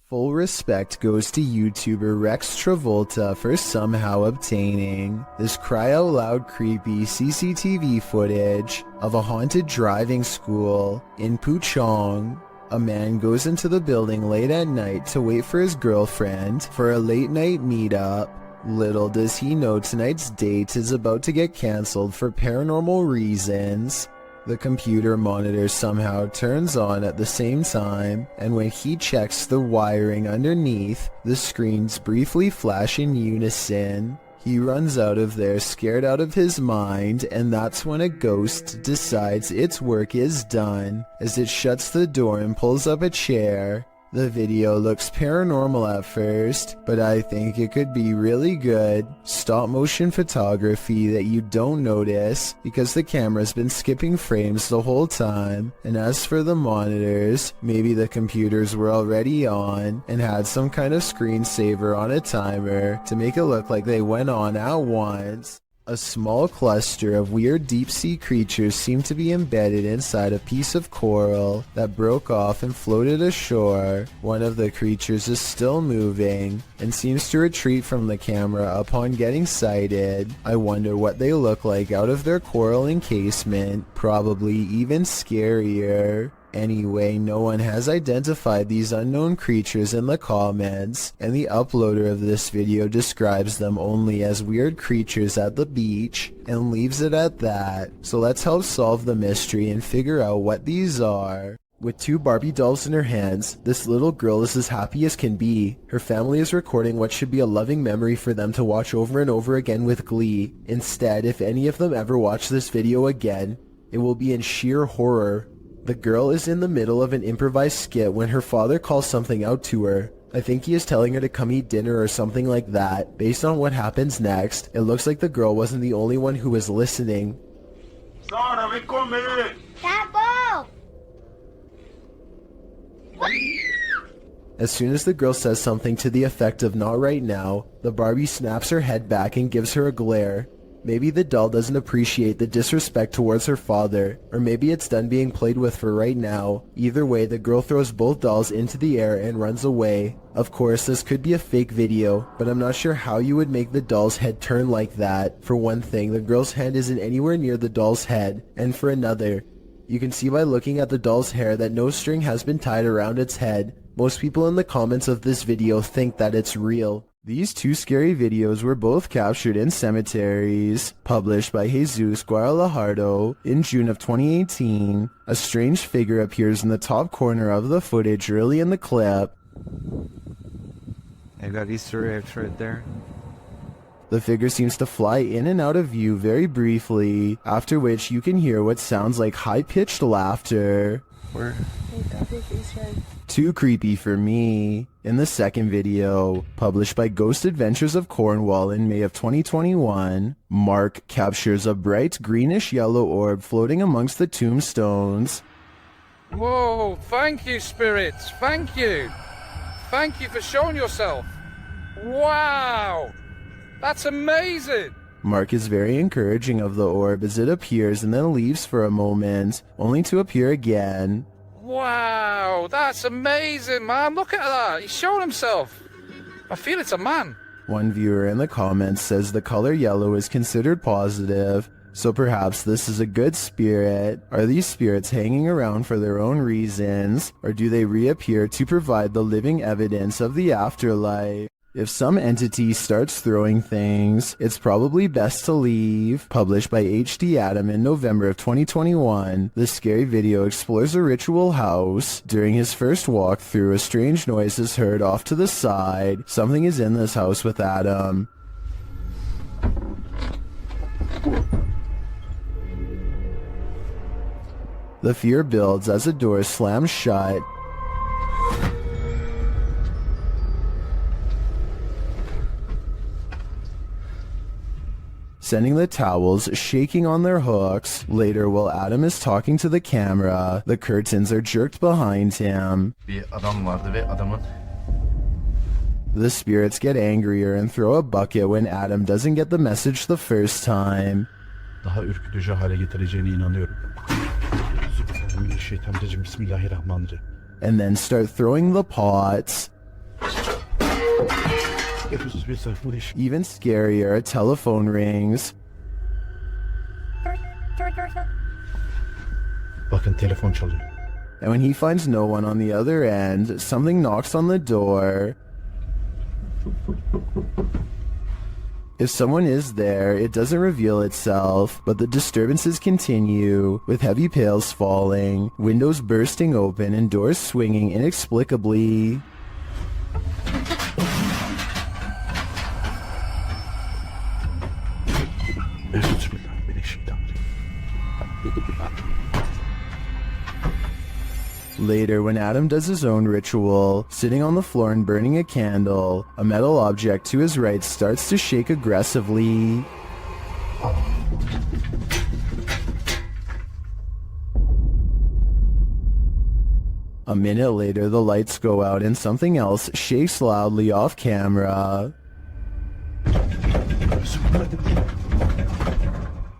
Full respect goes to YouTuber Rex Travolta for somehow obtaining this cry-out-loud creepy CCTV footage of a haunted driving school in Puchong. A man goes into the building late at night to wait for his girlfriend for a late-night meetup. Little does he know tonight's date is about to get cancelled for paranormal reasons. The computer monitor somehow turns on at the same time, and when he checks the wiring underneath, the screens briefly flash in unison. He runs out of there scared out of his mind, and that's when a ghost decides its work is done, as it shuts the door and pulls up a chair. The video looks paranormal at first, but I think it could be really good stop motion photography that you don't notice because the camera's been skipping frames the whole time. And as for the monitors, maybe the computers were already on and had some kind of screensaver on a timer to make it look like they went on at once. A small cluster of weird deep-sea creatures seem to be embedded inside a piece of coral that broke off and floated ashore. One of the creatures is still moving and seems to retreat from the camera upon getting sighted. I wonder what they look like out of their coral encasement, probably even scarier. Anyway, no one has identified these unknown creatures in the comments, and the uploader of this video describes them only as weird creatures at the beach, and leaves it at that. So let's help solve the mystery and figure out what these are. With 2 Barbie dolls in her hands, this little girl is as happy as can be. Her family is recording what should be a loving memory for them to watch over and over again with glee. Instead, if any of them ever watch this video again, it will be in sheer horror. The girl is in the middle of an improvised skit when her father calls something out to her. I think he is telling her to come eat dinner or something like that. Based on what happens next, it looks like the girl wasn't the only one who was listening. As soon as the girl says something to the effect of "not right now," the Barbie snaps her head back and gives her a glare. Maybe the doll doesn't appreciate the disrespect towards her father, or maybe it's done being played with for right now. Either way, the girl throws both dolls into the air and runs away. Of course, this could be a fake video, but I'm not sure how you would make the doll's head turn like that. For one thing, the girl's hand isn't anywhere near the doll's head, and for another, you can see by looking at the doll's hair that no string has been tied around its head. Most people in the comments of this video think that it's real. These 2 scary videos were both captured in cemeteries, published by Jesus Guadalajardo in June of 2018. A strange figure appears in the top corner of the footage early in the clip. I got Easter eggs right there. The figure seems to fly in and out of view very briefly, after which you can hear what sounds like high-pitched laughter. Where? Too creepy for me. In the second video, published by Ghost Adventures of Cornwall in May of 2021, Mark captures a bright greenish-yellow orb floating amongst the tombstones. Whoa, thank you, spirits, thank you. Thank you for showing yourself. Wow, that's amazing. Mark is very encouraging of the orb as it appears and then leaves for a moment, only to appear again. Wow, that's amazing, man. Look at that. He's showing himself. I feel it's a man. One viewer in the comments says the color yellow is considered positive, so perhaps this is a good spirit. Are these spirits hanging around for their own reasons, or do they reappear to provide the living evidence of the afterlife? If some entity starts throwing things, it's probably best to leave. Published by HD Adam in November of 2021, this scary video explores a ritual house. During his first walkthrough, a strange noise is heard off to the side. Something is in this house with Adam. The fear builds as a door slams shut. Sending the towels shaking on their hooks. Later, while Adam is talking to the camera, the curtains are jerked behind him. The spirits get angrier and throw a bucket when Adam doesn't get the message the first time. Daha ürkütücü hale getireceğine inanıyorum. Bismillahirrahmanirrahim. And then start throwing the pots. Even scarier, a telephone rings. Bakın telefon çalıyor. And when he finds no one on the other end, something knocks on the door. If someone is there, it doesn't reveal itself, but the disturbances continue, with heavy pails falling, windows bursting open, and doors swinging inexplicably. Later, when Adam does his own ritual, sitting on the floor and burning a candle, a metal object to his right starts to shake aggressively. A minute later, the lights go out and something else shakes loudly off camera.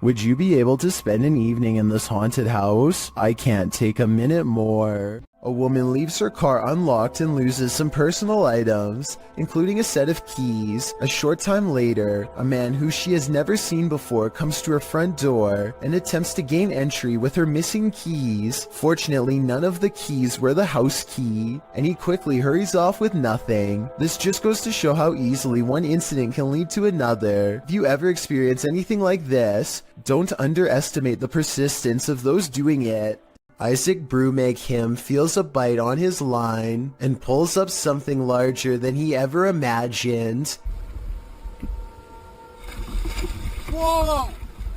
Would you be able to spend an evening in this haunted house? I can't take a minute more. A woman leaves her car unlocked and loses some personal items, including a set of keys. A short time later, a man who she has never seen before comes to her front door and attempts to gain entry with her missing keys. Fortunately, none of the keys were the house key, and he quickly hurries off with nothing. This just goes to show how easily one incident can lead to another. If you ever experience anything like this, don't underestimate the persistence of those doing it. Isaac Brumegg feels a bite on his line and pulls up something larger than he ever imagined. Whoa!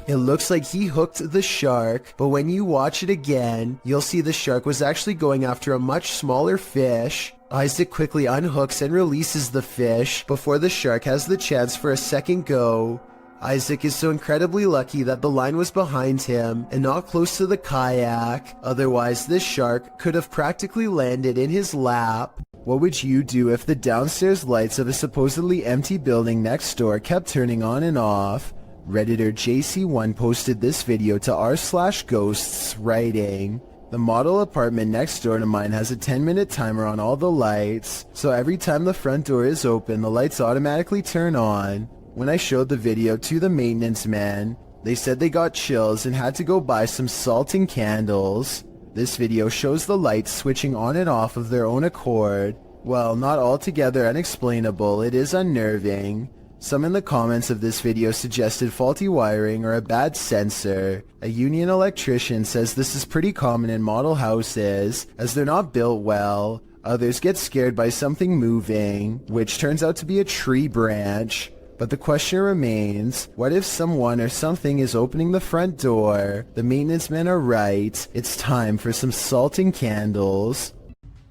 It looks like he hooked the shark, but when you watch it again, you'll see the shark was actually going after a much smaller fish. Isaac quickly unhooks and releases the fish before the shark has the chance for a second go. Isaac is so incredibly lucky that the line was behind him and not close to the kayak. Otherwise, this shark could have practically landed in his lap. What would you do if the downstairs lights of a supposedly empty building next door kept turning on and off? Redditor JC1 posted this video to r/ghosts, writing, "The model apartment next door to mine has a 10-minute timer on all the lights, so every time the front door is open, the lights automatically turn on. When I showed the video to the maintenance man, they said they got chills and had to go buy some salt and candles." This video shows the lights switching on and off of their own accord. Well, not altogether unexplainable, it is unnerving. Some in the comments of this video suggested faulty wiring or a bad sensor. A union electrician says this is pretty common in model houses, as they're not built well. Others get scared by something moving, which turns out to be a tree branch. But the question remains, what if someone or something is opening the front door? The maintenance men are right, it's time for some salt and candles.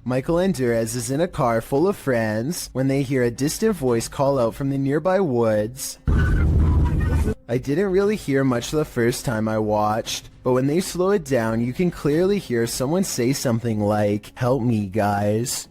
Michael Andurez is in a car full of friends when they hear a distant voice call out from the nearby woods. I didn't really hear much the first time I watched, but when they slow it down, you can clearly hear someone say something like, "Help me, guys."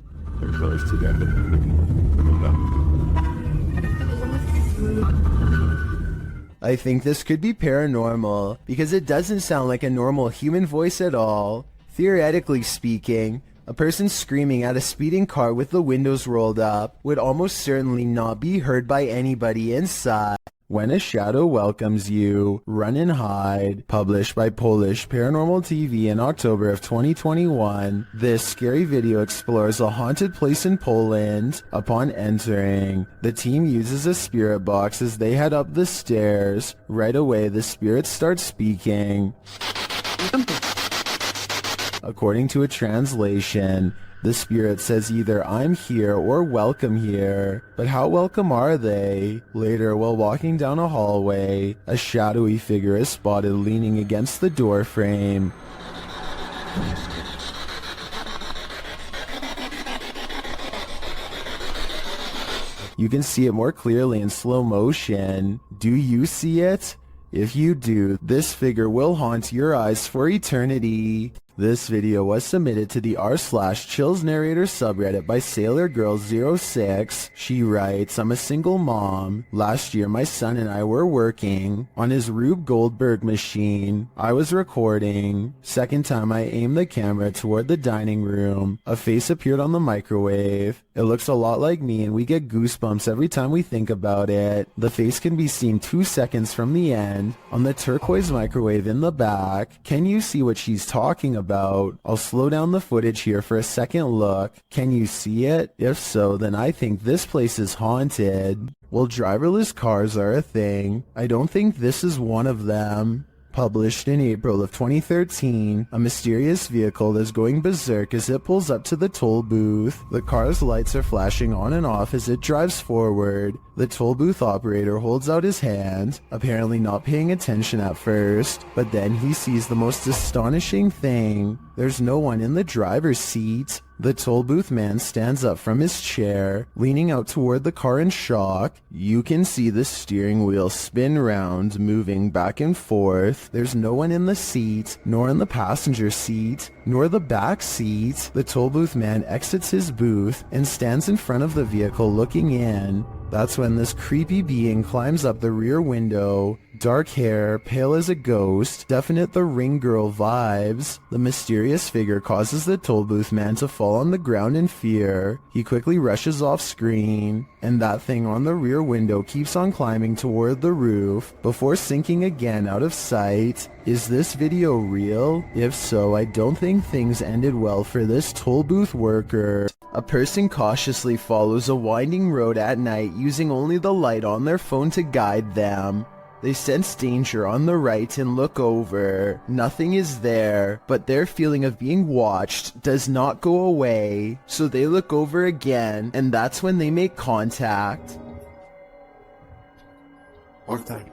I think this could be paranormal, because it doesn't sound like a normal human voice at all. Theoretically speaking, a person screaming at a speeding car with the windows rolled up would almost certainly not be heard by anybody inside. When a Shadow Welcomes You, Run and Hide, published by Polish Paranormal TV in October of 2021, this scary video explores a haunted place in Poland. Upon entering, the team uses a spirit box as they head up the stairs. Right away, the spirits start speaking. According to a translation, the spirit says either "I'm here" or "welcome here." But how welcome are they? Later, while walking down a hallway, a shadowy figure is spotted leaning against the door frame. You can see it more clearly in slow motion. Do you see it? If you do, this figure will haunt your eyes for eternity. This video was submitted to the r/chills narrator subreddit by SailorGirl06. She writes, "I'm a single mom. Last year my son and I were working on his Rube Goldberg machine. I was recording. Second time I aimed the camera toward the dining room. A face appeared on the microwave, It looks a lot like me and we get goosebumps every time we think about it. The face can be seen 2 seconds from the end on the turquoise microwave in the back. Can you see what she's talking about? I'll slow down the footage here for a second look. Can you see it? If so, then I think this place is haunted. Well, driverless cars are a thing. I don't think this is one of them. Published in April of 2013, a mysterious vehicle is going berserk as it pulls up to the toll booth. The car's lights are flashing on and off as it drives forward. The toll booth operator holds out his hand, apparently not paying attention at first, but then he sees the most astonishing thing. There's no one in the driver's seat. The toll booth man stands up from his chair, leaning out toward the car in shock. You can see the steering wheel spin round, moving back and forth. There's no one in the seat, nor in the passenger seat, nor the back seat. The toll booth man exits his booth and stands in front of the vehicle looking in. That's when this creepy being climbs up the rear window. Dark hair, pale as a ghost, definite The Ring Girl vibes. The mysterious figure causes the toll booth man to fall on the ground in fear. He quickly rushes off screen, and that thing on the rear window keeps on climbing toward the roof before sinking again out of sight. Is this video real? If so, I don't think things ended well for this toll booth worker. A person cautiously follows a winding road at night using only the light on their phone to guide them. They sense danger on the right and look over. Nothing is there, but their feeling of being watched does not go away. So they look over again, and that's when they make contact. What time?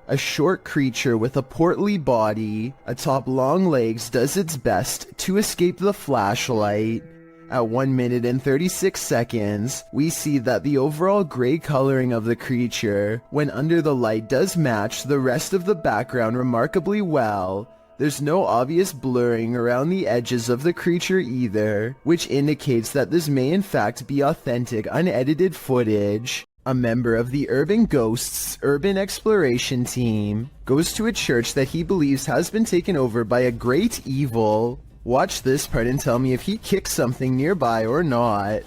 A short creature with a portly body, atop long legs, does its best to escape the flashlight. At 1 minute and 36 seconds, we see that the overall gray coloring of the creature, when under the light, does match the rest of the background remarkably well. There's no obvious blurring around the edges of the creature either, which indicates that this may in fact be authentic, unedited footage. A member of the Urban Ghosts Urban Exploration Team goes to a church that he believes has been taken over by a great evil. Watch this part and tell me if he kicks something nearby or not.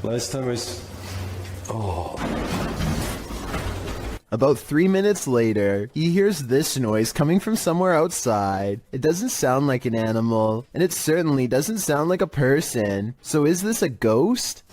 Last time About 3 minutes later, he hears this noise coming from somewhere outside. It doesn't sound like an animal, and it certainly doesn't sound like a person. So is this a ghost?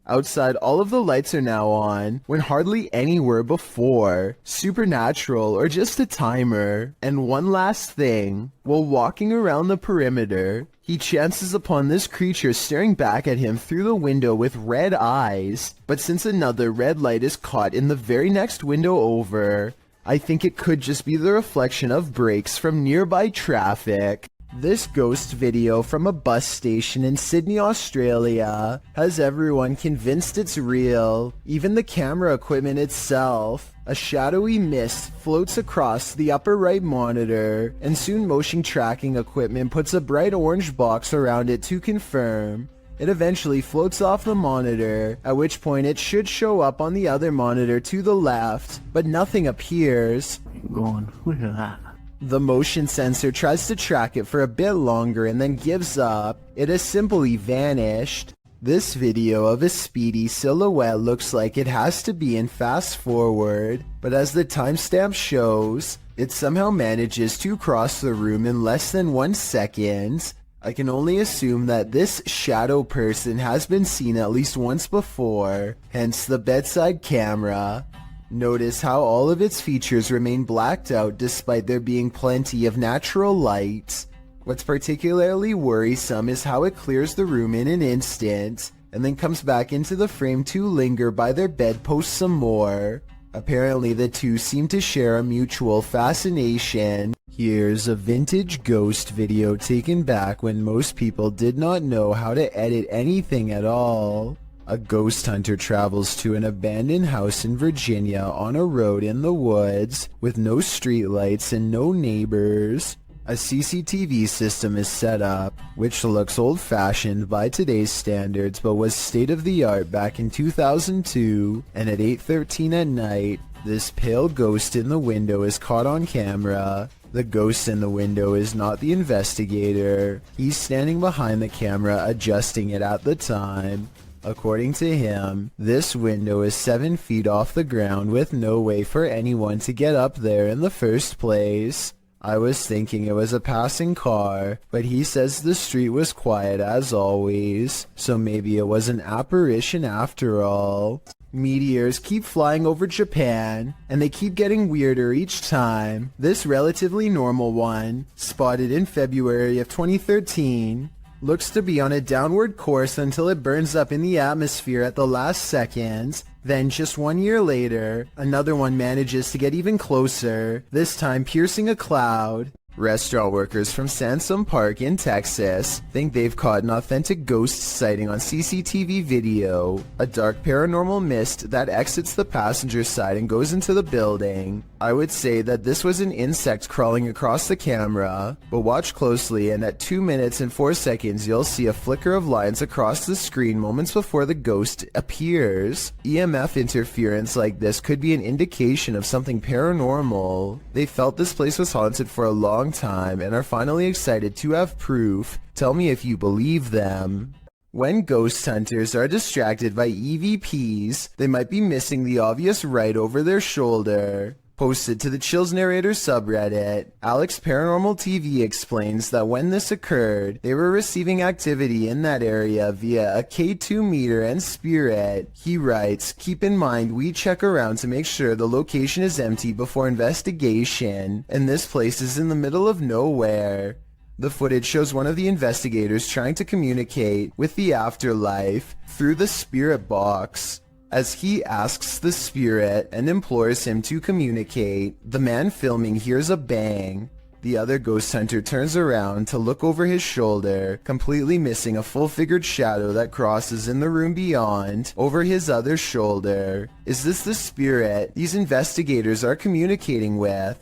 Outside, all of the lights are now on, when hardly any were before. Supernatural, or just a timer. And one last thing, while walking around the perimeter, he chances upon this creature staring back at him through the window with red eyes. But since another red light is caught in the very next window over, I think it could just be the reflection of brakes from nearby traffic. This ghost video from a bus station in Sydney, Australia, has everyone convinced it's real, even the camera equipment itself. A shadowy mist floats across the upper right monitor, and soon motion tracking equipment puts a bright orange box around it to confirm. It eventually floats off the monitor, at which point it should show up on the other monitor to the left, but nothing appears. Going, look at that. The motion sensor tries to track it for a bit longer and then gives up. It has simply vanished. This video of a speedy silhouette looks like it has to be in fast forward, but as the timestamp shows, it somehow manages to cross the room in less than 1 second. I can only assume that this shadow person has been seen at least once before, hence the bedside camera. Notice how all of its features remain blacked out despite there being plenty of natural light. What's particularly worrisome is how it clears the room in an instant, and then comes back into the frame to linger by their bedpost some more. Apparently the two seem to share a mutual fascination. Here's a vintage ghost video taken back when most people did not know how to edit anything at all. A ghost hunter travels to an abandoned house in Virginia on a road in the woods with no streetlights and no neighbors. A CCTV system is set up, which looks old-fashioned by today's standards but was state-of-the-art back in 2002, and at 8:13 at night, this pale ghost in the window is caught on camera. The ghost in the window is not the investigator. He's standing behind the camera adjusting it at the time. According to him, this window is 7 feet off the ground with no way for anyone to get up there in the first place. I was thinking it was a passing car, but he says the street was quiet as always, so maybe it was an apparition after all. Meteors keep flying over Japan, and they keep getting weirder each time. This relatively normal one, spotted in February of 2013, looks to be on a downward course until it burns up in the atmosphere at the last second. Then just 1 year later, another one manages to get even closer, this time piercing a cloud. Restaurant workers from Sansom Park in Texas think they've caught an authentic ghost sighting on CCTV video, a dark paranormal mist that exits the passenger side and goes into the building. I would say that this was an insect crawling across the camera, but watch closely and at 2 minutes and 4 seconds you'll see a flicker of lines across the screen moments before the ghost appears. EMF interference like this could be an indication of something paranormal. They felt this place was haunted for a long time and are finally excited to have proof. Tell me if you believe them. When ghost hunters are distracted by EVPs, they might be missing the obvious right over their shoulder. Posted to the Chills Narrator subreddit, Alex Paranormal TV explains that when this occurred, they were receiving activity in that area via a K2 meter and spirit. He writes, "Keep in mind we check around to make sure the location is empty before investigation, and this place is in the middle of nowhere." The footage shows one of the investigators trying to communicate with the afterlife through the spirit box. As he asks the spirit and implores him to communicate, the man filming hears a bang. The other ghost hunter turns around to look over his shoulder, completely missing a full-figured shadow that crosses in the room beyond, over his other shoulder. Is this the spirit these investigators are communicating with?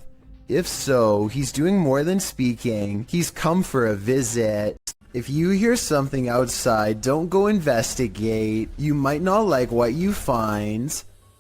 If so, he's doing more than speaking. He's come for a visit. If you hear something outside, don't go investigate. You might not like what you find.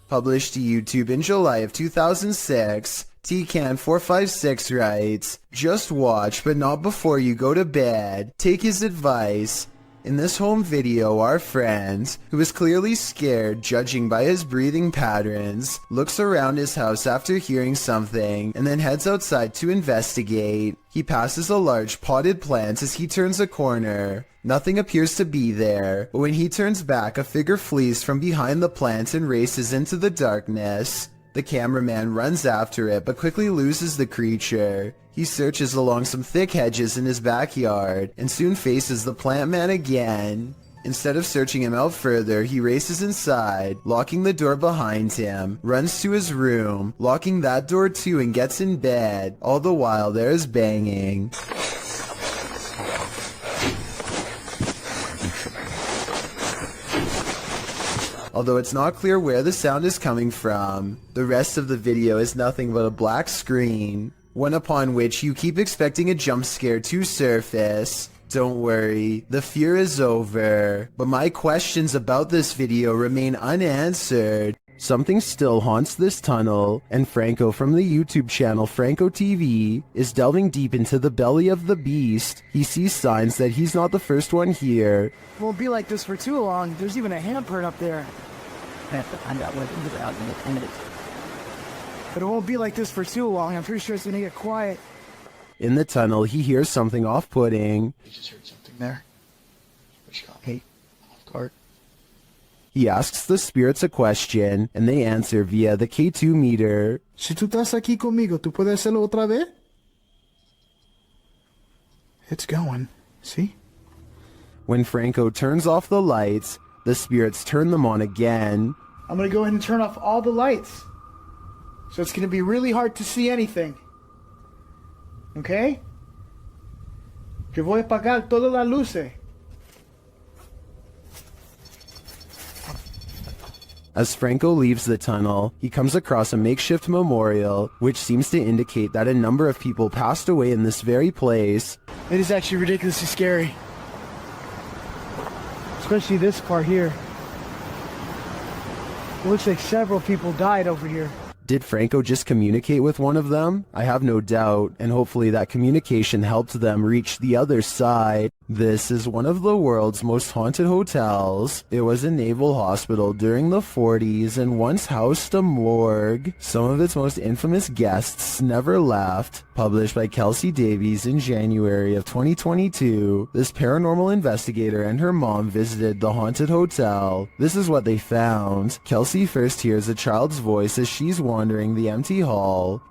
Published to YouTube in July of 2006, TCan456 writes, "Just watch, but not before you go to bed. Take his advice." In this home video, our friend, who is clearly scared judging by his breathing patterns, looks around his house after hearing something and then heads outside to investigate. He passes a large potted plant as he turns a corner. Nothing appears to be there, but when he turns back, a figure flees from behind the plant and races into the darkness. The cameraman runs after it but quickly loses the creature. He searches along some thick hedges in his backyard and soon faces the plant man again. Instead of searching him out further, he races inside, locking the door behind him, runs to his room, locking that door too, and gets in bed. All the while there is banging. Although it's not clear where the sound is coming from. The rest of the video is nothing but a black screen, one upon which you keep expecting a jump scare to surface. Don't worry, the fear is over, but my questions about this video remain unanswered. Something still haunts this tunnel, and Franco from the YouTube channel Franco TV is delving deep into the belly of the beast. He sees signs that he's not the first one here. Won't be like this for too long. There's even a handprint up there. I have to find out what it's about in 10 minutes. But it won't be like this for too long. I'm pretty sure it's gonna get quiet. In the tunnel, he hears something off-putting. You just heard something there. Which got Hey, off guard. He asks the spirits a question, and they answer via the K2 meter. Si tú estás aquí conmigo, ¿tú puedes hacerlo otra vez? It's going. See? When Franco turns off the lights, the spirits turn them on again. I'm gonna go ahead and turn off all the lights. So it's gonna be really hard to see anything. Okay? Yo voy a apagar todas las luces. As Franco leaves the tunnel, he comes across a makeshift memorial, which seems to indicate that a number of people passed away in this very place. It is actually ridiculously scary. Especially this part here. It looks like several people died over here. Did Franco just communicate with one of them? I have no doubt, and hopefully that communication helped them reach the other side. This is one of the world's most haunted hotels. It was a naval hospital during the 40s and once housed a morgue. Some of its most infamous guests never left. Published by Kelsey Davies in January of 2022, this paranormal investigator and her mom visited the haunted hotel. This is what they found. Kelsey first hears a child's voice as she's wandering the empty hall.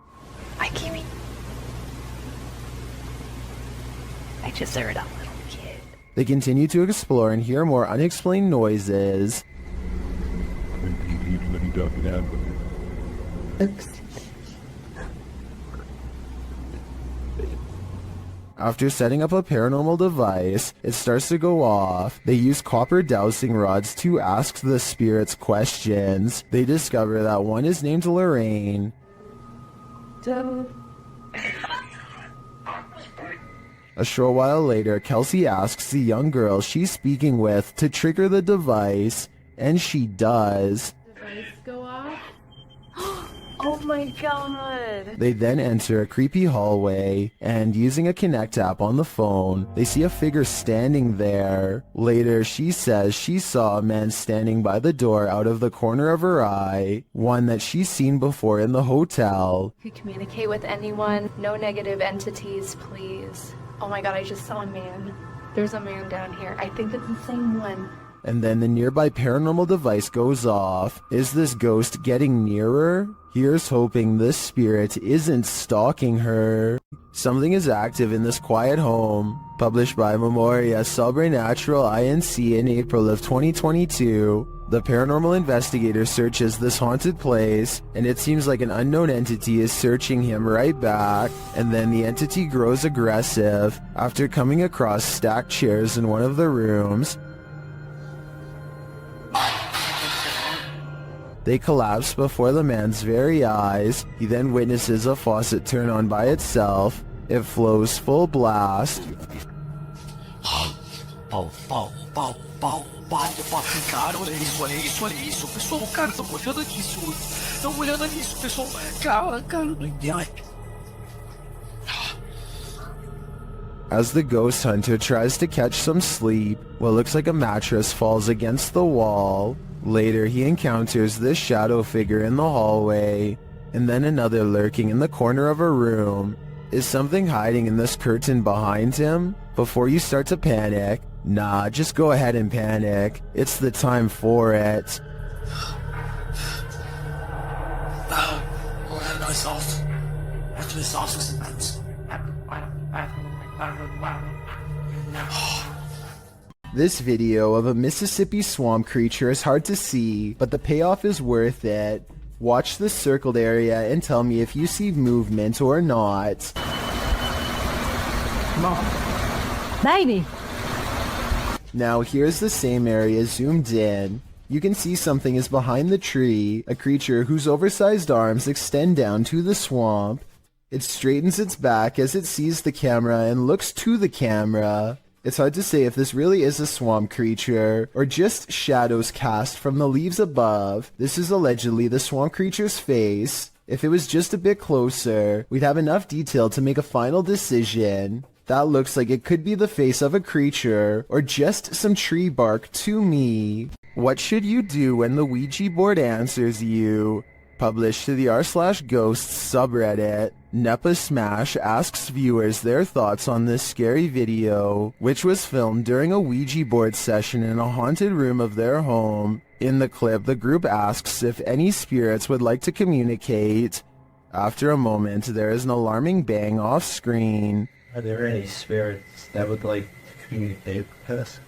Hi, Kimmy. I just heard a little kid. They continue to explore and hear more unexplained noises. Oops. After setting up a paranormal device, it starts to go off. They use copper dowsing rods to ask the spirits questions. They discover that one is named Lorraine. A short while later, Kelsey asks the young girl she's speaking with to trigger the device, and she does. Device go off. Oh my god. They then enter a creepy hallway, and using a Connect app on the phone, they see a figure standing there. Later, she says she saw a man standing by the door out of the corner of her eye, one that she's seen before in the hotel. You communicate with anyone. No negative entities, please. Oh my god, I just saw a man. There's a man down here. I think it's the same one. And then the nearby paranormal device goes off. Is this ghost getting nearer? Here's hoping this spirit isn't stalking her. Something is active in this quiet home. Published by Memoria Sobrenatural Inc. in April of 2022. The paranormal investigator searches this haunted place, and it seems like an unknown entity is searching him right back, and then the entity grows aggressive. After coming across stacked chairs in one of the rooms, they collapse before the man's very eyes. He then witnesses a faucet turn on by itself. It flows full blast. Cara, olha isso, olha isso, olha isso. Pessoal, cara, estão olhando nisso. Estão olhando nisso, pessoal. Cara. As the ghost hunter tries to catch some sleep, what looks like a mattress falls against the wall. Later, he encounters this shadow figure in the hallway, and then another lurking in the corner of a room. Is something hiding in this curtain behind him? Before you start to panic, nah, just go ahead and panic. It's the time for it. This video of a Mississippi swamp creature is hard to see, but the payoff is worth it. Watch the circled area and tell me if you see movement or not. Mom. Baby. Now here's the same area zoomed in. You can see something is behind the tree, a creature whose oversized arms extend down to the swamp. It straightens its back as it sees the camera and looks to the camera. It's hard to say if this really is a swamp creature, or just shadows cast from the leaves above. This is allegedly the swamp creature's face. If it was just a bit closer, we'd have enough detail to make a final decision. That looks like it could be the face of a creature, or just some tree bark to me. What should you do when the Ouija board answers you? Published to the r/ghosts subreddit, Nepa Smash asks viewers their thoughts on this scary video, which was filmed during a Ouija board session in a haunted room of their home. In the clip, the group asks if any spirits would like to communicate. After a moment, there is an alarming bang off screen. Are there any spirits that would like to communicate with us?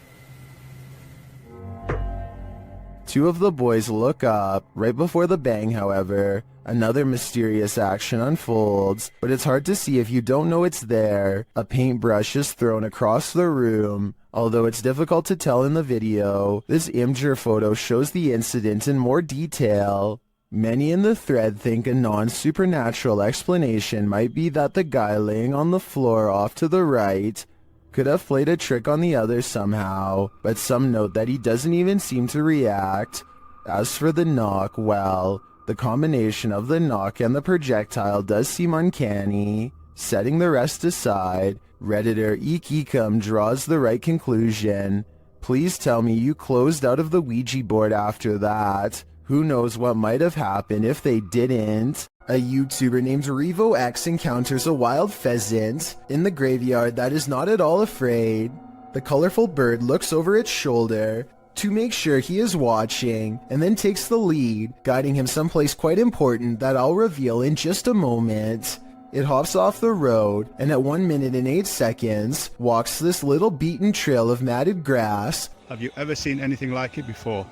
Two of the boys look up. Right before the bang, however, another mysterious action unfolds, but it's hard to see if you don't know it's there. A paintbrush is thrown across the room. Although it's difficult to tell in the video, this Imgur photo shows the incident in more detail. Many in the thread think a non-supernatural explanation might be that the guy laying on the floor off to the right could have played a trick on the other somehow, but some note that he doesn't even seem to react. As for the knock, well, The combination of the knock and the projectile does seem uncanny. Setting the rest aside, Redditor Eekecum draws the right conclusion. Please tell me you closed out of the Ouija board after that. Who knows what might have happened if they didn't? A YouTuber named RevoX encounters a wild pheasant in the graveyard that is not at all afraid. The colorful bird looks over its shoulder to make sure he is watching, and then takes the lead, guiding him someplace quite important that I'll reveal in just a moment. It hops off the road, and at 1 minute and 8 seconds, walks this little beaten trail of matted grass. Have you ever seen anything like it before?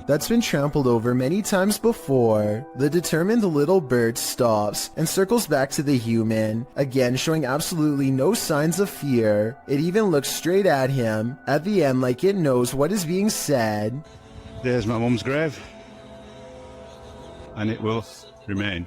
That's been trampled over many times before. The determined little bird stops and circles back to the human, again showing absolutely no signs of fear. It even looks straight at him, at the end like it knows what is being said. There's my mum's grave, and it will remain,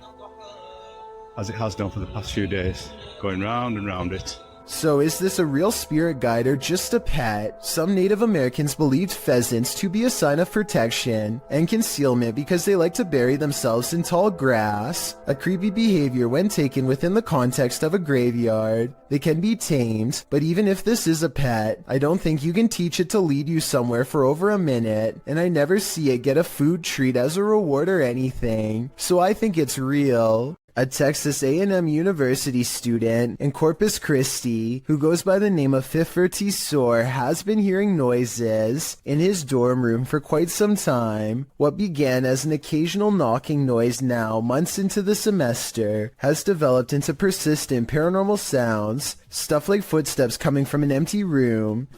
as it has done for the past few days, going round and round it. So is this a real spirit guide or just a pet? Some Native Americans believed pheasants to be a sign of protection and concealment because they like to bury themselves in tall grass. A creepy behavior when taken within the context of a graveyard. They can be tamed, but even if this is a pet, I don't think you can teach it to lead you somewhere for over a minute, and I never see it get a food treat as a reward or anything. So I think it's real. A Texas A&M University student in Corpus Christi, who goes by the name of Fifertisor, has been hearing noises in his dorm room for quite some time. What began as an occasional knocking noise now, months into the semester, has developed into persistent paranormal sounds, stuff like footsteps coming from an empty room.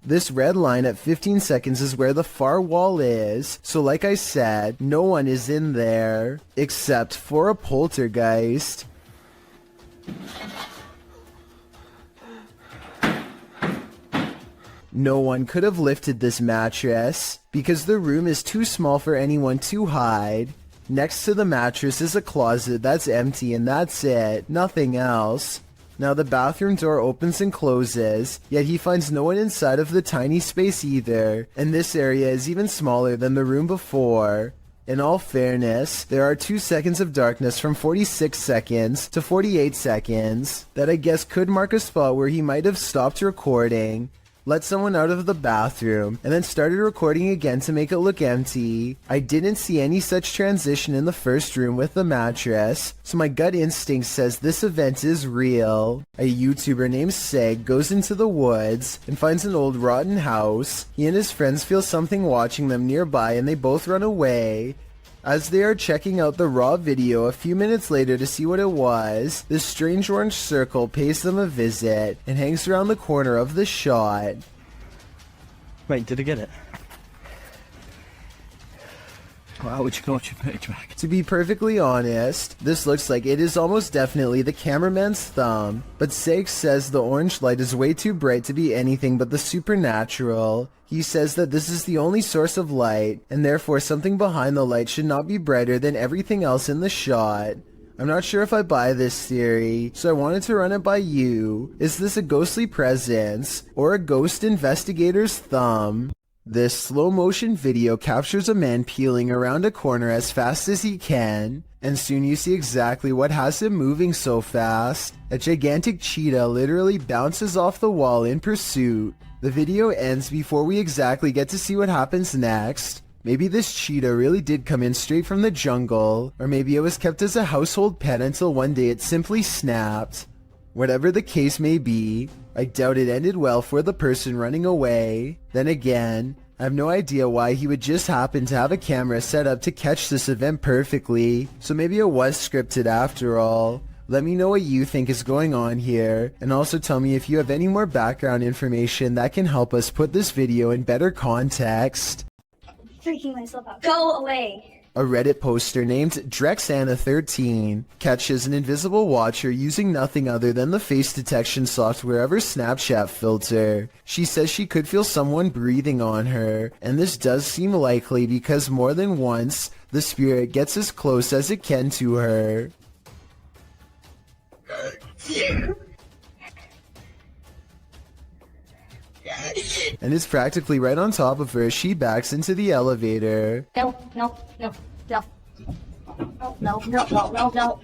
This red line at 15 seconds is where the far wall is, so like I said, no one is in there, except for a poltergeist. No one could have lifted this mattress, because the room is too small for anyone to hide. Next to the mattress is a closet that's empty and that's it, nothing else. Now the bathroom door opens and closes, yet he finds no one inside of the tiny space either, and this area is even smaller than the room before. In all fairness, there are 2 seconds of darkness from 46 seconds to 48 seconds that I guess could mark a spot where he might have stopped recording, let someone out of the bathroom, and then started recording again to make it look empty. I didn't see any such transition in the first room with the mattress, so my gut instinct says this event is real. A YouTuber named Seg goes into the woods and finds an old rotten house. He and his friends feel something watching them nearby and they both run away. As they are checking out the raw video a few minutes later to see what it was, this strange orange circle pays them a visit and hangs around the corner of the shot. Wait, did I get it? How would you go watch your page back? To be perfectly honest, this looks like it is almost definitely the cameraman's thumb, but Sage says the orange light is way too bright to be anything but the supernatural. He says that this is the only source of light, and therefore something behind the light should not be brighter than everything else in the shot. I'm not sure if I buy this theory, so I wanted to run it by you. Is this a ghostly presence, or a ghost investigator's thumb? This slow motion video captures a man peeling around a corner as fast as he can, and soon you see exactly what has him moving so fast. A gigantic cheetah literally bounces off the wall in pursuit. The video ends before we exactly get to see what happens next. Maybe this cheetah really did come in straight from the jungle, or maybe it was kept as a household pet until one day it simply snapped. Whatever the case may be, I doubt it ended well for the person running away. Then again, I have no idea why he would just happen to have a camera set up to catch this event perfectly, so maybe it was scripted after all. Let me know what you think is going on here, and also tell me if you have any more background information that can help us put this video in better context. Freaking myself out. Go away! A Reddit poster named Drexana13 catches an invisible watcher using nothing other than the face detection software of her Snapchat filter. She says she could feel someone breathing on her, and this does seem likely because more than once, the spirit gets as close as it can to her. And it's practically right on top of her as she backs into the elevator. No, no, no, no. No, no, no, no, no, no.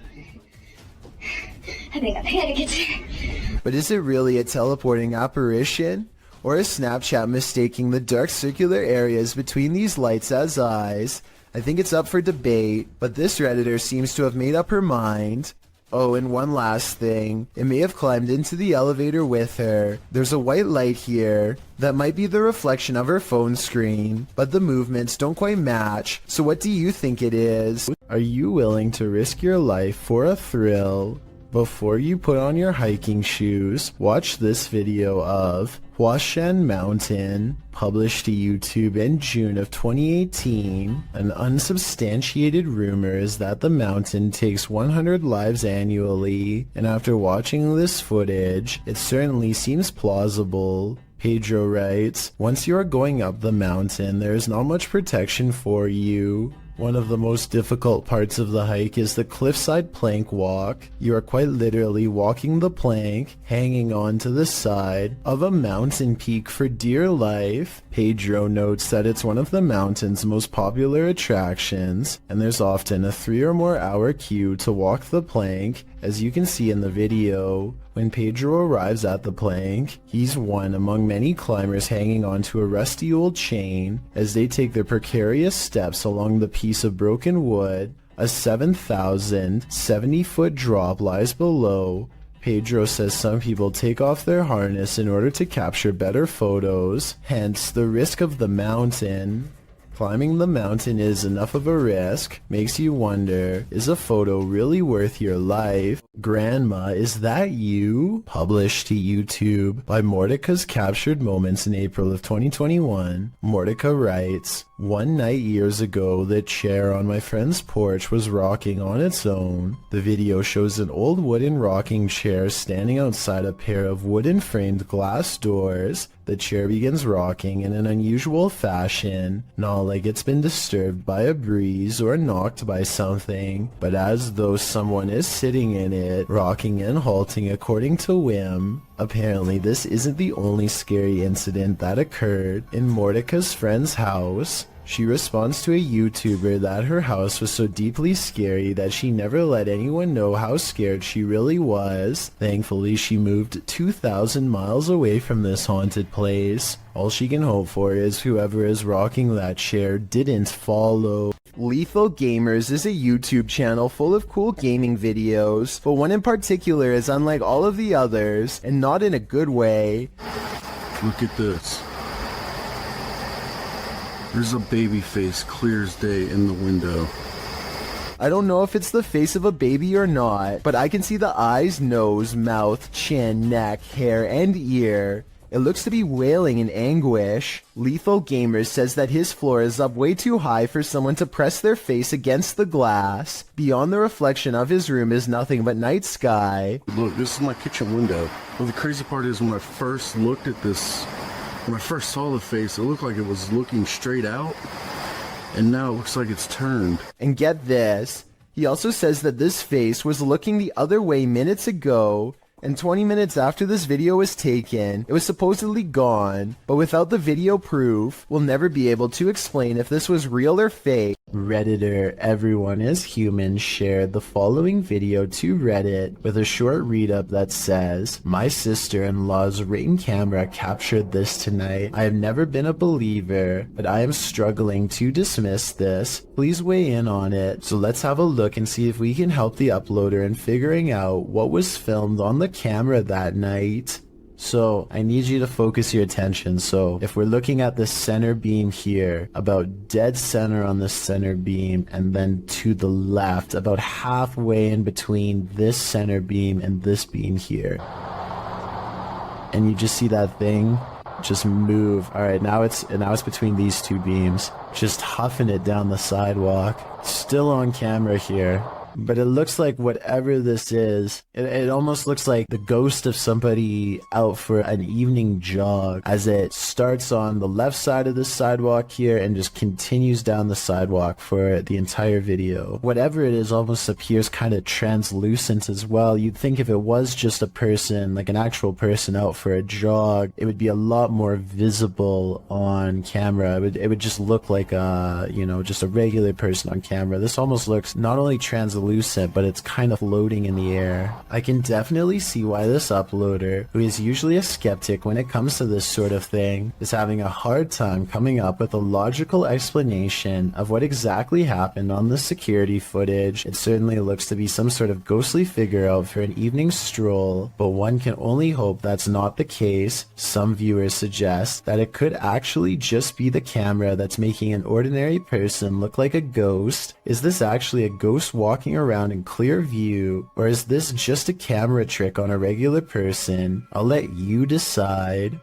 I think I get there. But is it really a teleporting apparition? Or is Snapchat mistaking the dark circular areas between these lights as eyes? I think it's up for debate, but this Redditor seems to have made up her mind. Oh, and one last thing. It may have climbed into the elevator with her. There's a white light here that might be the reflection of her phone screen, but the movements don't quite match. So what do you think it is? Are you willing to risk your life for a thrill? Before you put on your hiking shoes, watch this video of Huashan Mountain, published to YouTube in June of 2018. An unsubstantiated rumor is that the mountain takes 100 lives annually, and after watching this footage, it certainly seems plausible. Pedro writes, once you are going up the mountain, there is not much protection for you. One of the most difficult parts of the hike is the cliffside plank walk. You are quite literally walking the plank, hanging on to the side of a mountain peak for dear life. Pedro notes that it's one of the mountain's most popular attractions, and there's often a 3 or more hour queue to walk the plank, as you can see in the video. When Pedro arrives at the plank, he's one among many climbers hanging onto a rusty old chain as they take their precarious steps along the piece of broken wood. A 7,070-foot drop lies below. Pedro says some people take off their harness in order to capture better photos, hence the risk of the mountain. Climbing the mountain is enough of a risk, makes you wonder, is a photo really worth your life? Grandma, is that you? Published to YouTube by Mordeka's Captured Moments in April of 2021. Mordeka writes, one night years ago, the chair on my friend's porch was rocking on its own. The video shows an old wooden rocking chair standing outside a pair of wooden framed glass doors. The chair begins rocking in an unusual fashion, not like it's been disturbed by a breeze or knocked by something, but as though someone is sitting in it, rocking and halting according to whim. Apparently this isn't the only scary incident that occurred in Mordeka's friend's house. She responds to a YouTuber that her house was so deeply scary that she never let anyone know how scared she really was. Thankfully, she moved 2,000 miles away from this haunted place. All she can hope for is whoever is rocking that chair didn't follow. Lethal Gamers is a YouTube channel full of cool gaming videos, but one in particular is unlike all of the others, and not in a good way. Look at this. There's a baby face clear as day in the window. I don't know if it's the face of a baby or not, but I can see the eyes, nose, mouth, chin, neck, hair, and ear. It looks to be wailing in anguish. Lethal Gamers says that his floor is up way too high for someone to press their face against the glass. Beyond the reflection of his room is nothing but night sky. Look, this is my kitchen window. Well, the crazy part is when I first looked at this, when I first saw the face, it looked like it was looking straight out, and now it looks like it's turned. And get this, he also says that this face was looking the other way minutes ago, and 20 minutes after this video was taken, it was supposedly gone, but without the video proof, we'll never be able to explain if this was real or fake. Redditor Everyone is Human shared the following video to Reddit with a short read-up that says, my sister-in-law's Ring camera captured this tonight. I have never been a believer, but I am struggling to dismiss this. Please weigh in on it. So let's have a look and see if we can help the uploader in figuring out what was filmed on the camera that night. So I need you to focus your attention. So if we're looking at the center beam here, about dead center on the center beam, and then to the left, about halfway in between this center beam and this beam here, and you just see that thing just move. All right, now it's between these two beams, just huffing it down the sidewalk. Still on camera here. But it looks like whatever this is, it almost looks like the ghost of somebody out for an evening jog, as it starts on the left side of the sidewalk here and just continues down the sidewalk for the entire video. Whatever it is almost appears kind of translucent as well. You'd think if it was just a person, like an actual person out for a jog, it would be a lot more visible on camera. It would just look like a, you know, just a regular person on camera. This almost looks not only translucent, but it's kind of floating in the air. I can definitely see why this uploader, who is usually a skeptic when it comes to this sort of thing, is having a hard time coming up with a logical explanation of what exactly happened on the security footage. It certainly looks to be some sort of ghostly figure out for an evening stroll, but one can only hope that's not the case. Some viewers suggest that it could actually just be the camera that's making an ordinary person look like a ghost. Is this actually a ghost walking around in clear view, or is this just a camera trick on a regular person? I'll let you decide.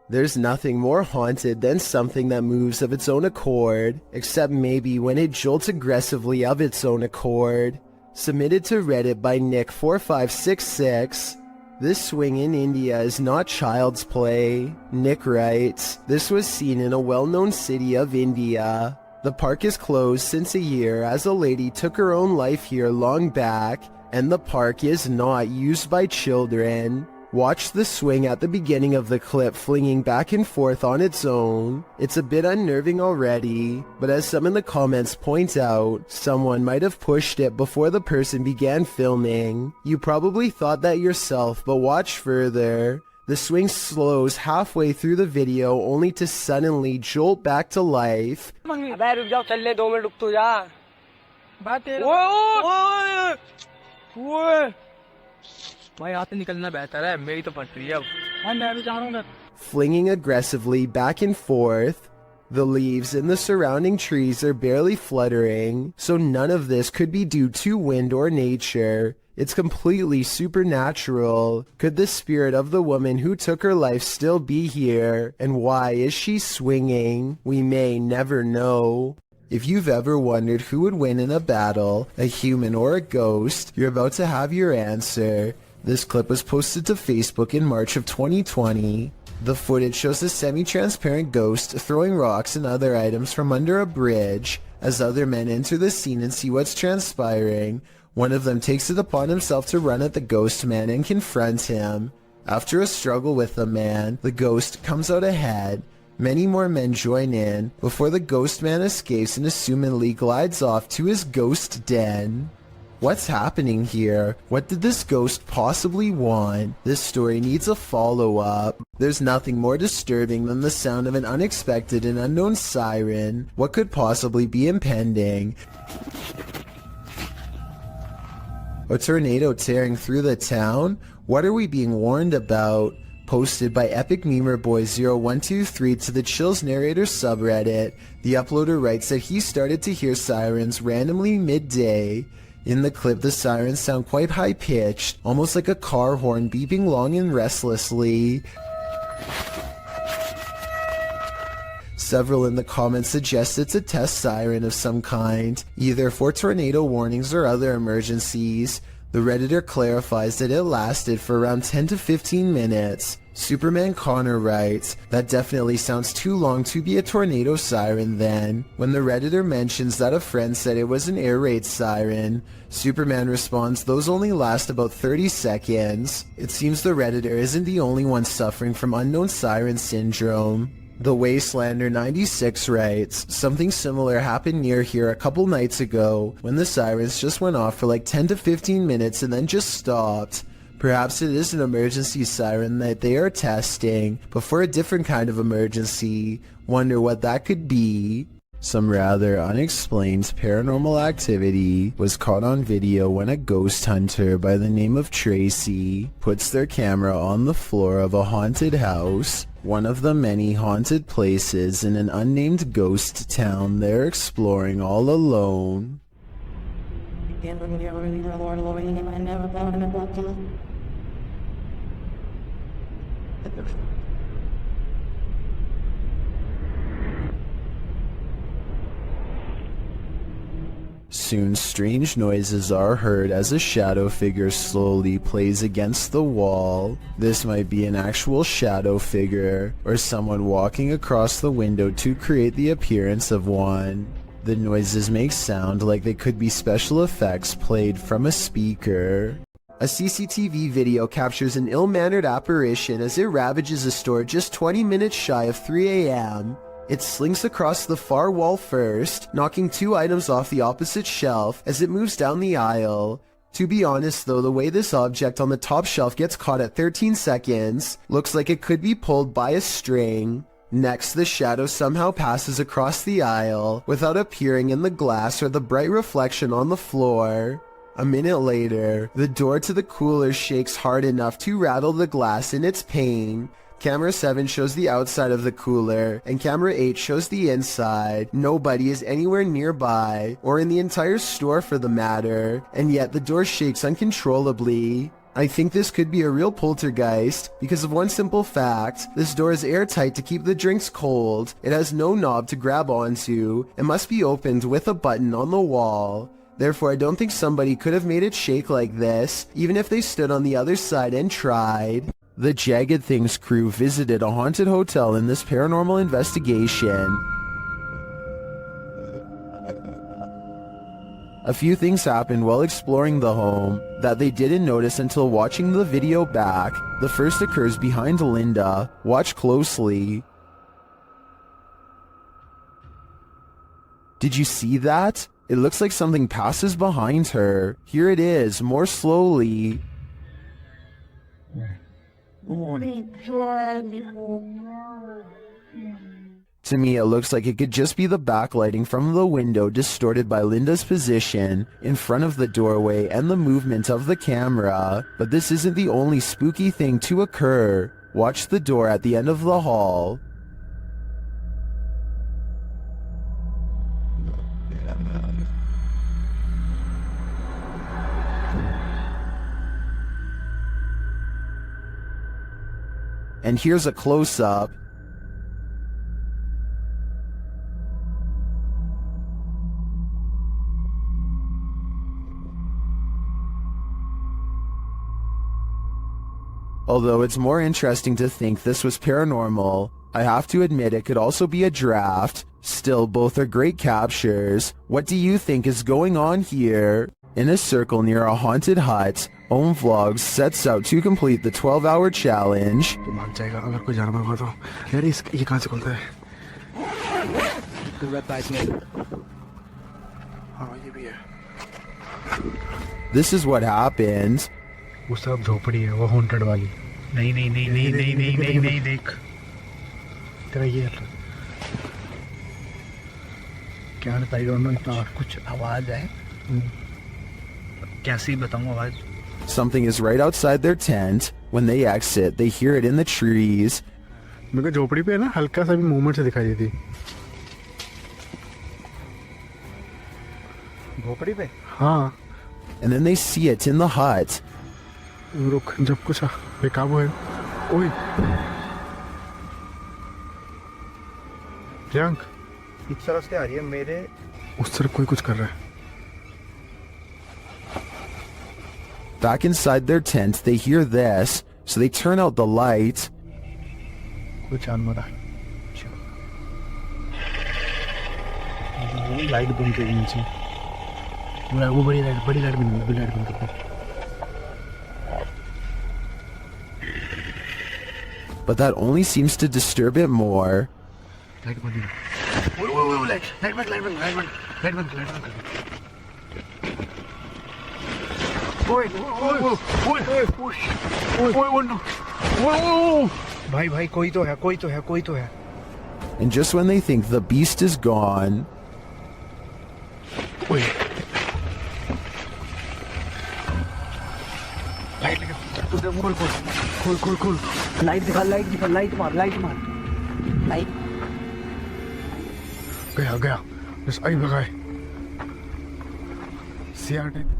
There's nothing more haunted than something that moves of its own accord, except maybe when it jolts aggressively of its own accord. Submitted to Reddit by Nick4566. This swing in India is not child's play. Nick writes, this was seen in a well-known city of India. The park is closed since a year as a lady took her own life here long back, and the park is not used by children. Watch the swing at the beginning of the clip flinging back and forth on its own. It's a bit unnerving already, but as some in the comments point out, someone might have pushed it before the person began filming. You probably thought that yourself, but watch further. The swing slows halfway through the video only to suddenly jolt back to life. Flinging aggressively back and forth. The leaves in the surrounding trees are barely fluttering, so none of this could be due to wind or nature. It's completely supernatural. Could the spirit of the woman who took her life still be here? And why is she swinging? We may never know. If you've ever wondered who would win in a battle, a human or a ghost, you're about to have your answer. This clip was posted to Facebook in March of 2020. The footage shows a semi-transparent ghost throwing rocks and other items from under a bridge. As other men enter the scene and see what's transpiring, one of them takes it upon himself to run at the ghost man and confront him. After a struggle with the man, the ghost comes out ahead. Many more men join in before the ghost man escapes and assumedly glides off to his ghost den. What's happening here? What did this ghost possibly want? This story needs a follow-up. There's nothing more disturbing than the sound of an unexpected and unknown siren. What could possibly be impending? A tornado tearing through the town? What are we being warned about? Posted by Epic Memer Boy 0123 to the Chills Narrator subreddit, the uploader writes that he started to hear sirens randomly midday. In the clip, the sirens sound quite high-pitched, almost like a car horn beeping long and restlessly. Several in the comments suggest it's a test siren of some kind, either for tornado warnings or other emergencies. The Redditor clarifies that it lasted for around 10 to 15 minutes. Superman Connor writes, that definitely sounds too long to be a tornado siren then. When the Redditor mentions that a friend said it was an air raid siren, Superman responds those only last about 30 seconds. It seems the Redditor isn't the only one suffering from unknown siren syndrome. The Wastelander 96 writes, something similar happened near here a couple nights ago when the sirens just went off for like 10 to 15 minutes and then just stopped. Perhaps it is an emergency siren that they are testing, but for a different kind of emergency. Wonder what that could be. Some rather unexplained paranormal activity was caught on video when a ghost hunter by the name of Tracy puts their camera on the floor of a haunted house, one of the many haunted places in an unnamed ghost town they're exploring all alone. Soon strange noises are heard as a shadow figure slowly plays against the wall. This might be an actual shadow figure, or someone walking across the window to create the appearance of one. The noises make sound like they could be special effects played from a speaker. A CCTV video captures an ill-mannered apparition as it ravages a store just 20 minutes shy of 3 a.m. It slinks across the far wall first, knocking 2 items off the opposite shelf as it moves down the aisle. To be honest though, the way this object on the top shelf gets caught at 13 seconds looks like it could be pulled by a string. Next, the shadow somehow passes across the aisle without appearing in the glass or the bright reflection on the floor. A minute later, the door to the cooler shakes hard enough to rattle the glass in its pane. Camera 7 shows the outside of the cooler, and camera 8 shows the inside. Nobody is anywhere nearby, or in the entire store for the matter, and yet the door shakes uncontrollably. I think this could be a real poltergeist because of one simple fact. This door is airtight to keep the drinks cold. It has no knob to grab onto. It must be opened with a button on the wall. Therefore, I don't think somebody could have made it shake like this, even if they stood on the other side and tried. The Jagged Things crew visited a haunted hotel in this paranormal investigation. A few things happened while exploring the home that they didn't notice until watching the video back. The first occurs behind Linda. Watch closely. Did you see that? It looks like something passes behind her. Here it is, more slowly. To me, it looks like it could just be the backlighting from the window distorted by Linda's position in front of the doorway and the movement of the camera. But this isn't the only spooky thing to occur. Watch the door at the end of the hall. And here's a close-up. Although it's more interesting to think this was paranormal, I have to admit it could also be a draft. Still, both are great captures. What do you think is going on here? In a circle near a haunted hut, Om Vlogs sets out to complete the 12-hour challenge. This is what happened. वो सब झोपड़ी है वो haunted वाली नहीं नहीं नहीं नहीं नहीं नहीं नहीं नहीं देख तेरा ये क्या आई डोंट नो इतना कुछ आवाज है कैसी बताऊं आवाज Something is right outside their tent. When they exit, they hear it in the trees. मेरे को झोपड़ी पे ना हल्का सा भी मूवमेंट से दिखाई देती झोपड़ी पे हाँ And then they see it in the hut. रुक जब कुछ बेकाबू है ओए प्रियंक इस तरफ से आ रही है मेरे उस तरफ कोई कुछ कर रहा है Back inside their tent, they hear this, so they turn out the light. कुछ जानवर है लाइट बंद कर नीचे वो बड़ी लाइट बंद कर But that only seems to disturb it more. Light बंद भाई कोई तो है And just when they think the beast is gone, खोल लाइट दिखा लाइट मार गया बस आई भगाए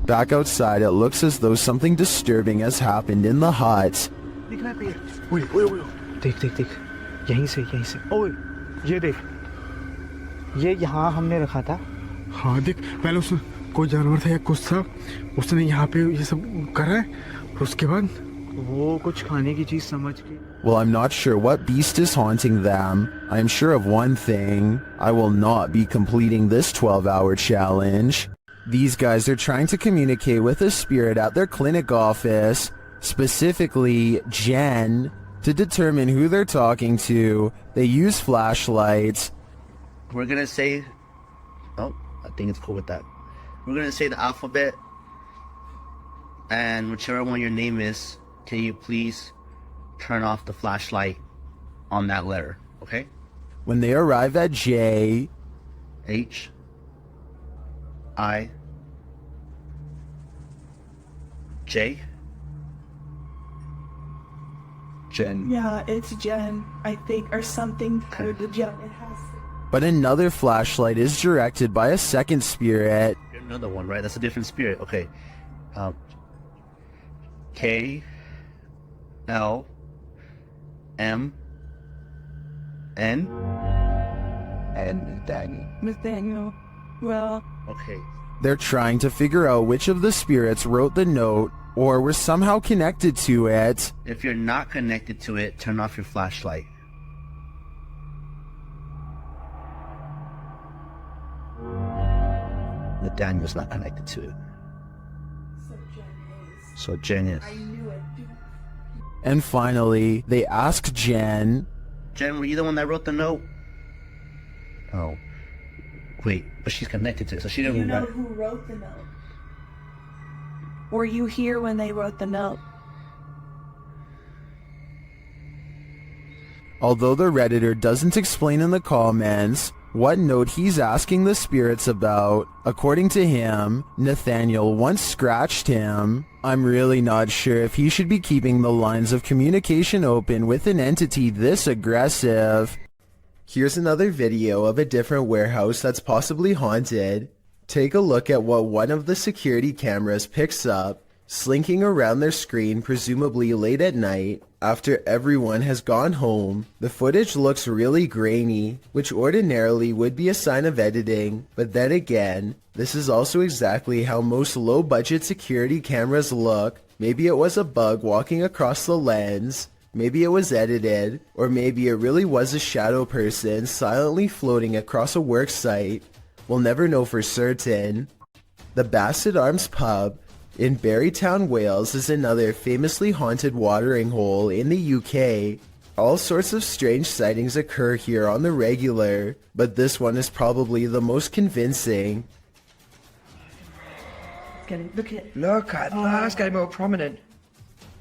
back outside, it looks as though something disturbing has happened in the hut. दिख रहा है पेड़ देख यहीं से ओए ये देख ये यहाँ हमने रखा था हाँ देख पहले कोई जानवर था या कुछ था, उसने यहाँ पे ये सब करा है, और उसके बाद वो कुछ खाने की चीज समझ के. Well, I'm not sure what beast is haunting them. I'm sure of one thing. I will not be completing this 12-hour challenge. These guys are trying to communicate with a spirit at their clinic office, specifically Jen, to determine who they're talking to. They use flashlights. We're gonna say, oh, I think it's cool with that. We're gonna say the alphabet, and whichever one your name is, can you please turn off the flashlight on that letter, okay? When they arrive at J, H, I, J, Jen. Yeah, it's Jen, I think, or something to the Jen. It has. but another flashlight is directed by a second spirit. another one, right? That's a different spirit. Okay. K, L, M, N, and Daniel. Nathaniel. Well. Okay. They're trying to figure out which of the spirits wrote the note or were somehow connected to it. If you're not connected to it, turn off your flashlight. Nathaniel's not connected to it. So Jen is. I knew it. And finally, they ask Jen, Jen, were you the one that wrote the note? Oh. Wait, but she's connected to it, so she didn't You know write. who wrote the note? Were you here when they wrote the note? although the Redditor doesn't explain in the comments what note he's asking the spirits about. According to him, Nathaniel once scratched him. I'm really not sure if he should be keeping the lines of communication open with an entity this aggressive. Here's another video of a different warehouse that's possibly haunted. Take a look at what one of the security cameras picks up, slinking around their screen presumably late at night after everyone has gone home. The footage looks really grainy, which ordinarily would be a sign of editing, but then again, this is also exactly how most low-budget security cameras look. Maybe it was a bug walking across the lens, maybe it was edited, or maybe it really was a shadow person silently floating across a work site. We'll never know for certain. The Basset Arms pub in Barrytown, Wales is another famously haunted watering hole in the UK. All sorts of strange sightings occur here on the regular, but this one is probably the most convincing. Look at That's getting more prominent.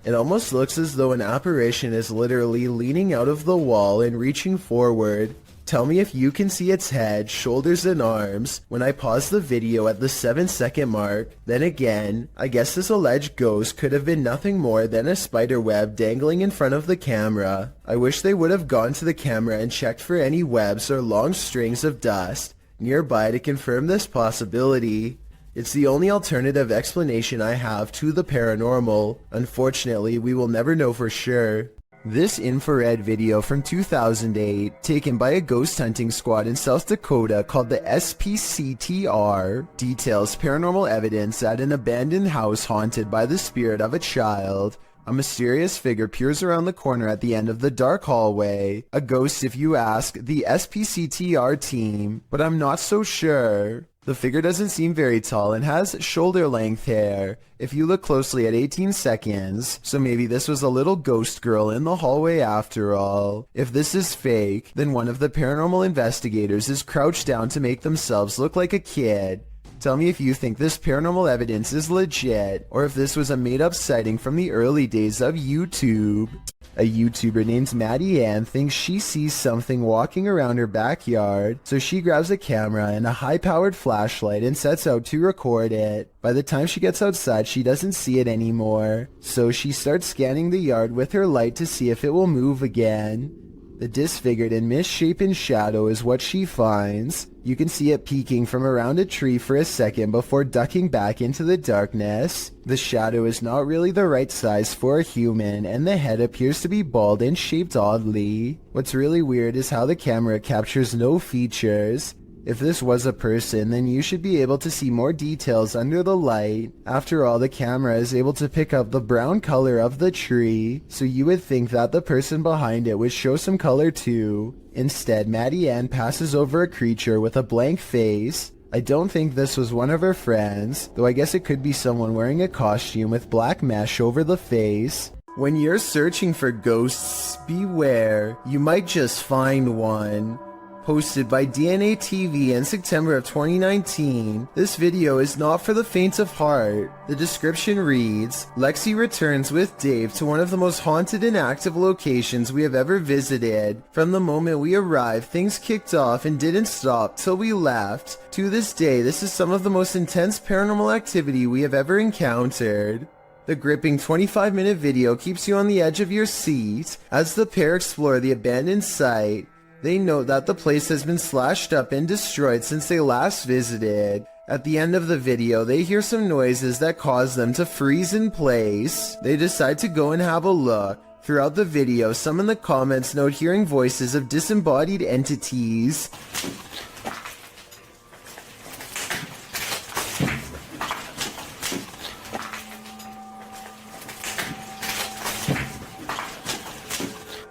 It almost looks as though an apparition is literally leaning out of the wall and reaching forward. Tell me if you can see its head, shoulders, and arms when I pause the video at the 7-second mark. Then again, I guess this alleged ghost could have been nothing more than a spider web dangling in front of the camera. I wish they would have gone to the camera and checked for any webs or long strings of dust nearby to confirm this possibility. It's the only alternative explanation I have to the paranormal. Unfortunately, we will never know for sure. This infrared video from 2008, taken by a ghost hunting squad in South Dakota called the SPCTR, details paranormal evidence at an abandoned house haunted by the spirit of a child. A mysterious figure peers around the corner at the end of the dark hallway. A ghost if you ask the SPCTR team, but I'm not so sure. The figure doesn't seem very tall and has shoulder-length hair, if you look closely at 18 seconds, so maybe this was a little ghost girl in the hallway after all. If this is fake, then one of the paranormal investigators is crouched down to make themselves look like a kid. Tell me if you think this paranormal evidence is legit, or if this was a made-up sighting from the early days of YouTube. A YouTuber named Maddie Ann thinks she sees something walking around her backyard, so she grabs a camera and a high-powered flashlight and sets out to record it. By the time she gets outside, she doesn't see it anymore, so she starts scanning the yard with her light to see if it will move again. The disfigured and misshapen shadow is what she finds. You can see it peeking from around a tree for a second before ducking back into the darkness. The shadow is not really the right size for a human, and the head appears to be bald and shaped oddly. What's really weird is how the camera captures no features. If this was a person, then you should be able to see more details under the light. After all, the camera is able to pick up the brown color of the tree, so you would think that the person behind it would show some color too. Instead, Maddie Ann passes over a creature with a blank face. I don't think this was one of her friends, though I guess it could be someone wearing a costume with black mesh over the face. When you're searching for ghosts, beware, you might just find one. Posted by DNA TV in September of 2019, this video is not for the faint of heart. The description reads, Lexi returns with Dave to one of the most haunted and active locations we have ever visited. From the moment we arrived, things kicked off and didn't stop till we left. To this day, this is some of the most intense paranormal activity we have ever encountered. The gripping 25-minute video keeps you on the edge of your seat as the pair explore the abandoned site. They note that the place has been slashed up and destroyed since they last visited. At the end of the video, they hear some noises that cause them to freeze in place. They decide to go and have a look. Throughout the video, some in the comments note hearing voices of disembodied entities.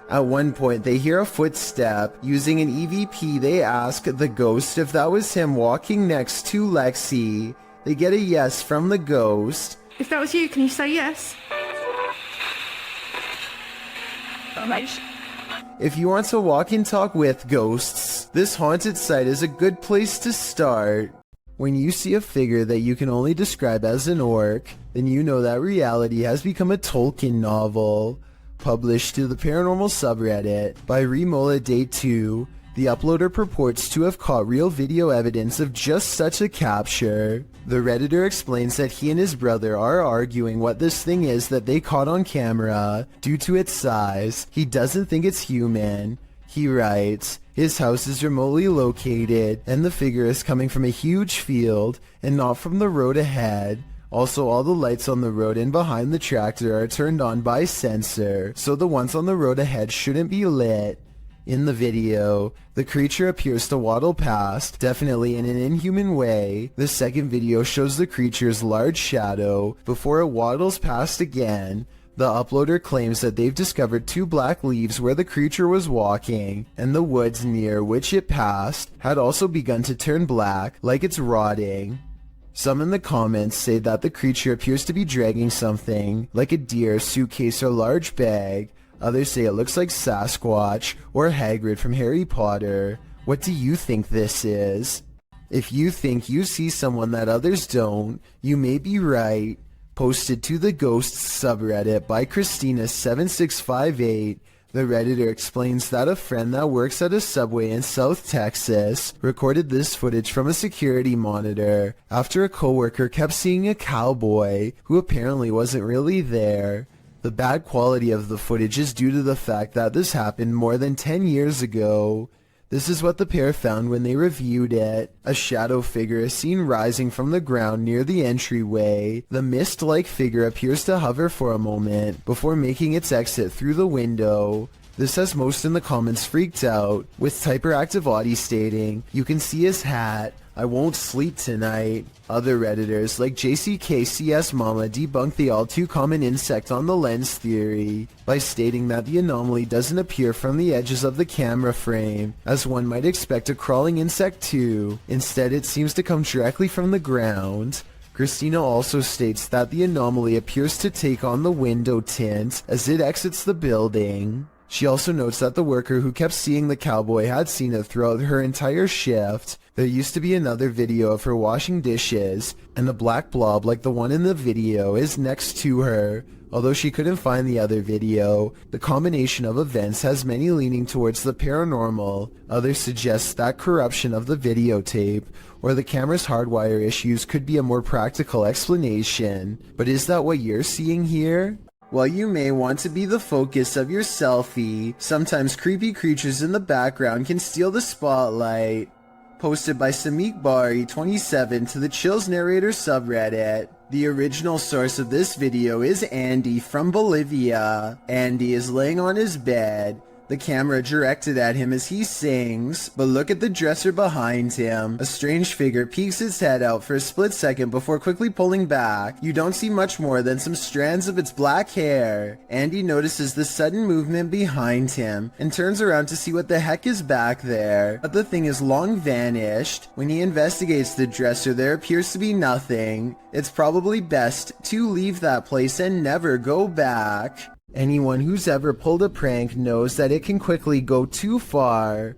At one point, they hear a footstep. Using an EVP, they ask the ghost if that was him walking next to Lexi. They get a yes from the ghost. If that was you, can you say yes? Alright. If you want to walk and talk with ghosts, this haunted site is a good place to start. When you see a figure that you can only describe as an orc, then you know that reality has become a Tolkien novel. Published to the paranormal subreddit by Remola Day 2, the uploader purports to have caught real video evidence of just such a capture. The Redditor explains that he and his brother are arguing what this thing is that they caught on camera. Due to its size, he doesn't think it's human. He writes, his house is remotely located, and the figure is coming from a huge field and not from the road ahead. Also, all the lights on the road and behind the tractor are turned on by sensor, so the ones on the road ahead shouldn't be lit. In the video, the creature appears to waddle past, definitely in an inhuman way. The second video shows the creature's large shadow before it waddles past again. The uploader claims that they've discovered 2 black leaves where the creature was walking, and the woods near which it passed had also begun to turn black, like it's rotting. Some in the comments say that the creature appears to be dragging something, like a deer, suitcase, or large bag. Others say it looks like Sasquatch or Hagrid from Harry Potter. What do you think this is? If you think you see someone that others don't, you may be right. Posted to the Ghosts subreddit by Christina7658, the Redditor explains that a friend that works at a Subway in South Texas recorded this footage from a security monitor after a coworker kept seeing a cowboy who apparently wasn't really there. The bad quality of the footage is due to the fact that this happened more than 10 years ago. This is what the pair found when they reviewed it. A shadow figure is seen rising from the ground near the entryway. The mist-like figure appears to hover for a moment before making its exit through the window. This has most in the comments freaked out, with Typeractive Audie stating, "You can see his hat. I won't sleep tonight." Other Redditors like JCKCS Mama debunk the all-too-common insect on the lens theory by stating that the anomaly doesn't appear from the edges of the camera frame, as one might expect a crawling insect to. Instead, it seems to come directly from the ground. Christina also states that the anomaly appears to take on the window tint as it exits the building. She also notes that the worker who kept seeing the cowboy had seen it throughout her entire shift. There used to be another video of her washing dishes, and a black blob like the one in the video is next to her. Although she couldn't find the other video, the combination of events has many leaning towards the paranormal. Others suggest that corruption of the videotape or the camera's hardwire issues could be a more practical explanation. But is that what you're seeing here? While you may want to be the focus of your selfie, sometimes creepy creatures in the background can steal the spotlight. Posted by Samik Bari 27 to the Chills Narrator subreddit. The original source of this video is Andy from Bolivia. Andy is laying on his bed. the camera directed at him as he sings, but look at the dresser behind him. A strange figure peeks its head out for a split second before quickly pulling back. You don't see much more than some strands of its black hair. Andy notices the sudden movement behind him and turns around to see what the heck is back there, but the thing is long vanished. When he investigates the dresser, there appears to be nothing. It's probably best to leave that place and never go back. Anyone who's ever pulled a prank knows that it can quickly go too far.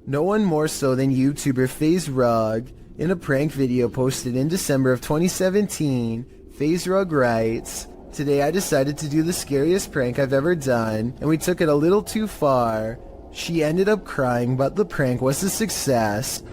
No one more so than YouTuber FaZe Rug. In a prank video posted in December of 2017, FaZe Rug writes, "Today I decided to do the scariest prank I've ever done, and we took it a little too far. She ended up crying, but the prank was a success."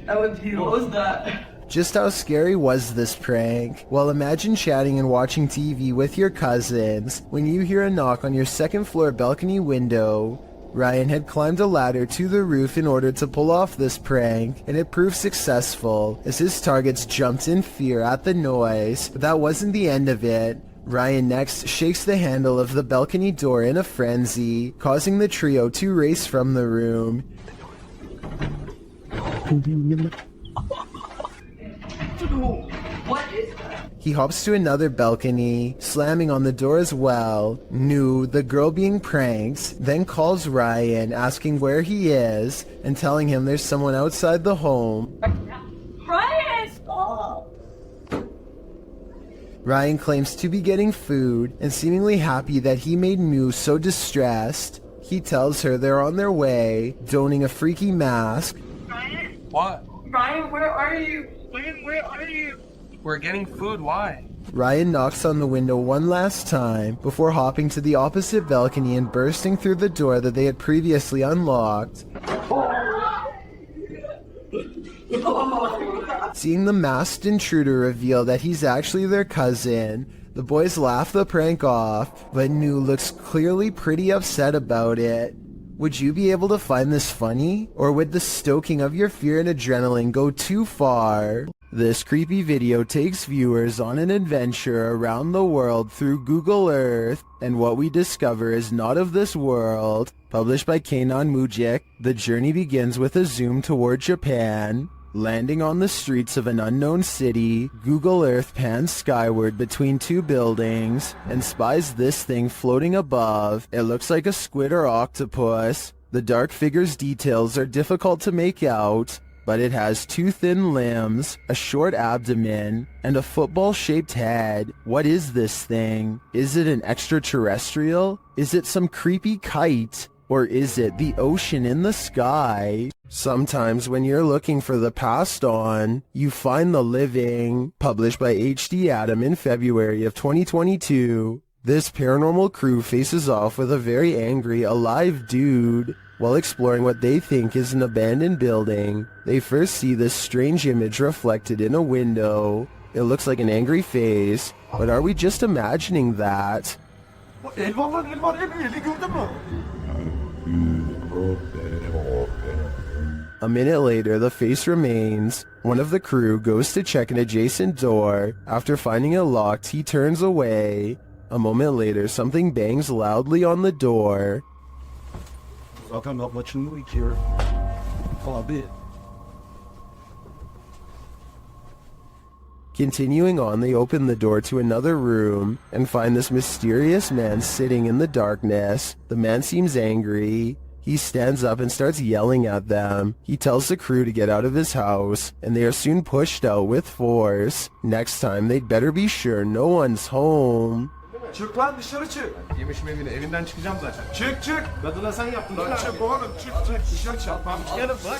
What was that? Just how scary was this prank? Well, imagine chatting and watching TV with your cousins when you hear a knock on your second floor balcony window. Ryan had climbed a ladder to the roof in order to pull off this prank, and it proved successful as his targets jumped in fear at the noise. But that wasn't the end of it. Ryan next shakes the handle of the balcony door in a frenzy, causing the trio to race from the room. What is that? He hops to another balcony, slamming on the door as well. Nu, the girl being pranked, then calls Ryan, asking where he is, and telling him there's someone outside the home. Ryan, stop! Ryan claims to be getting food, and seemingly happy that he made Nu so distressed. He tells her they're on their way, donning a freaky mask. Ryan? What? Ryan, where are you? Ryan, where are you? We're getting food, why? Ryan knocks on the window one last time before hopping to the opposite balcony and bursting through the door that they had previously unlocked. Seeing the masked intruder reveal that he's actually their cousin, the boys laugh the prank off, but Nu looks clearly pretty upset about it. Would you be able to find this funny? Or would the stoking of your fear and adrenaline go too far? This creepy video takes viewers on an adventure around the world through Google Earth, and what we discover is not of this world. Published by Kanon Mujik, the journey begins with a zoom toward Japan. Landing on the streets of an unknown city, Google Earth pans skyward between two buildings and spies this thing floating above. It looks like a squid or octopus. The dark figure's details are difficult to make out, but it has two thin limbs, a short abdomen, and a football-shaped head. What is this thing? Is it an extraterrestrial? Is it some creepy kite? Or is it the ocean in the sky? Sometimes when you're looking for the past on, you find the living. Published by HD Adam in February of 2022. This paranormal crew faces off with a very angry, alive dude. While exploring what they think is an abandoned building, they first see this strange image reflected in a window. It looks like an angry face, but are we just imagining that? A minute later, the face remains. One of the crew goes to check an adjacent door. After finding it locked, he turns away. A moment later, something bangs loudly on the door. Zaten maçın bu iki abi. Continuing on, they open the door to another room and find this mysterious man sitting in the darkness. The man seems angry. He stands up and starts yelling at them. He tells the crew to get out of his house, and they are soon pushed out with force. Next time, they'd better be sure no one's home. Çık lan dışarı çık. Yemiş evine evinden çıkacağım zaten. Çık çık. Kadına sen yaptın. Lan çık oğlum çık dışarı çık. Gelin bak.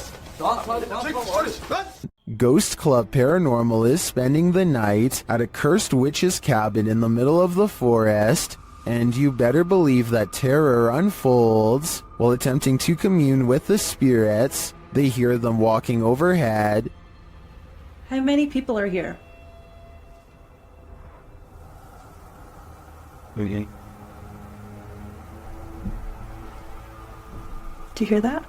Çık dışarı. Ghost Club Paranormal is spending the night at a cursed witch's cabin in the middle of the forest, and you better believe that terror unfolds. While attempting to commune with the spirits, they hear them walking overhead. How many people are here? Okay. Do you hear that?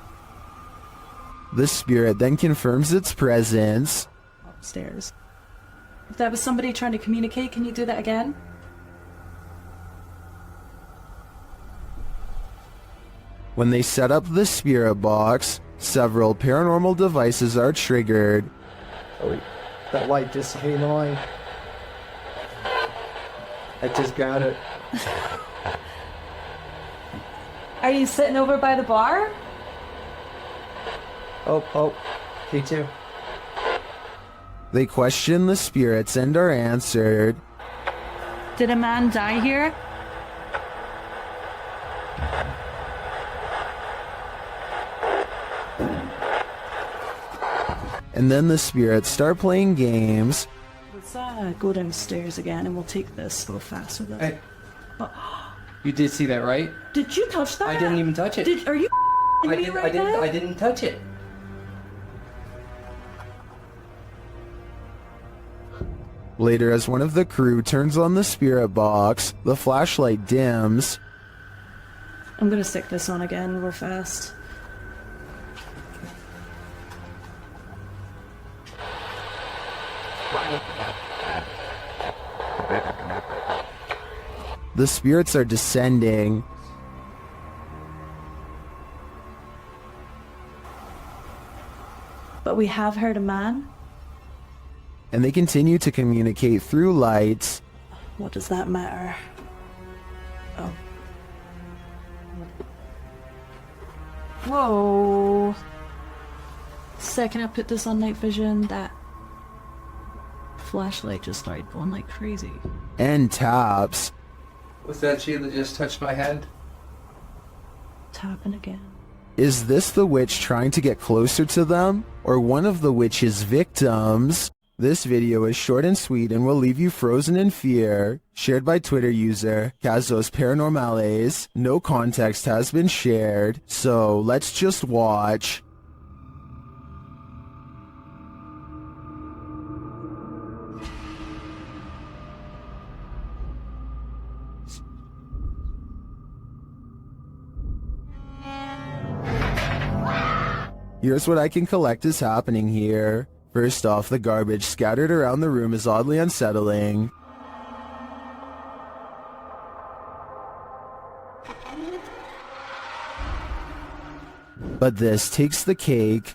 The spirit then confirms its presence. Upstairs. That was somebody trying to communicate. Can you do that again? When they set up the spirit box, several paranormal devices are triggered. Oh, wait. That light just came on. I just got it. Are you sitting over by the bar? Oh, me too. They question the spirits and are answered. Did a man die here? And then the spirits start playing games. Let's go downstairs again and we'll take this a little faster though. Hey. You did see that, right? Did you touch that? I didn't even touch it. Are you I me did, right I didn't. now? I didn't touch it. Later, as one of the crew turns on the spirit box, the flashlight dims. I'm gonna stick this on again real fast. The spirits are descending. But we have heard a man. And they continue to communicate through lights. What does that matter? Oh. Whoa. Second I put this on night vision, that flashlight just started going like crazy. And taps. Was that she that just touched my head? Tapping again. Is this the witch trying to get closer to them? Or one of the witch's victims? This video is short and sweet and will leave you frozen in fear. Shared by Twitter user Casos Paranormales. No context has been shared, so let's just watch. Here's what I can collect is happening here. First off, the garbage scattered around the room is oddly unsettling. But this takes the cake.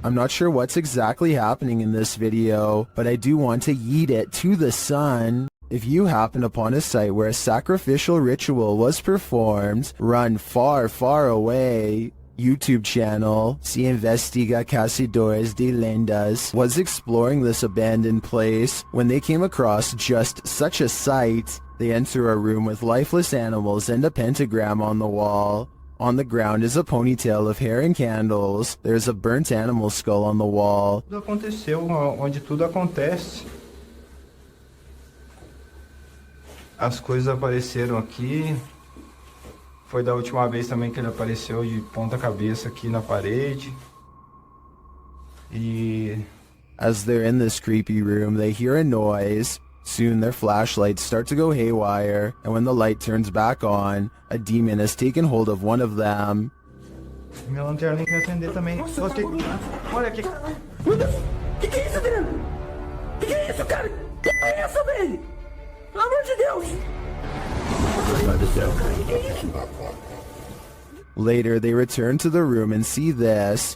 I'm not sure what's exactly happening in this video, but I do want to yeet it to the sun. If you happen upon a site where a sacrificial ritual was performed, run far, far away. YouTube channel, Se Investiga Cazadores de Lendas, was exploring this abandoned place. When they came across just such a site, they enter a room with lifeless animals and a pentagram on the wall. On the ground is a ponytail of hair and candles. There's a burnt animal skull on the wall. Tudo aconteceu onde tudo acontece. As coisas apareceram aqui. Foi da última vez também que ele apareceu de ponta cabeça aqui na parede. E as they're in this creepy room, they hear a noise. Soon their flashlights start to go haywire, and when the light turns back on, a demon has taken hold of one of them. minha lanterna quer acender também. Nossa, Olha aqui. Olha aqui. Meu Deus! Que é isso, Adriano? Que é isso, cara? Que é essa, velho? Pelo amor de Deus! Que é isso? Later, they return to the room and see this.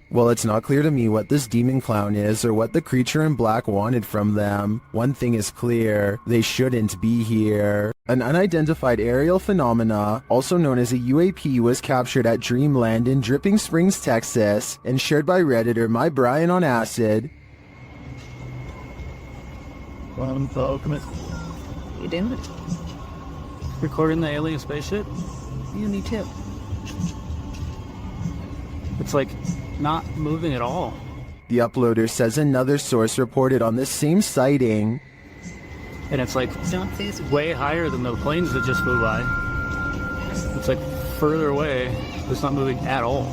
Well, it's not clear to me what this demon clown is or what the creature in black wanted from them. One thing is clear, they shouldn't be here. An unidentified aerial phenomena, also known as a UAP, was captured at Dreamland in Dripping Springs, Texas, and shared by Redditor My Brian on Acid. You doing it? Recording the alien spaceship? You, me too. It's like not moving at all. The uploader says another source reported on this same sighting. And it's like way higher than the planes that just flew by. It's like further away. It's not moving at all.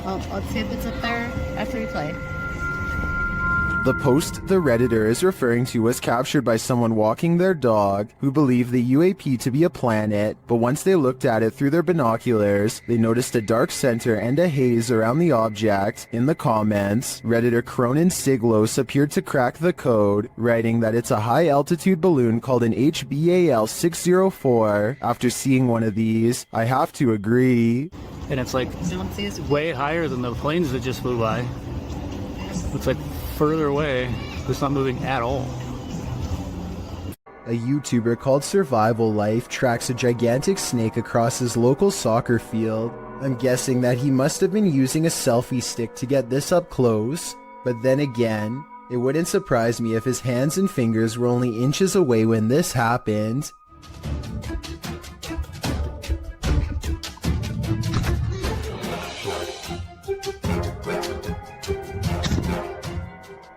Well, let's see if it's up there after we play. The post the Redditor is referring to was captured by someone walking their dog who believed the UAP to be a planet, but once they looked at it through their binoculars, they noticed a dark center and a haze around the object. In the comments, Redditor Cronin Siglos appeared to crack the code, writing that it's a high-altitude balloon called an HBAL 604. After seeing one of these, I have to agree. And it's like way higher than the planes that just flew by. Looks like further away. It's not moving at all. A YouTuber called Survival Life tracks a gigantic snake across his local soccer field. I'm guessing that he must have been using a selfie stick to get this up close. But then again, it wouldn't surprise me if his hands and fingers were only inches away when this happened.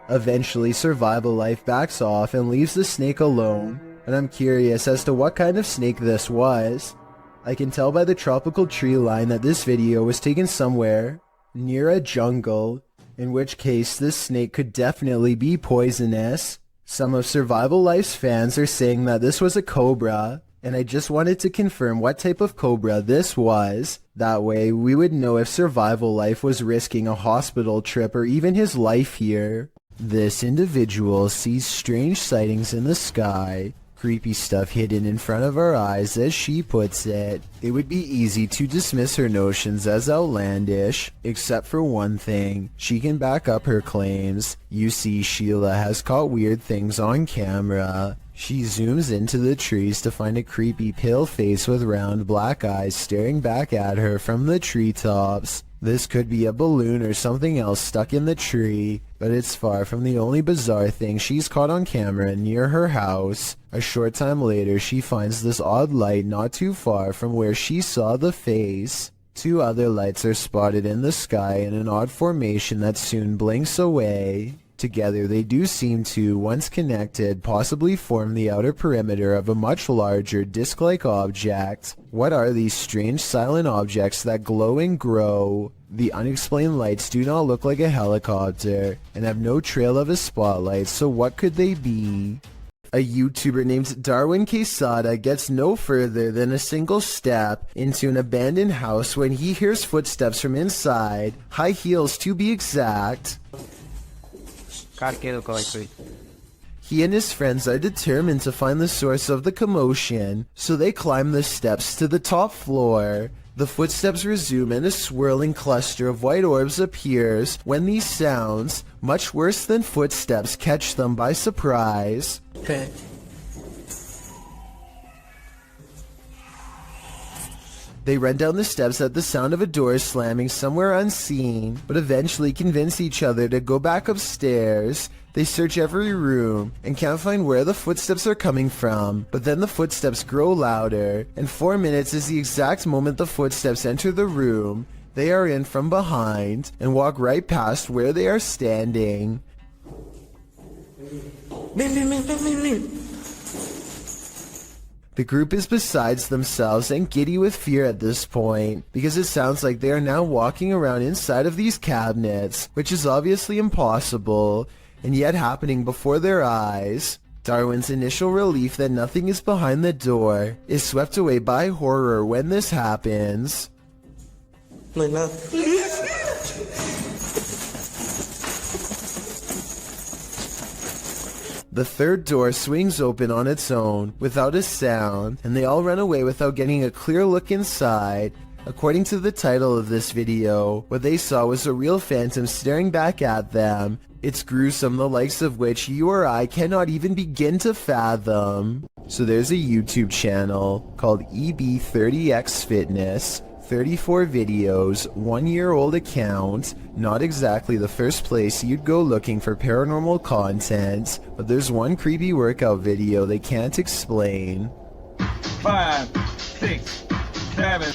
Eventually, Survival Life backs off and leaves the snake alone, and I'm curious as to what kind of snake this was. I can tell by the tropical tree line that this video was taken somewhere near a jungle, in which case this snake could definitely be poisonous. Some of Survival Life's fans are saying that this was a cobra, and I just wanted to confirm what type of cobra this was. That way, we would know if Survival Life was risking a hospital trip or even his life here. This individual sees strange sightings in the sky, creepy stuff hidden in front of our eyes, as she puts it. It would be easy to dismiss her notions as outlandish, except for one thing. She can back up her claims. You see, Sheila has caught weird things on camera. She zooms into the trees to find a creepy pale face with round black eyes staring back at her from the treetops. This could be a balloon or something else stuck in the tree, but it's far from the only bizarre thing she's caught on camera near her house. A short time later, she finds this odd light not too far from where she saw the face. Two other lights are spotted in the sky in an odd formation that soon blinks away. Together, they do seem to, once connected, possibly form the outer perimeter of a much larger disc-like object. What are these strange silent objects that glow and grow? The unexplained lights do not look like a helicopter, and have no trail of a spotlight, so what could they be? A YouTuber named Darwin Quesada gets no further than a single step into an abandoned house when he hears footsteps from inside, high heels to be exact. He and his friends are determined to find the source of the commotion, so they climb the steps to the top floor. The footsteps resume and a swirling cluster of white orbs appears when these sounds, much worse than footsteps, catch them by surprise. Okay. They run down the steps at the sound of a door slamming somewhere unseen, but eventually convince each other to go back upstairs. They search every room and can't find where the footsteps are coming from, but then the footsteps grow louder, and 4 minutes is the exact moment the footsteps enter the room. They are in from behind and walk right past where they are standing. The group is besides themselves and giddy with fear at this point, because it sounds like they are now walking around inside of these cabinets, which is obviously impossible, and yet happening before their eyes. Darwin's initial relief that nothing is behind the door is swept away by horror when this happens. The third door swings open on its own, without a sound, and they all run away without getting a clear look inside. According to the title of this video, what they saw was a real phantom staring back at them. It's gruesome, the likes of which you or I cannot even begin to fathom. So there's a YouTube channel called EB30X Fitness. 34 videos, 1-year-old account, not exactly the first place you'd go looking for paranormal content, but there's one creepy workout video they can't explain. 5, 6, 7.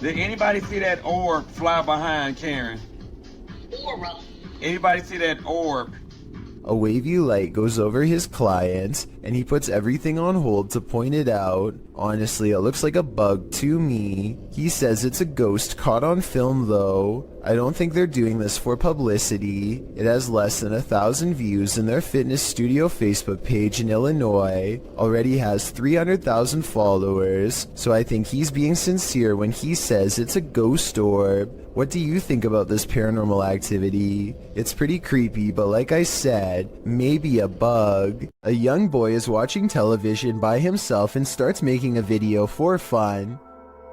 Did anybody see that orb fly behind Karen? Anybody see that orb? A wavy light goes over his client, and he puts everything on hold to point it out. Honestly, it looks like a bug to me. He says it's a ghost caught on film though. I don't think they're doing this for publicity. It has less than 1,000 views, and their fitness studio Facebook page in Illinois already has 300,000 followers, so I think he's being sincere when he says it's a ghost orb. What do you think about this paranormal activity? It's pretty creepy, but like I said, maybe a bug. A young boy is watching television by himself and starts making a video for fun.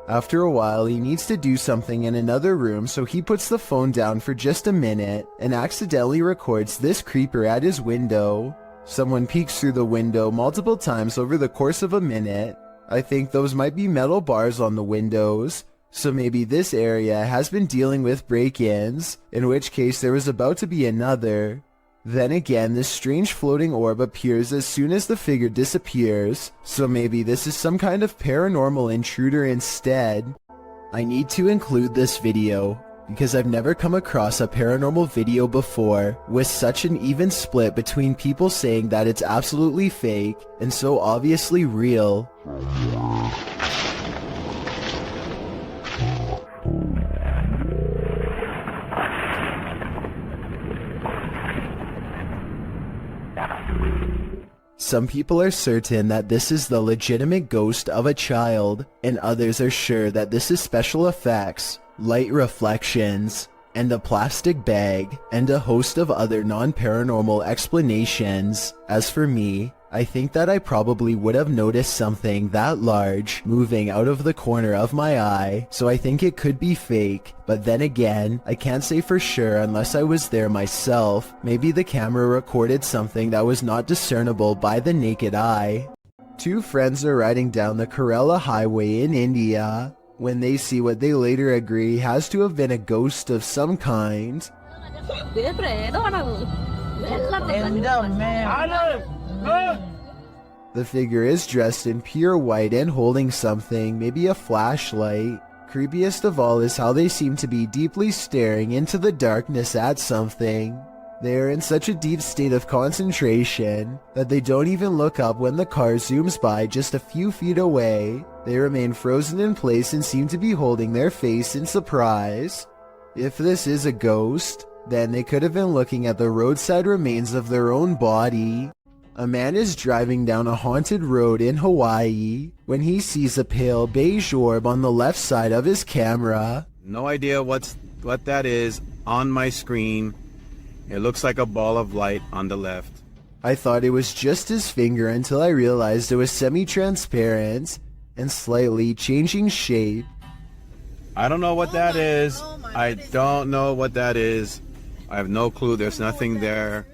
After a while, he needs to do something in another room, so he puts the phone down for just a minute and accidentally records this creeper at his window. Someone peeks through the window multiple times over the course of a minute. I think those might be metal bars on the windows, so maybe this area has been dealing with break-ins, in which case there was about to be another. Then again, this strange floating orb appears as soon as the figure disappears, so maybe this is some kind of paranormal intruder instead. I need to include this video because I've never come across a paranormal video before with such an even split between people saying that it's absolutely fake and so obviously real. Some people are certain that this is the legitimate ghost of a child, and others are sure that this is special effects, light reflections, and a plastic bag, and a host of other non-paranormal explanations. As for me, I think that I probably would have noticed something that large moving out of the corner of my eye, so I think it could be fake. But then again, I can't say for sure unless I was there myself. Maybe the camera recorded something that was not discernible by the naked eye. Two friends are riding down the Kerala Highway in India when they see what they later agree has to have been a ghost of some kind. The figure is dressed in pure white and holding something, maybe a flashlight. Creepiest of all is how they seem to be deeply staring into the darkness at something. They are in such a deep state of concentration that they don't even look up when the car zooms by just a few feet away. They remain frozen in place and seem to be holding their face in surprise. If this is a ghost, then they could have been looking at the roadside remains of their own body. A man is driving down a haunted road in Hawaii when he sees a pale beige orb on the left side of his camera. No idea what that is on my screen. It looks like a ball of light on the left. I thought it was just his finger until I realized it was semi-transparent and slightly changing shape. I don't know what that is. I don't know what that is. I have no clue. There's nothing there.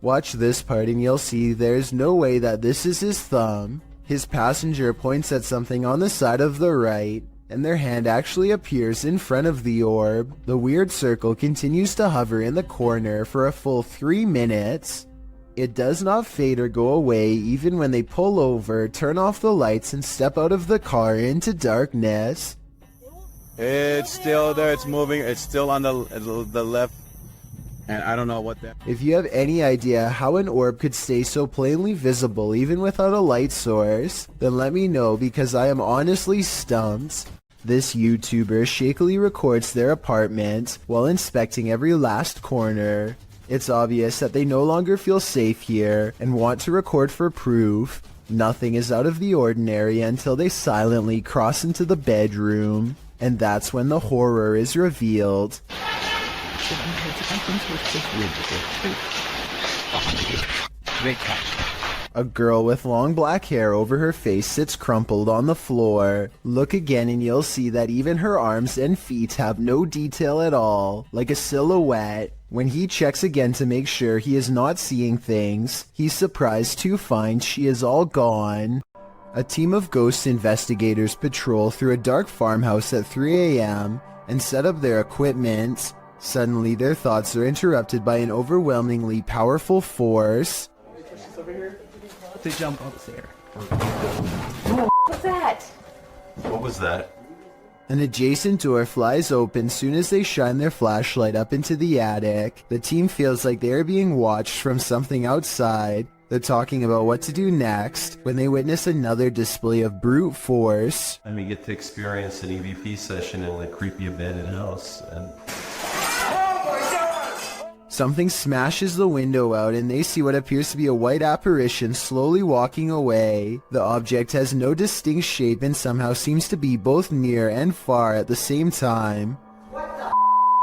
Watch this part and you'll see there's no way that this is his thumb. His passenger points at something on the side of the right, and their hand actually appears in front of the orb. The weird circle continues to hover in the corner for a full 3 minutes. It does not fade or go away even when they pull over, turn off the lights, and step out of the car into darkness. It's still there. It's moving. It's still on the left. And I don't know what that... If you have any idea how an orb could stay so plainly visible even without a light source, then let me know because I am honestly stumped. This YouTuber shakily records their apartment while inspecting every last corner. It's obvious that they no longer feel safe here and want to record for proof. Nothing is out of the ordinary until they silently cross into the bedroom, and that's when the horror is revealed. A girl with long black hair over her face sits crumpled on the floor. Look again and you'll see that even her arms and feet have no detail at all, like a silhouette. When he checks again to make sure he is not seeing things, he's surprised to find she is all gone. A team of ghost investigators patrol through a dark farmhouse at 3 a.m. and set up their equipment. Suddenly, their thoughts are interrupted by an overwhelmingly powerful force. To jump up there. What's that? What was that? An adjacent door flies open soon as they shine their flashlight up into the attic. The team feels like they are being watched from something outside. They're talking about what to do next when they witness another display of brute force. And we get to experience an EVP session in a creepy abandoned house. And something smashes the window out and they see what appears to be a white apparition slowly walking away. The object has no distinct shape and somehow seems to be both near and far at the same time.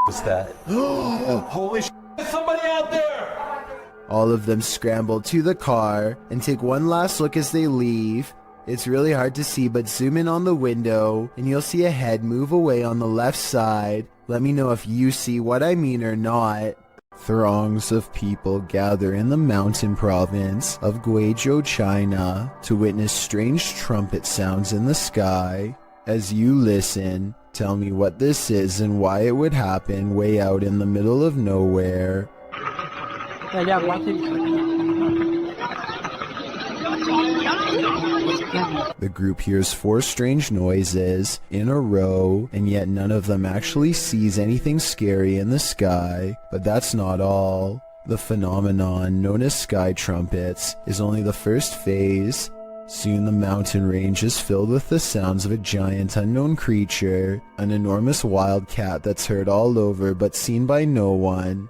what's that? Holy shit, somebody out there! All of them scramble to the car and take one last look as they leave. It's really hard to see, but zoom in on the window and you'll see a head move away on the left side. Let me know if you see what I mean or not. Throngs of people gather in the mountain province of Guizhou, China, to witness strange trumpet sounds in the sky. As you listen, tell me what this is and why it would happen way out in the middle of nowhere. The group hears 4 strange noises in a row, and yet none of them actually sees anything scary in the sky. But that's not all. The phenomenon known as sky trumpets is only the first phase. Soon the mountain range is filled with the sounds of a giant unknown creature, an enormous wild cat that's heard all over but seen by no one.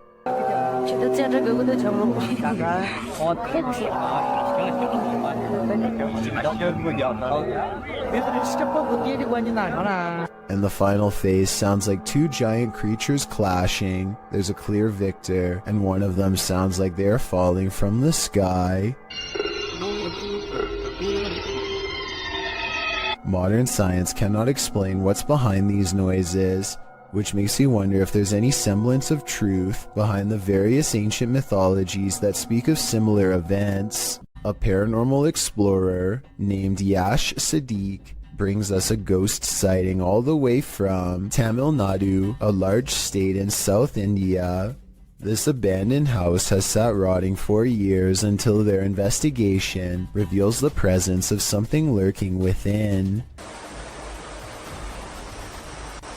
And the final phase sounds like 2 giant creatures clashing. There's a clear victor, and one of them sounds like they're falling from the sky. Modern science cannot explain what's behind these noises, which makes you wonder if there's any semblance of truth behind the various ancient mythologies that speak of similar events. A paranormal explorer named Yash Sadiq brings us a ghost sighting all the way from Tamil Nadu, a large state in South India. This abandoned house has sat rotting for years until their investigation reveals the presence of something lurking within.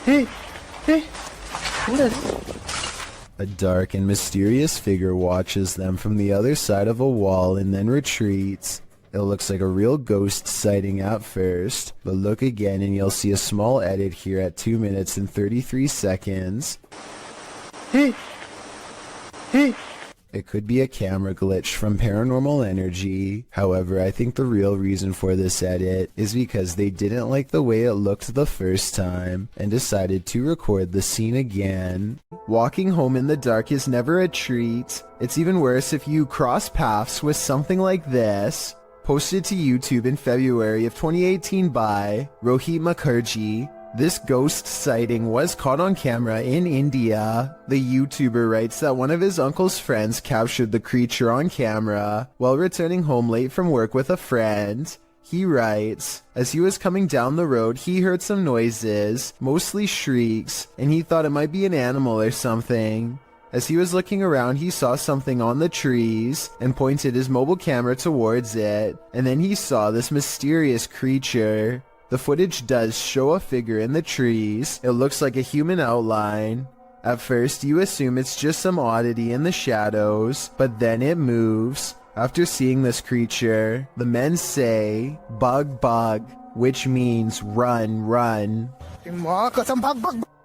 Hey! A dark and mysterious figure watches them from the other side of a wall and then retreats. It looks like a real ghost sighting at first, but look again and you'll see a small edit here at 2 minutes and 33 seconds. Hey! It could be a camera glitch from Paranormal Energy. However, I think the real reason for this edit is because they didn't like the way it looked the first time and decided to record the scene again. Walking home in the dark is never a treat. It's even worse if you cross paths with something like this. Posted to YouTube in February of 2018 by Rohit Mukherjee. This ghost sighting was caught on camera in India. The YouTuber writes that one of his uncle's friends captured the creature on camera while returning home late from work with a friend. He writes, as he was coming down the road, he heard some noises, mostly shrieks, and he thought it might be an animal or something. As he was looking around, he saw something on the trees and pointed his mobile camera towards it, and then he saw this mysterious creature. The footage does show a figure in the trees. It looks like a human outline. At first, you assume it's just some oddity in the shadows, but then it moves. After seeing this creature, the men say, "Bug, bug," which means run, run.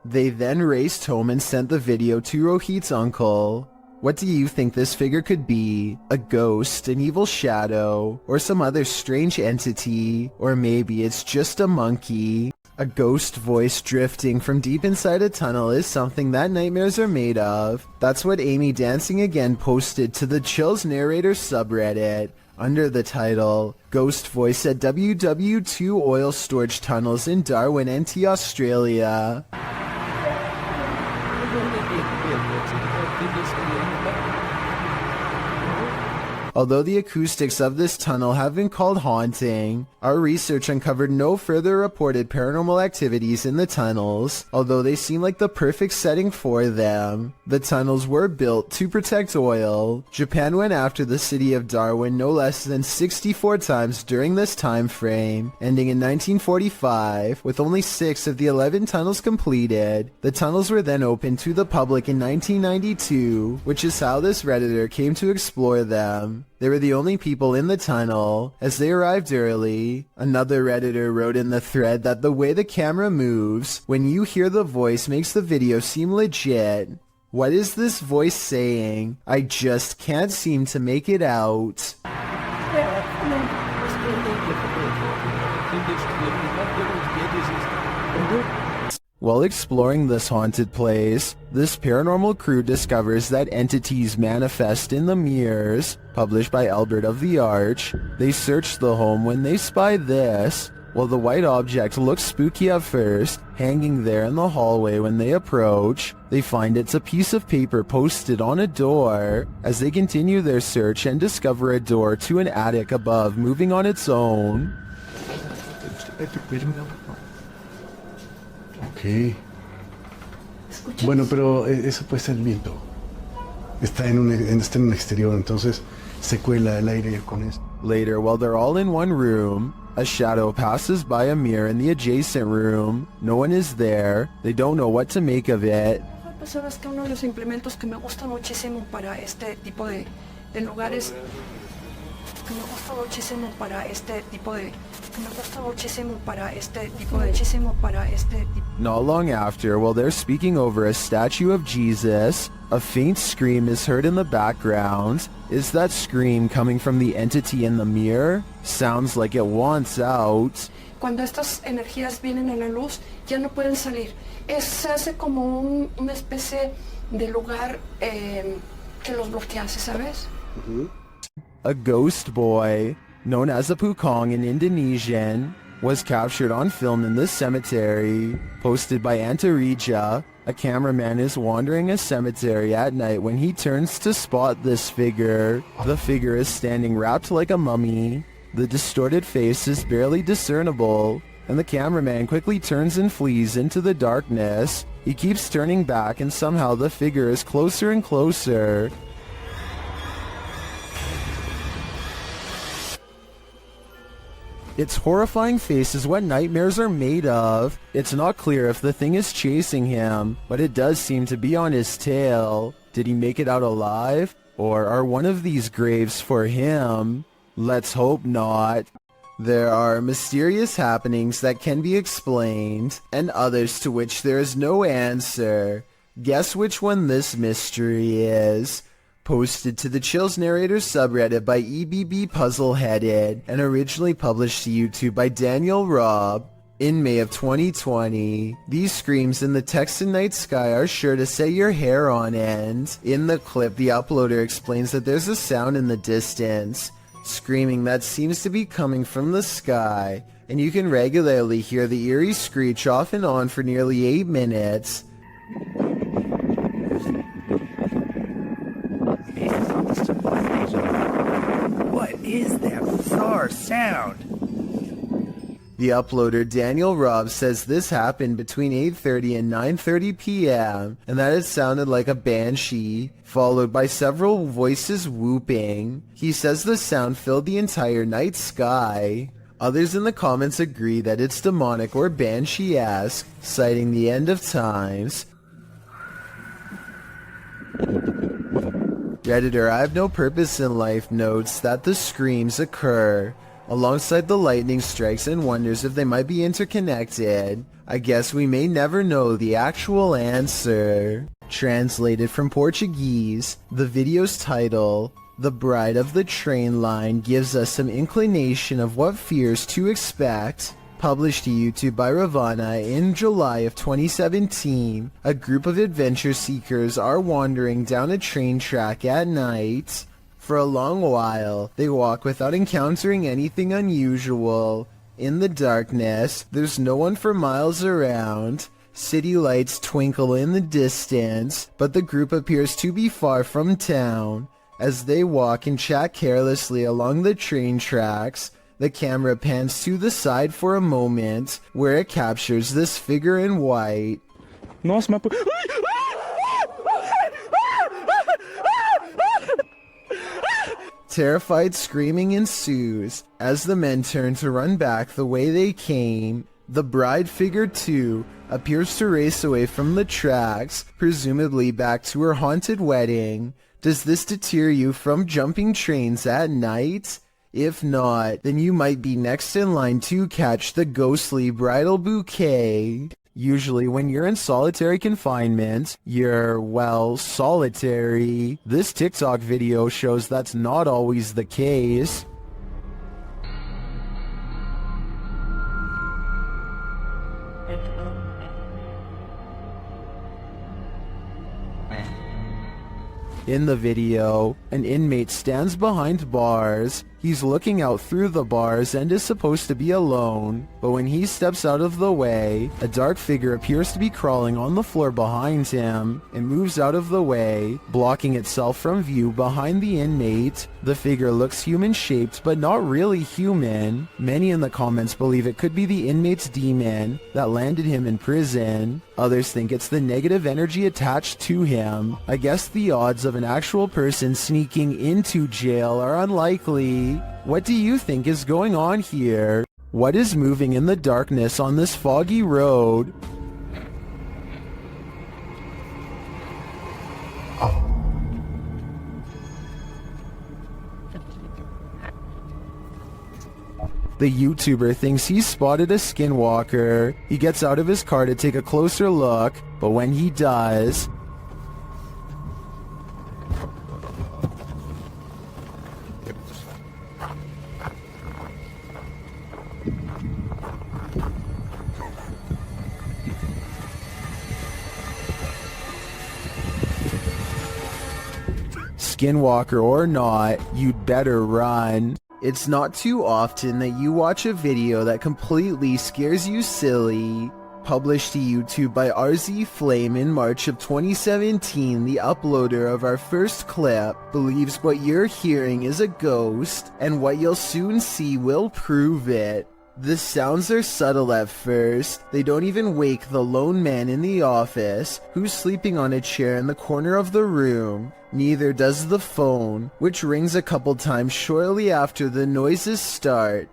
They then raced home and sent the video to Rohit's uncle. What do you think this figure could be? A ghost, an evil shadow, or some other strange entity? Or maybe it's just a monkey? A ghost voice drifting from deep inside a tunnel is something that nightmares are made of. That's what Amy Dancing Again posted to the Chills Narrator subreddit under the title, Ghost Voice at WW2 Oil Storage Tunnels in Darwin, NT, Australia. Although the acoustics of this tunnel have been called haunting, our research uncovered no further reported paranormal activities in the tunnels, although they seem like the perfect setting for them. The tunnels were built to protect oil. Japan went after the city of Darwin no less than 64 times during this time frame, ending in 1945, with only 6 of the 11 tunnels completed. The tunnels were then opened to the public in 1992, which is how this Redditor came to explore them. p.m. They were the only people in the tunnel as they arrived early. Another Redditor wrote in the thread that the way the camera moves when you hear the voice makes the video seem legit. What is this voice saying? I just can't seem to make it out. While exploring this haunted place, this paranormal crew discovers that entities manifest in the mirrors, published by Albert of the Arch. They search the home when they spy this. While the white object looks spooky at first, hanging there in the hallway when they approach, they find it's a piece of paper posted on a door. As they continue their search and discover a door to an attic above moving on its own. Ok. Bueno, pero eso puede ser el viento. Está en un exterior, entonces se cuela el aire con eso. Later, while they're all in one room, a shadow passes by a mirror in the adjacent room. No one is there. They don't know what to make of it. Sabes que uno de los implementos que me gusta muchísimo para este tipo de lugares, Not long after, while they're speaking over a statue of Jesus, a faint scream is heard in the background. Is that scream coming from the entity in the mirror? Sounds like it wants out. Cuando estas energías vienen en la luz, ya no pueden salir. Se hace como una especie de lugar que los bloquease, ¿sabes? A ghost boy, known as a pukong in Indonesian, was captured on film in this cemetery. Posted by Antarija, a cameraman is wandering a cemetery at night when he turns to spot this figure. The figure is standing wrapped like a mummy. The distorted face is barely discernible, and the cameraman quickly turns and flees into the darkness. He keeps turning back and somehow the figure is closer and closer. Its horrifying face is what nightmares are made of. It's not clear if the thing is chasing him, but it does seem to be on his tail. Did he make it out alive? Or are one of these graves for him? Let's hope not. There are mysterious happenings that can be explained, and others to which there is no answer. Guess which one this mystery is. Posted to the Chills Narrator subreddit by EBB Puzzleheaded, and originally published to YouTube by Daniel Robb. In May of 2020, these screams in the Texan night sky are sure to set your hair on end. In the clip, the uploader explains that there's a sound in the distance, screaming that seems to be coming from the sky, and you can regularly hear the eerie screech off and on for nearly 8 minutes. What is that bizarre sound? The uploader Daniel Robb says this happened between 8:30 and 9:30 p.m. and that it sounded like a banshee, followed by several voices whooping. He says the sound filled the entire night sky. Others in the comments agree that it's demonic or banshee-esque, citing the end of times. Redditor I Have No Purpose in Life notes that the screams occur alongside the lightning strikes and wonders if they might be interconnected. I guess we may never know the actual answer. Translated from Portuguese, the video's title, The Bride of the Train Line, gives us some inclination of what fears to expect. Published to YouTube by Ravana in July of 2017, a group of adventure seekers are wandering down a train track at night. For a long while, they walk without encountering anything unusual. In the darkness, there's no one for miles around. City lights twinkle in the distance, but the group appears to be far from town. As they walk and chat carelessly along the train tracks, the camera pans to the side for a moment, where it captures this figure in white. Nossa, mas... Terrified screaming ensues as the men turn to run back the way they came. The bride figure, too, appears to race away from the tracks, presumably back to her haunted wedding. Does this deter you from jumping trains at night? If not, then you might be next in line to catch the ghostly bridal bouquet. Usually when you're in solitary confinement, you're, well, solitary. This TikTok video shows that's not always the case. In the video, an inmate stands behind bars. He's looking out through the bars and is supposed to be alone, but when he steps out of the way, a dark figure appears to be crawling on the floor behind him and moves out of the way, blocking itself from view behind the inmate. The figure looks human-shaped, but not really human. Many in the comments believe it could be the inmate's demon that landed him in prison. Others think it's the negative energy attached to him. I guess the odds of an actual person sneaking into jail are unlikely. What do you think is going on here? What is moving in the darkness on this foggy road? The YouTuber thinks he's spotted a skinwalker. He gets out of his car to take a closer look, but when he does, skinwalker or not, you'd better run. It's not too often that you watch a video that completely scares you silly. Published to YouTube by RZ Flame in March of 2017, the uploader of our first clip believes what you're hearing is a ghost, and what you'll soon see will prove it. The sounds are subtle at first. They don't even wake the lone man in the office, who's sleeping on a chair in the corner of the room. Neither does the phone, which rings a couple times shortly after the noises start.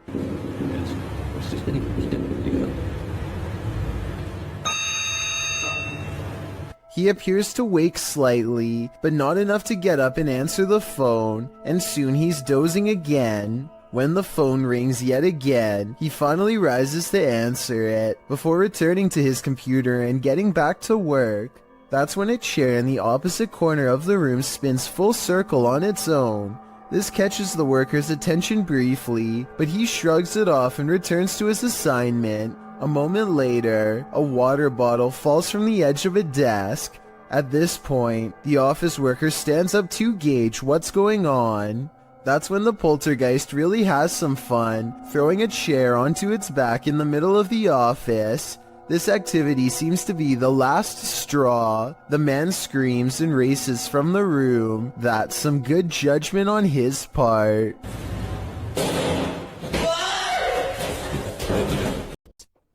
He appears to wake slightly, but not enough to get up and answer the phone, and soon he's dozing again. When the phone rings yet again, he finally rises to answer it, before returning to his computer and getting back to work. That's when a chair in the opposite corner of the room spins full circle on its own. This catches the worker's attention briefly, but he shrugs it off and returns to his assignment. A moment later, a water bottle falls from the edge of a desk. At this point, the office worker stands up to gauge what's going on. That's when the poltergeist really has some fun, throwing a chair onto its back in the middle of the office. This activity seems to be the last straw. The man screams and races from the room. That's some good judgment on his part.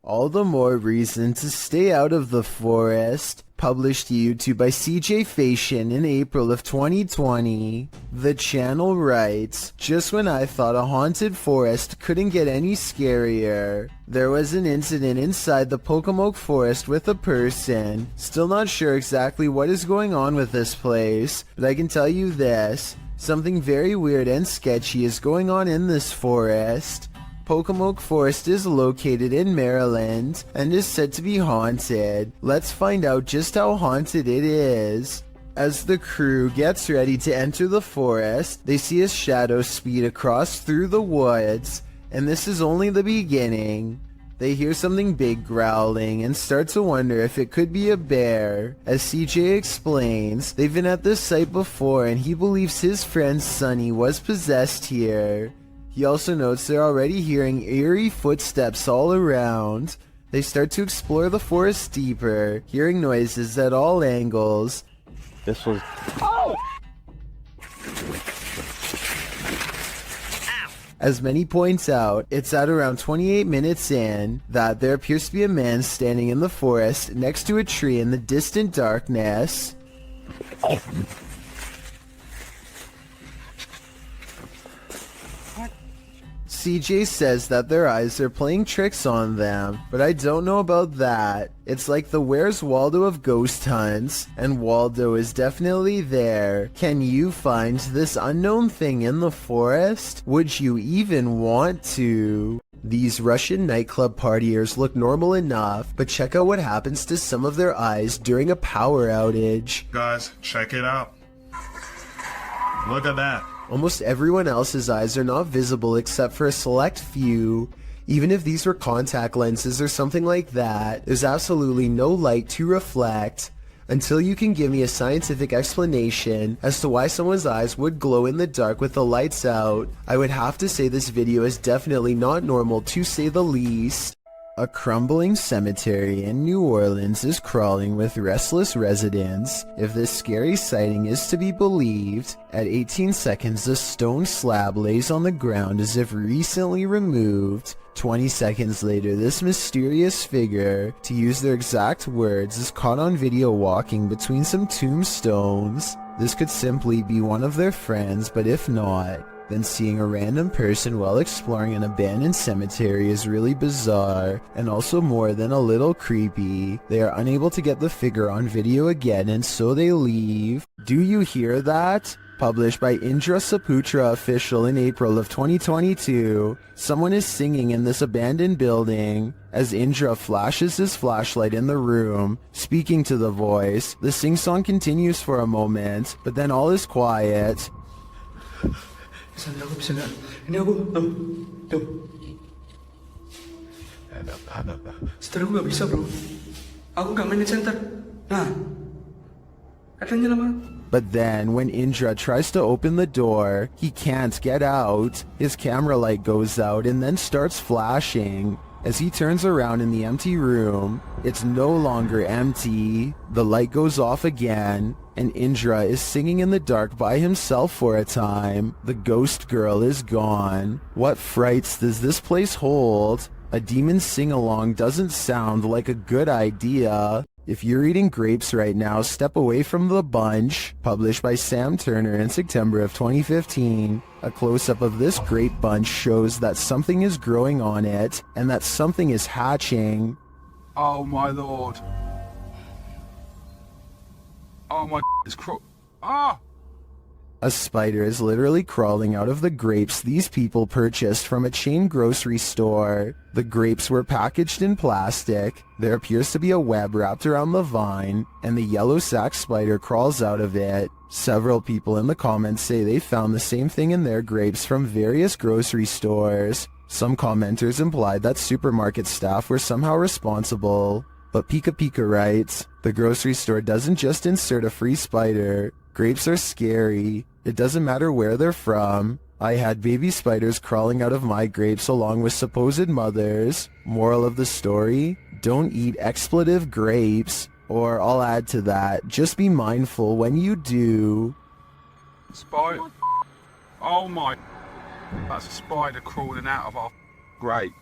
All the more reason to stay out of the forest. Published to YouTube by CJ Fashion in April of 2020. The channel writes, just when I thought a haunted forest couldn't get any scarier, there was an incident inside the Pocomoke forest with a person. Still not sure exactly what is going on with this place, but I can tell you this, something very weird and sketchy is going on in this forest. Pocomoke Forest is located in Maryland and is said to be haunted. Let's find out just how haunted it is. As the crew gets ready to enter the forest, they see a shadow speed across through the woods, and this is only the beginning. They hear something big growling and start to wonder if it could be a bear. As CJ explains, they've been at this site before and he believes his friend Sunny was possessed here. He also notes they're already hearing eerie footsteps all around. They start to explore the forest deeper, hearing noises at all angles. This was... Oh! As Many points out, it's at around 28 minutes in that there appears to be a man standing in the forest next to a tree in the distant darkness. CJ says that their eyes are playing tricks on them, but I don't know about that. It's like the Where's Waldo of ghost hunts, and Waldo is definitely there. Can you find this unknown thing in the forest? Would you even want to? These Russian nightclub partiers look normal enough, but check out what happens to some of their eyes during a power outage. Guys, check it out. Look at that. Almost everyone else's eyes are not visible except for a select few. Even if these were contact lenses or something like that, there's absolutely no light to reflect. Until you can give me a scientific explanation as to why someone's eyes would glow in the dark with the lights out, I would have to say this video is definitely not normal, to say the least. A crumbling cemetery in New Orleans is crawling with restless residents. If this scary sighting is to be believed, at 18 seconds a stone slab lays on the ground as if recently removed. 20 seconds later, this mysterious figure, to use their exact words, is caught on video walking between some tombstones. This could simply be one of their friends, but if not, then seeing a random person while exploring an abandoned cemetery is really bizarre, and also more than a little creepy. They are unable to get the figure on video again, and so they leave. Do you hear that? Published by Indra Saputra Official in April of 2022. Someone is singing in this abandoned building. As Indra flashes his flashlight in the room, speaking to the voice, the sing-song continues for a moment, but then all is quiet. Sana ako, sana. Ini aku, tuh. Setelah aku gak bisa bro. Aku gak main di center. Nah, katanya lama. But then, when Indra tries to open the door, he can't get out. His camera light goes out and then starts flashing. As he turns around in the empty room, it's no longer empty. The light goes off again, and Indra is singing in the dark by himself for a time. The ghost girl is gone. What frights does this place hold? A demon sing-along doesn't sound like a good idea. If you're eating grapes right now, step away from the bunch. Published by Sam Turner in September of 2015. A close-up of this grape bunch shows that something is growing on it, and that something is hatching. Oh my lord. Oh my it's Ah! A spider is literally crawling out of the grapes these people purchased from a chain grocery store. The grapes were packaged in plastic. There appears to be a web wrapped around the vine, and the yellow sac spider crawls out of it. Several people in the comments say they found the same thing in their grapes from various grocery stores. Some commenters implied that supermarket staff were somehow responsible. But Pika Pika writes, the grocery store doesn't just insert a free spider. Grapes are scary. It doesn't matter where they're from. I had baby spiders crawling out of my grapes along with supposed mothers. Moral of the story, don't eat expletive grapes. Or I'll add to that, just be mindful when you do. Spider. Oh my. That's a spider crawling out of our grape.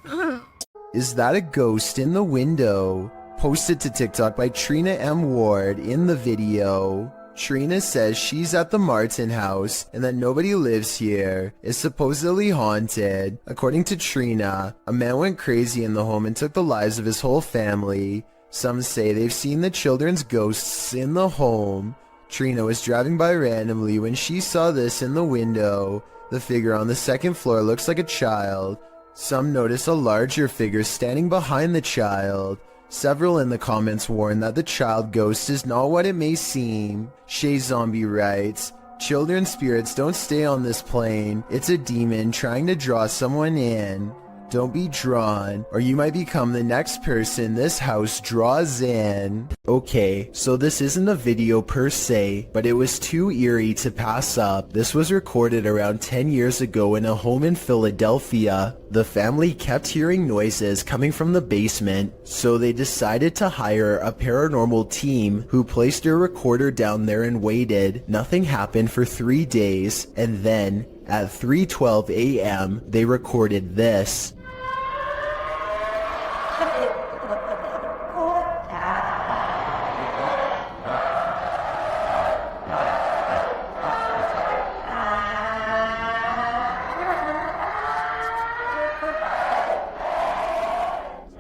Is that a ghost in the window? Posted to TikTok by Trina M. Ward in the video. Trina says she's at the Martin house and that nobody lives here. It's supposedly haunted. According to Trina, a man went crazy in the home and took the lives of his whole family. Some say they've seen the children's ghosts in the home. Trina was driving by randomly when she saw this in the window. The figure on the second floor looks like a child. Some notice a larger figure standing behind the child. Several in the comments warn that the child ghost is not what it may seem. Shay Zombie writes, children's spirits don't stay on this plane. It's a demon trying to draw someone in. Don't be drawn, or you might become the next person this house draws in. Okay, so this isn't a video per se, but it was too eerie to pass up. This was recorded around 10 years ago in a home in Philadelphia. The family kept hearing noises coming from the basement, so they decided to hire a paranormal team who placed a recorder down there and waited. Nothing happened for 3 days, and then, at 3:12 a.m., they recorded this.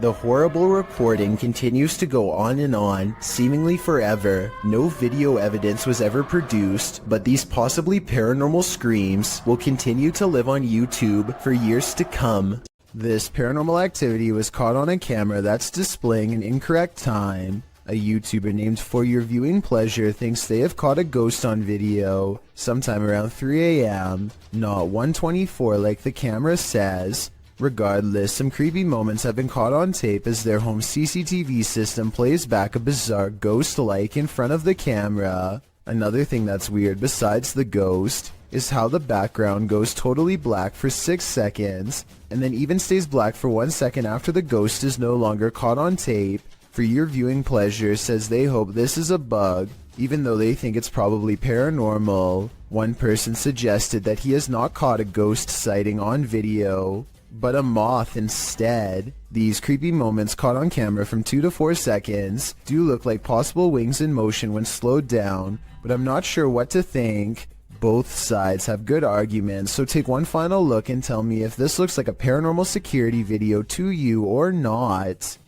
The horrible reporting continues to go on and on, seemingly forever. No video evidence was ever produced, but these possibly paranormal screams will continue to live on YouTube for years to come. This paranormal activity was caught on a camera that's displaying an incorrect time. A YouTuber named For Your Viewing Pleasure thinks they have caught a ghost on video sometime around 3 a.m., not 1:24 like the camera says. Regardless, some creepy moments have been caught on tape as their home CCTV system plays back a bizarre ghost-like in front of the camera. Another thing that's weird besides the ghost is how the background goes totally black for 6 seconds, and then even stays black for 1 second after the ghost is no longer caught on tape. For Your Viewing Pleasure says they hope this is a bug, even though they think it's probably paranormal. One person suggested that he has not caught a ghost sighting on video, but a moth instead. These creepy moments caught on camera from 2 to 4 seconds do look like possible wings in motion when slowed down, but I'm not sure what to think. Both sides have good arguments, so take one final look and tell me if this looks like a paranormal security video to you or not.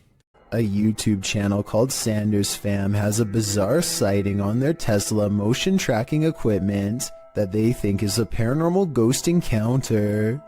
A YouTube channel called Sanders Fam has a bizarre sighting on their Tesla motion tracking equipment that they think is a paranormal ghost encounter.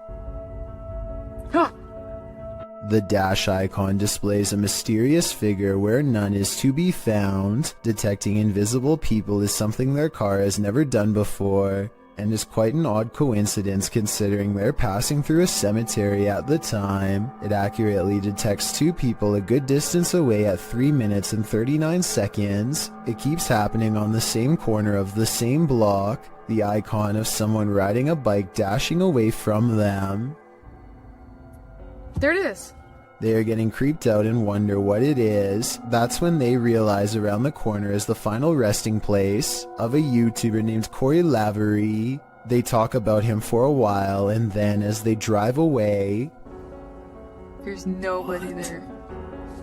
The dash icon displays a mysterious figure where none is to be found. Detecting invisible people is something their car has never done before, and is quite an odd coincidence considering they're passing through a cemetery at the time. It accurately detects 2 people a good distance away at 3 minutes and 39 seconds. It keeps happening on the same corner of the same block, the icon of someone riding a bike dashing away from them. There it is. They are getting creeped out and wonder what it is. That's when they realize around the corner is the final resting place of a YouTuber named Corey Lavery. They talk about him for a while, and then as they drive away, There's nobody there.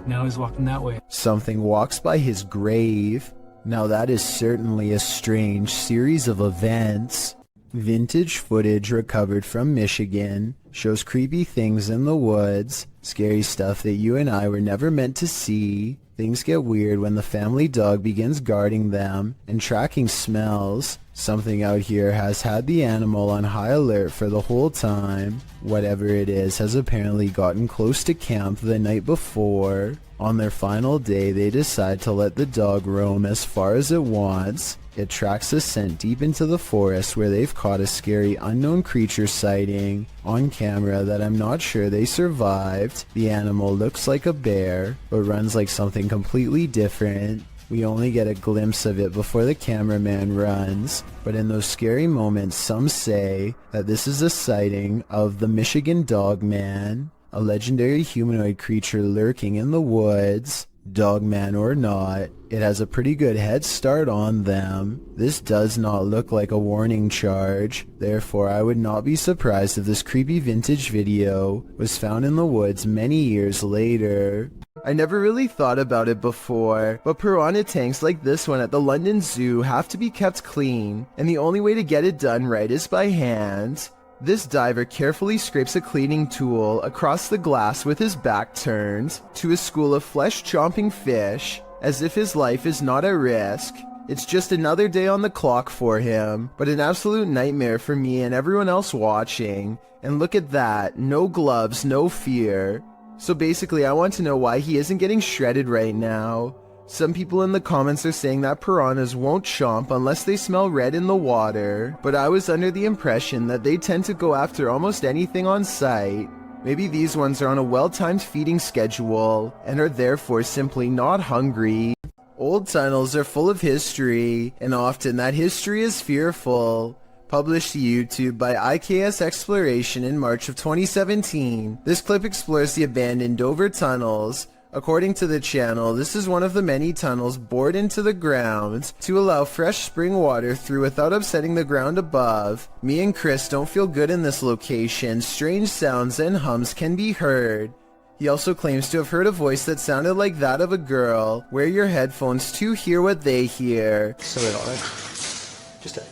Now he's walking that way. something walks by his grave. Now that is certainly a strange series of events. Vintage footage recovered from Michigan shows creepy things in the woods, scary stuff that you and I were never meant to see. Things get weird when the family dog begins guarding them and tracking smells. Something out here has had the animal on high alert for the whole time. Whatever it is has apparently gotten close to camp the night before. On their final day, they decide to let the dog roam as far as it wants. It tracks a scent deep into the forest where they've caught a scary unknown creature sighting on camera that I'm not sure they survived. The animal looks like a bear, but runs like something completely different. We only get a glimpse of it before the cameraman runs, but in those scary moments some say that this is a sighting of the Michigan Dogman, a legendary humanoid creature lurking in the woods. Dogman or not, it has a pretty good head start on them. This does not look like a warning charge, therefore I would not be surprised if this creepy vintage video was found in the woods many years later. I never really thought about it before, but piranha tanks like this one at the London Zoo have to be kept clean, and the only way to get it done right is by hand. This diver carefully scrapes a cleaning tool across the glass with his back turned to a school of flesh-chomping fish, as if his life is not at risk. It's just another day on the clock for him, but an absolute nightmare for me and everyone else watching. And look at that, no gloves, no fear. So basically I want to know why he isn't getting shredded right now. Some people in the comments are saying that piranhas won't chomp unless they smell red in the water, but I was under the impression that they tend to go after almost anything on sight. Maybe these ones are on a well-timed feeding schedule and are therefore simply not hungry. Old tunnels are full of history, and often that history is fearful. Published to YouTube by IKS Exploration in March of 2017, this clip explores the abandoned Dover tunnels. According to the channel, this is one of the many tunnels bored into the ground to allow fresh spring water through without upsetting the ground above. Me and Chris don't feel good in this location. Strange sounds and hums can be heard. He also claims to have heard a voice that sounded like that of a girl. Wear your headphones to hear what they hear. Just a...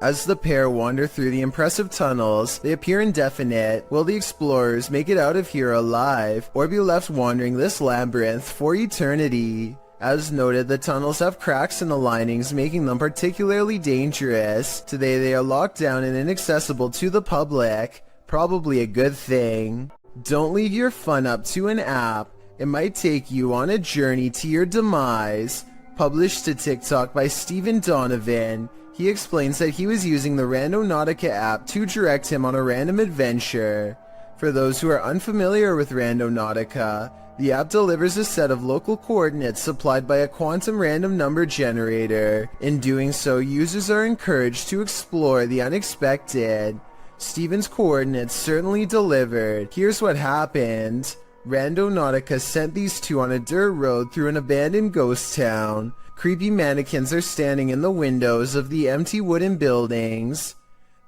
As the pair wander through the impressive tunnels, they appear indefinite. Will the explorers make it out of here alive, or be left wandering this labyrinth for eternity? As noted, the tunnels have cracks in the linings, making them particularly dangerous. Today they are locked down and inaccessible to the public. Probably a good thing. Don't leave your fun up to an app. It might take you on a journey to your demise. Published to TikTok by Stephen Donovan. He explains that he was using the Randonautica app to direct him on a random adventure. For those who are unfamiliar with Randonautica, the app delivers a set of local coordinates supplied by a quantum random number generator. In doing so, users are encouraged to explore the unexpected. Steven's coordinates certainly delivered. Here's what happened. Randonautica sent these two on a dirt road through an abandoned ghost town. Creepy mannequins are standing in the windows of the empty wooden buildings.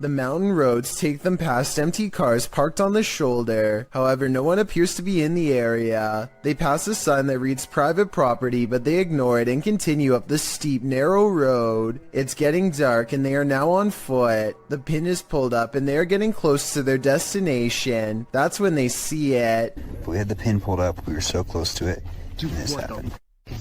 The mountain roads take them past empty cars parked on the shoulder. However, no one appears to be in the area. They pass a sign that reads private property, but they ignore it and continue up the steep, narrow road. It's getting dark and they are now on foot. The pin is pulled up and they are getting close to their destination. That's when they see it. If we had the pin pulled up, we were so close to it, and this happened. I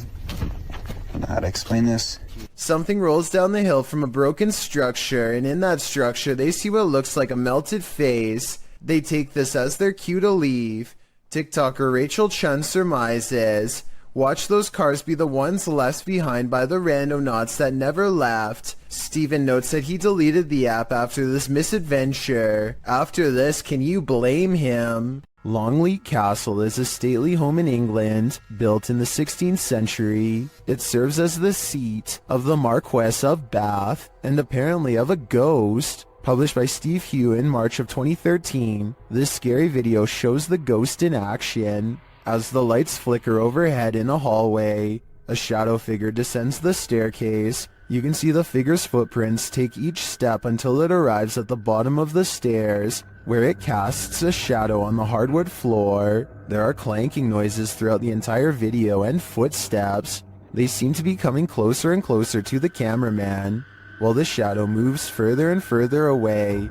don't know how to explain this. Something rolls down the hill from a broken structure, and in that structure they see what looks like a melted face. They take this as their cue to leave. TikToker Rachel Chun surmises, watch those cars be the ones left behind by the randonauts that never left. Steven notes that he deleted the app after this misadventure. After this, can you blame him? Longleat Castle is a stately home in England, built in the 16th century. It serves as the seat of the Marquess of Bath, and apparently of a ghost. Published by Steve Hugh in March of 2013, this scary video shows the ghost in action. As the lights flicker overhead in a hallway, a shadow figure descends the staircase. You can see the figure's footprints take each step until it arrives at the bottom of the stairs, where it casts a shadow on the hardwood floor. There are clanking noises throughout the entire video and footsteps. They seem to be coming closer and closer to the cameraman, while the shadow moves further and further away.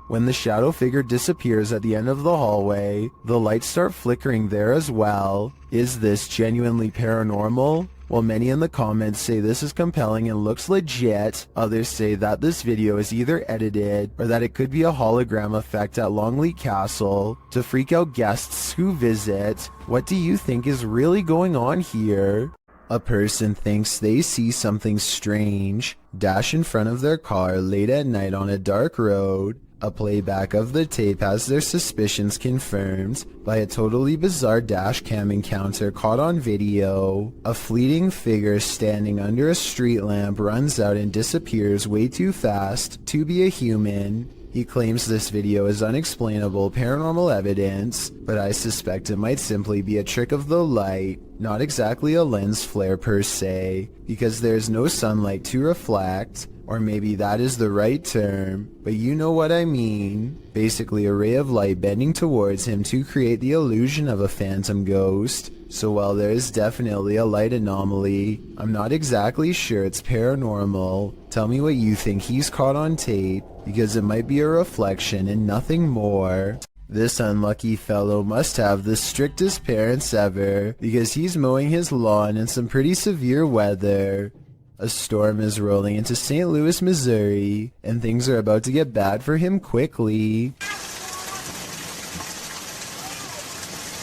When the shadow figure disappears at the end of the hallway, the lights start flickering there as well. Is this genuinely paranormal? While many in the comments say this is compelling and looks legit, others say that this video is either edited or that it could be a hologram effect at Longleat Castle to freak out guests who visit. What do you think is really going on here? A person thinks they see something strange dash in front of their car late at night on a dark road. A playback of the tape has their suspicions confirmed by a totally bizarre dashcam encounter caught on video. A fleeting figure standing under a street lamp runs out and disappears way too fast to be a human. He claims this video is unexplainable paranormal evidence, but I suspect it might simply be a trick of the light, not exactly a lens flare per se, because there's no sunlight to reflect. Or maybe that is the right term, but you know what I mean. Basically a ray of light bending towards him to create the illusion of a phantom ghost. So while there is definitely a light anomaly, I'm not exactly sure it's paranormal. Tell me what you think he's caught on tape, because it might be a reflection and nothing more. This unlucky fellow must have the strictest parents ever, because he's mowing his lawn in some pretty severe weather. A storm is rolling into St. Louis, Missouri, and things are about to get bad for him quickly.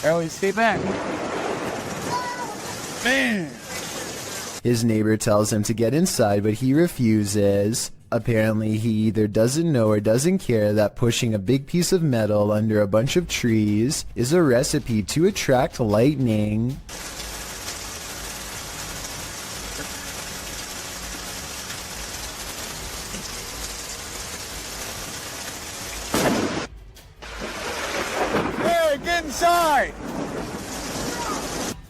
Ellie, stay back. Man! His neighbor tells him to get inside, but he refuses. Apparently, he either doesn't know or doesn't care that pushing a big piece of metal under a bunch of trees is a recipe to attract lightning. Inside!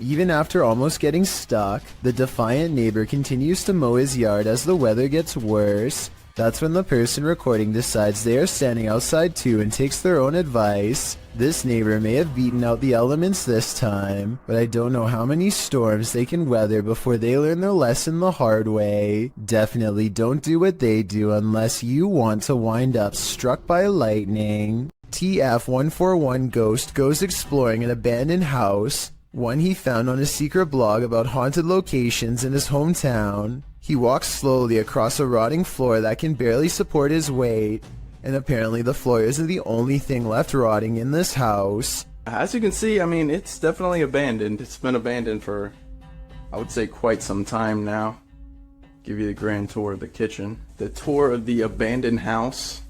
Even after almost getting stuck, the defiant neighbor continues to mow his yard as the weather gets worse. That's when the person recording decides they are standing outside too and takes their own advice. This neighbor may have beaten out the elements this time, but I don't know how many storms they can weather before they learn their lesson the hard way. Definitely don't do what they do unless you want to wind up struck by lightning. TF141 Ghost goes exploring an abandoned house, one he found on a secret blog about haunted locations in his hometown. He walks slowly across a rotting floor that can barely support his weight, and apparently the floor isn't the only thing left rotting in this house. As you can see, I mean, it's definitely abandoned. It's been abandoned for, I would say, quite some time now. Give you the grand tour of the kitchen. The tour of the abandoned house.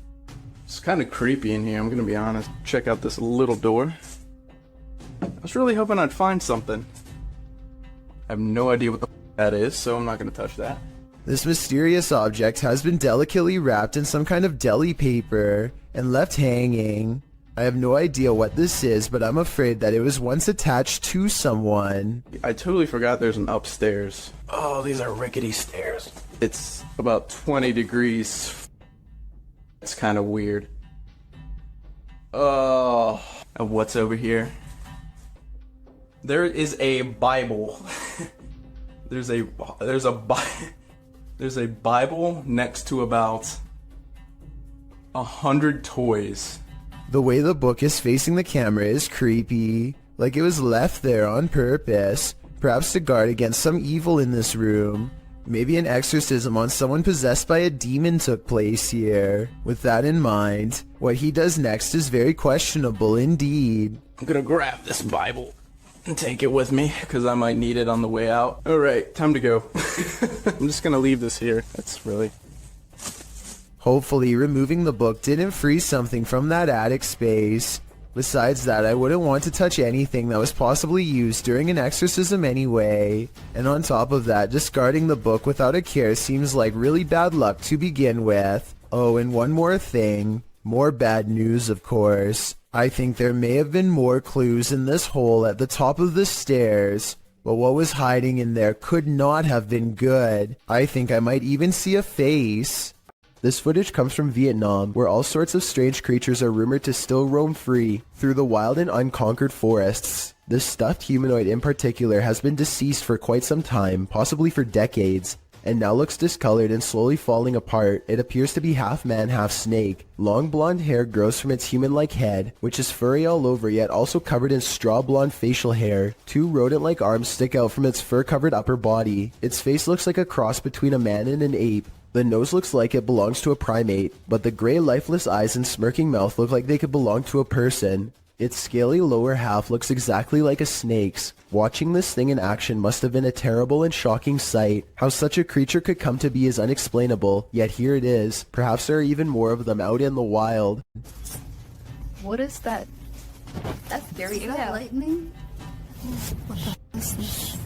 It's kind of creepy in here, I'm gonna be honest. Check out this little door. I was really hoping I'd find something. I have no idea what the that is, so I'm not gonna touch that. This mysterious object has been delicately wrapped in some kind of deli paper and left hanging. I have no idea what this is, but I'm afraid that it was once attached to someone. I totally forgot there's an upstairs. Oh, these are rickety stairs. It's about 20 degrees. It's kind of weird. Oh, and what's over here? There is a Bible. There's a Bible next to about 100 toys. The way the book is facing the camera is creepy, like it was left there on purpose, perhaps to guard against some evil in this room. Maybe an exorcism on someone possessed by a demon took place here. With that in mind, what he does next is very questionable indeed. I'm gonna grab this Bible and take it with me, because I might need it on the way out. Alright, time to go. I'm just gonna leave this here. That's really... Hopefully removing the book didn't free something from that attic space. Besides that, I wouldn't want to touch anything that was possibly used during an exorcism anyway. And on top of that, discarding the book without a care seems like really bad luck to begin with. Oh, and one more thing. More bad news, of course. I think there may have been more clues in this hole at the top of the stairs, but what was hiding in there could not have been good. I think I might even see a face. This footage comes from Vietnam, where all sorts of strange creatures are rumored to still roam free through the wild and unconquered forests. This stuffed humanoid in particular has been deceased for quite some time, possibly for decades, and now looks discolored and slowly falling apart. It appears to be half man, half snake. Long blonde hair grows from its human-like head, which is furry all over yet also covered in straw blonde facial hair. Two rodent-like arms stick out from its fur-covered upper body. Its face looks like a cross between a man and an ape. The nose looks like it belongs to a primate, but the gray lifeless eyes and smirking mouth look like they could belong to a person. Its scaly lower half looks exactly like a snake's. Watching this thing in action must have been a terrible and shocking sight. How such a creature could come to be is unexplainable, yet here it is. Perhaps there are even more of them out in the wild. What is that? That's very lightning? What the is this?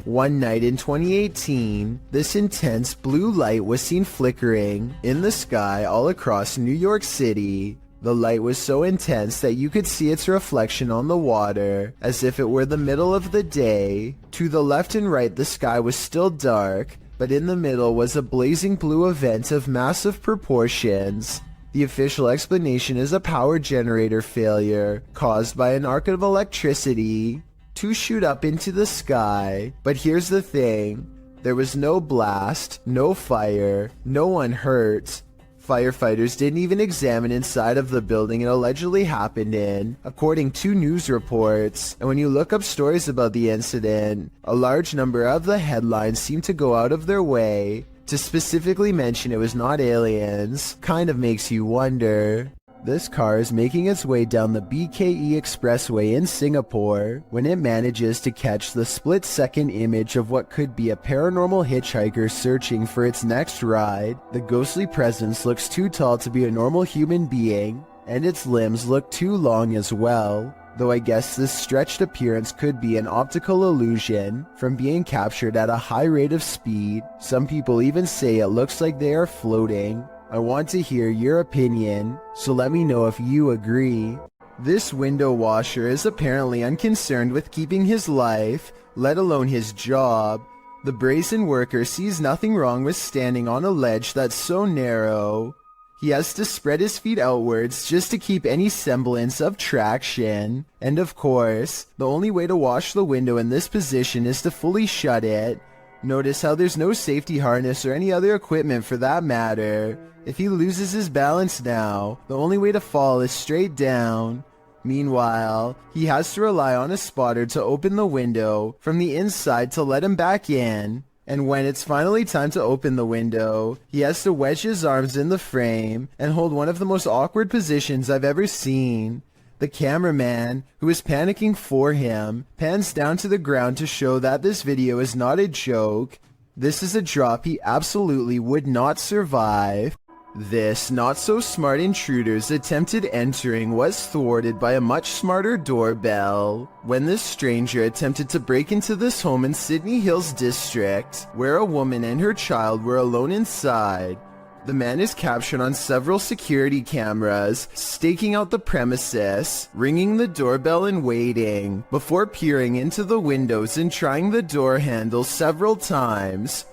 One night in 2018, this intense blue light was seen flickering in the sky all across New York City. The light was so intense that you could see its reflection on the water, as if it were the middle of the day. To the left and right, the sky was still dark, but in the middle was a blazing blue event of massive proportions. The official explanation is a power generator failure caused by an arc of electricity to shoot up into the sky. But here's the thing, there was no blast, no fire, no one hurt. Firefighters didn't even examine inside of the building it allegedly happened in, according to news reports. And when you look up stories about the incident, a large number of the headlines seem to go out of their way to specifically mention it was not aliens. Kind of makes you wonder. This car is making its way down the BKE Expressway in Singapore when it manages to catch the split-second image of what could be a paranormal hitchhiker searching for its next ride. The ghostly presence looks too tall to be a normal human being, and its limbs look too long as well. Though I guess this stretched appearance could be an optical illusion from being captured at a high rate of speed. Some people even say it looks like they are floating. I want to hear your opinion, so let me know if you agree. This window washer is apparently unconcerned with keeping his life, let alone his job. The brazen worker sees nothing wrong with standing on a ledge that's so narrow. He has to spread his feet outwards just to keep any semblance of traction. And of course, the only way to wash the window in this position is to fully shut it. Notice how there's no safety harness or any other equipment for that matter. If he loses his balance now, the only way to fall is straight down. Meanwhile, he has to rely on a spotter to open the window from the inside to let him back in. And when it's finally time to open the window, he has to wedge his arms in the frame and hold one of the most awkward positions I've ever seen. The cameraman, who is panicking for him, pans down to the ground to show that this video is not a joke. This is a drop he absolutely would not survive. This not-so-smart intruder's attempted entering was thwarted by a much smarter doorbell. When this stranger attempted to break into this home in Sydney Hills District, where a woman and her child were alone inside, the man is captured on several security cameras, staking out the premises, ringing the doorbell and waiting, before peering into the windows and trying the door handle several times.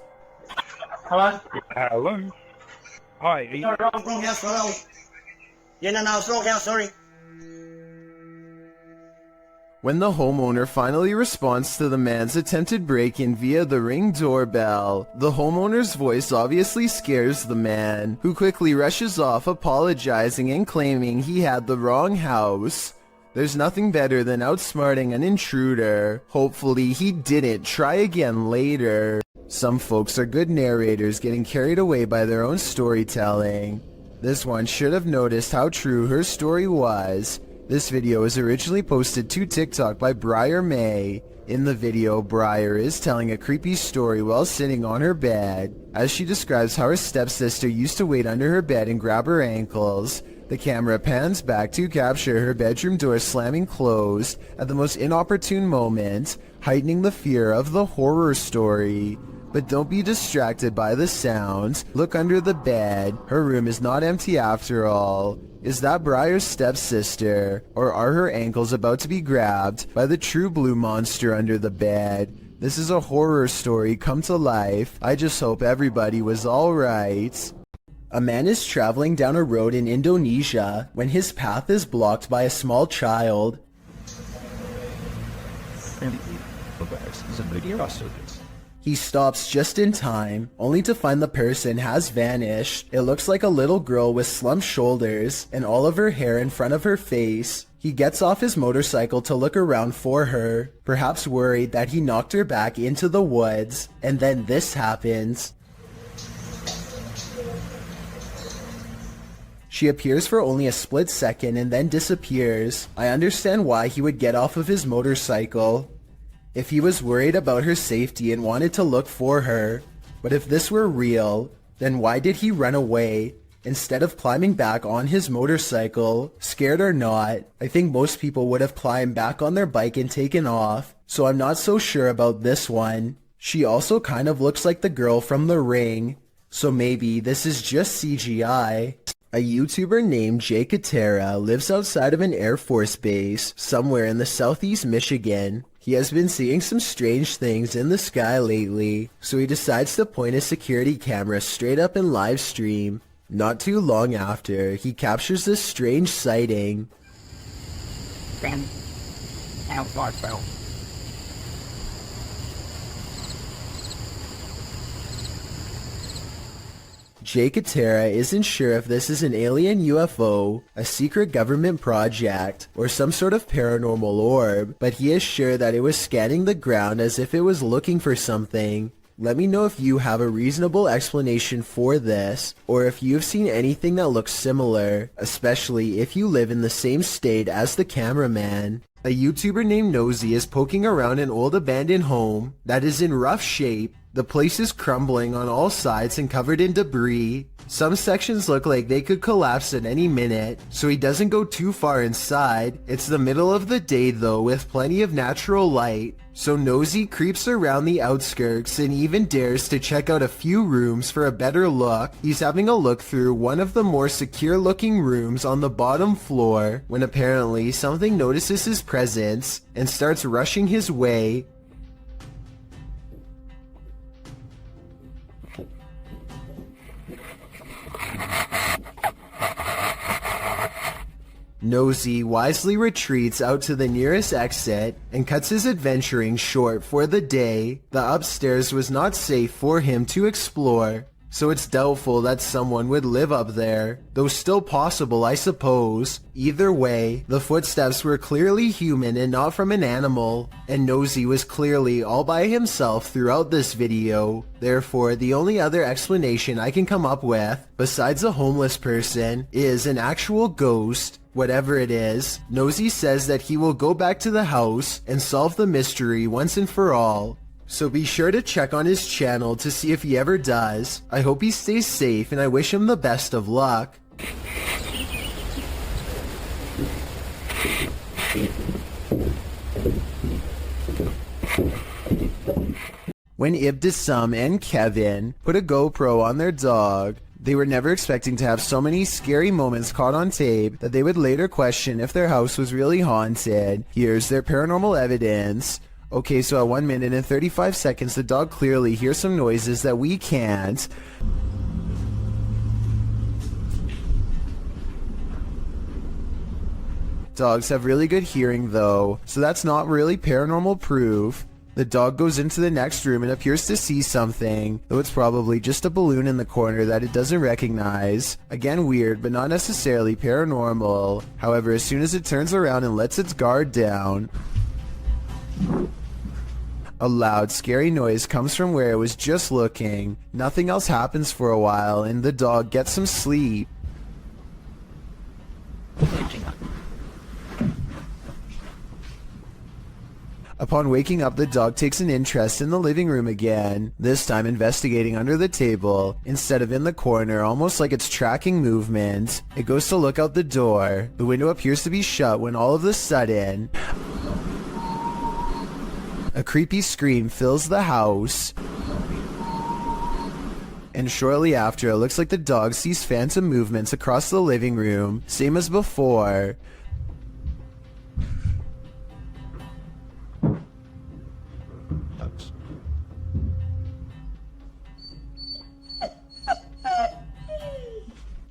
Hello? Hello? Hi, are you... Wrong house, hello. Yeah, no, it's wrong house, sorry. When the homeowner finally responds to the man's attempted break-in via the Ring doorbell, the homeowner's voice obviously scares the man, who quickly rushes off apologizing and claiming he had the wrong house. There's nothing better than outsmarting an intruder. Hopefully he didn't try again later. Some folks are good narrators getting carried away by their own storytelling. This one should have noticed how true her story was. This video was originally posted to TikTok by Briar May. In the video, Briar is telling a creepy story while sitting on her bed, as she describes how her stepsister used to wait under her bed and grab her ankles. The camera pans back to capture her bedroom door slamming closed at the most inopportune moment, heightening the fear of the horror story. But don't be distracted by the sounds. Look under the bed. Her room is not empty after all. Is that Briar's stepsister? Or are her ankles about to be grabbed by the true blue monster under the bed? This is a horror story come to life. I just hope everybody was alright. A man is traveling down a road in Indonesia when his path is blocked by a small child. He stops just in time, only to find the person has vanished. It looks like a little girl with slumped shoulders and all of her hair in front of her face. He gets off his motorcycle to look around for her, perhaps worried that he knocked her back into the woods, and then this happens. She appears for only a split second and then disappears. I understand why he would get off of his motorcycle. If he was worried about her safety and wanted to look for her. But if this were real, then why did he run away instead of climbing back on his motorcycle? Scared or not, I think most people would have climbed back on their bike and taken off, so I'm not so sure about this one. She also kind of looks like the girl from The Ring, so maybe this is just CGI. A YouTuber named Jay Katera lives outside of an Air Force base somewhere in the southeast Michigan. He has been seeing some strange things in the sky lately, so he decides to point his security camera straight up and live stream. Not too long after, he captures this strange sighting. Jay Katera isn't sure if this is an alien UFO, a secret government project, or some sort of paranormal orb, but he is sure that it was scanning the ground as if it was looking for something. Let me know if you have a reasonable explanation for this, or if you've seen anything that looks similar, especially if you live in the same state as the cameraman. A YouTuber named Nosy is poking around an old abandoned home that is in rough shape. The place is crumbling on all sides and covered in debris. Some sections look like they could collapse at any minute, so he doesn't go too far inside. It's the middle of the day though, with plenty of natural light, so Nosy creeps around the outskirts and even dares to check out a few rooms for a better look. He's having a look through one of the more secure looking rooms on the bottom floor, when apparently something notices his presence and starts rushing his way. Nosy wisely retreats out to the nearest exit and cuts his adventuring short for the day. The upstairs was not safe for him to explore, so it's doubtful that someone would live up there, though still possible, I suppose. Either way, the footsteps were clearly human and not from an animal, and Nosy was clearly all by himself throughout this video. Therefore, the only other explanation I can come up with, besides a homeless person, is an actual ghost. Whatever it is, Nosy says that he will go back to the house and solve the mystery once and for all. So be sure to check on his channel to see if he ever does. I hope he stays safe and I wish him the best of luck. When Ibtisam and Kevin put a GoPro on their dog, they were never expecting to have so many scary moments caught on tape that they would later question if their house was really haunted. Here's their paranormal evidence. Okay, so at 1 minute and 35 seconds, the dog clearly hears some noises that we can't. Dogs have really good hearing though, so that's not really paranormal proof. The dog goes into the next room and appears to see something, though it's probably just a balloon in the corner that it doesn't recognize. Again, weird, but not necessarily paranormal. However, as soon as it turns around and lets its guard down, a loud, scary noise comes from where it was just looking. Nothing else happens for a while, and the dog gets some sleep. Upon waking up, the dog takes an interest in the living room again, this time investigating under the table, instead of in the corner, almost like it's tracking movement. It goes to look out the door. The window appears to be shut when all of a sudden, a creepy scream fills the house. And shortly after, it looks like the dog sees phantom movements across the living room, same as before.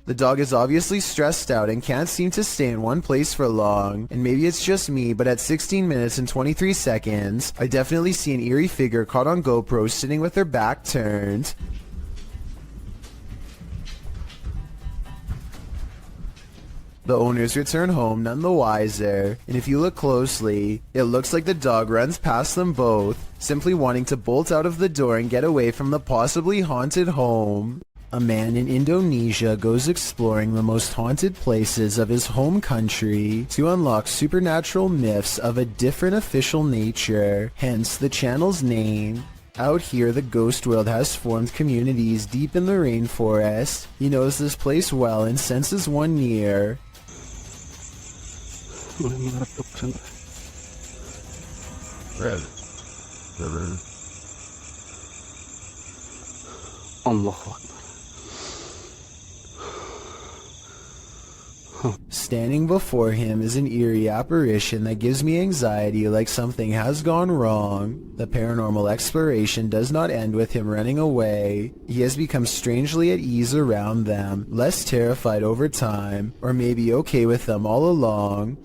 The dog is obviously stressed out and can't seem to stay in one place for long, and maybe it's just me, but at 16 minutes and 23 seconds, I definitely see an eerie figure caught on GoPro sitting with her back turned. The owners return home none the wiser, and if you look closely, it looks like the dog runs past them both, simply wanting to bolt out of the door and get away from the possibly haunted home. A man in Indonesia goes exploring the most haunted places of his home country to unlock supernatural myths of a different official nature, hence the channel's name. Out here, the ghost world has formed communities deep in the rainforest. He knows this place well and senses one near. Standing before him is an eerie apparition that gives me anxiety, like something has gone wrong. The paranormal exploration does not end with him running away. He has become strangely at ease around them, less terrified over time, or maybe okay with them all along.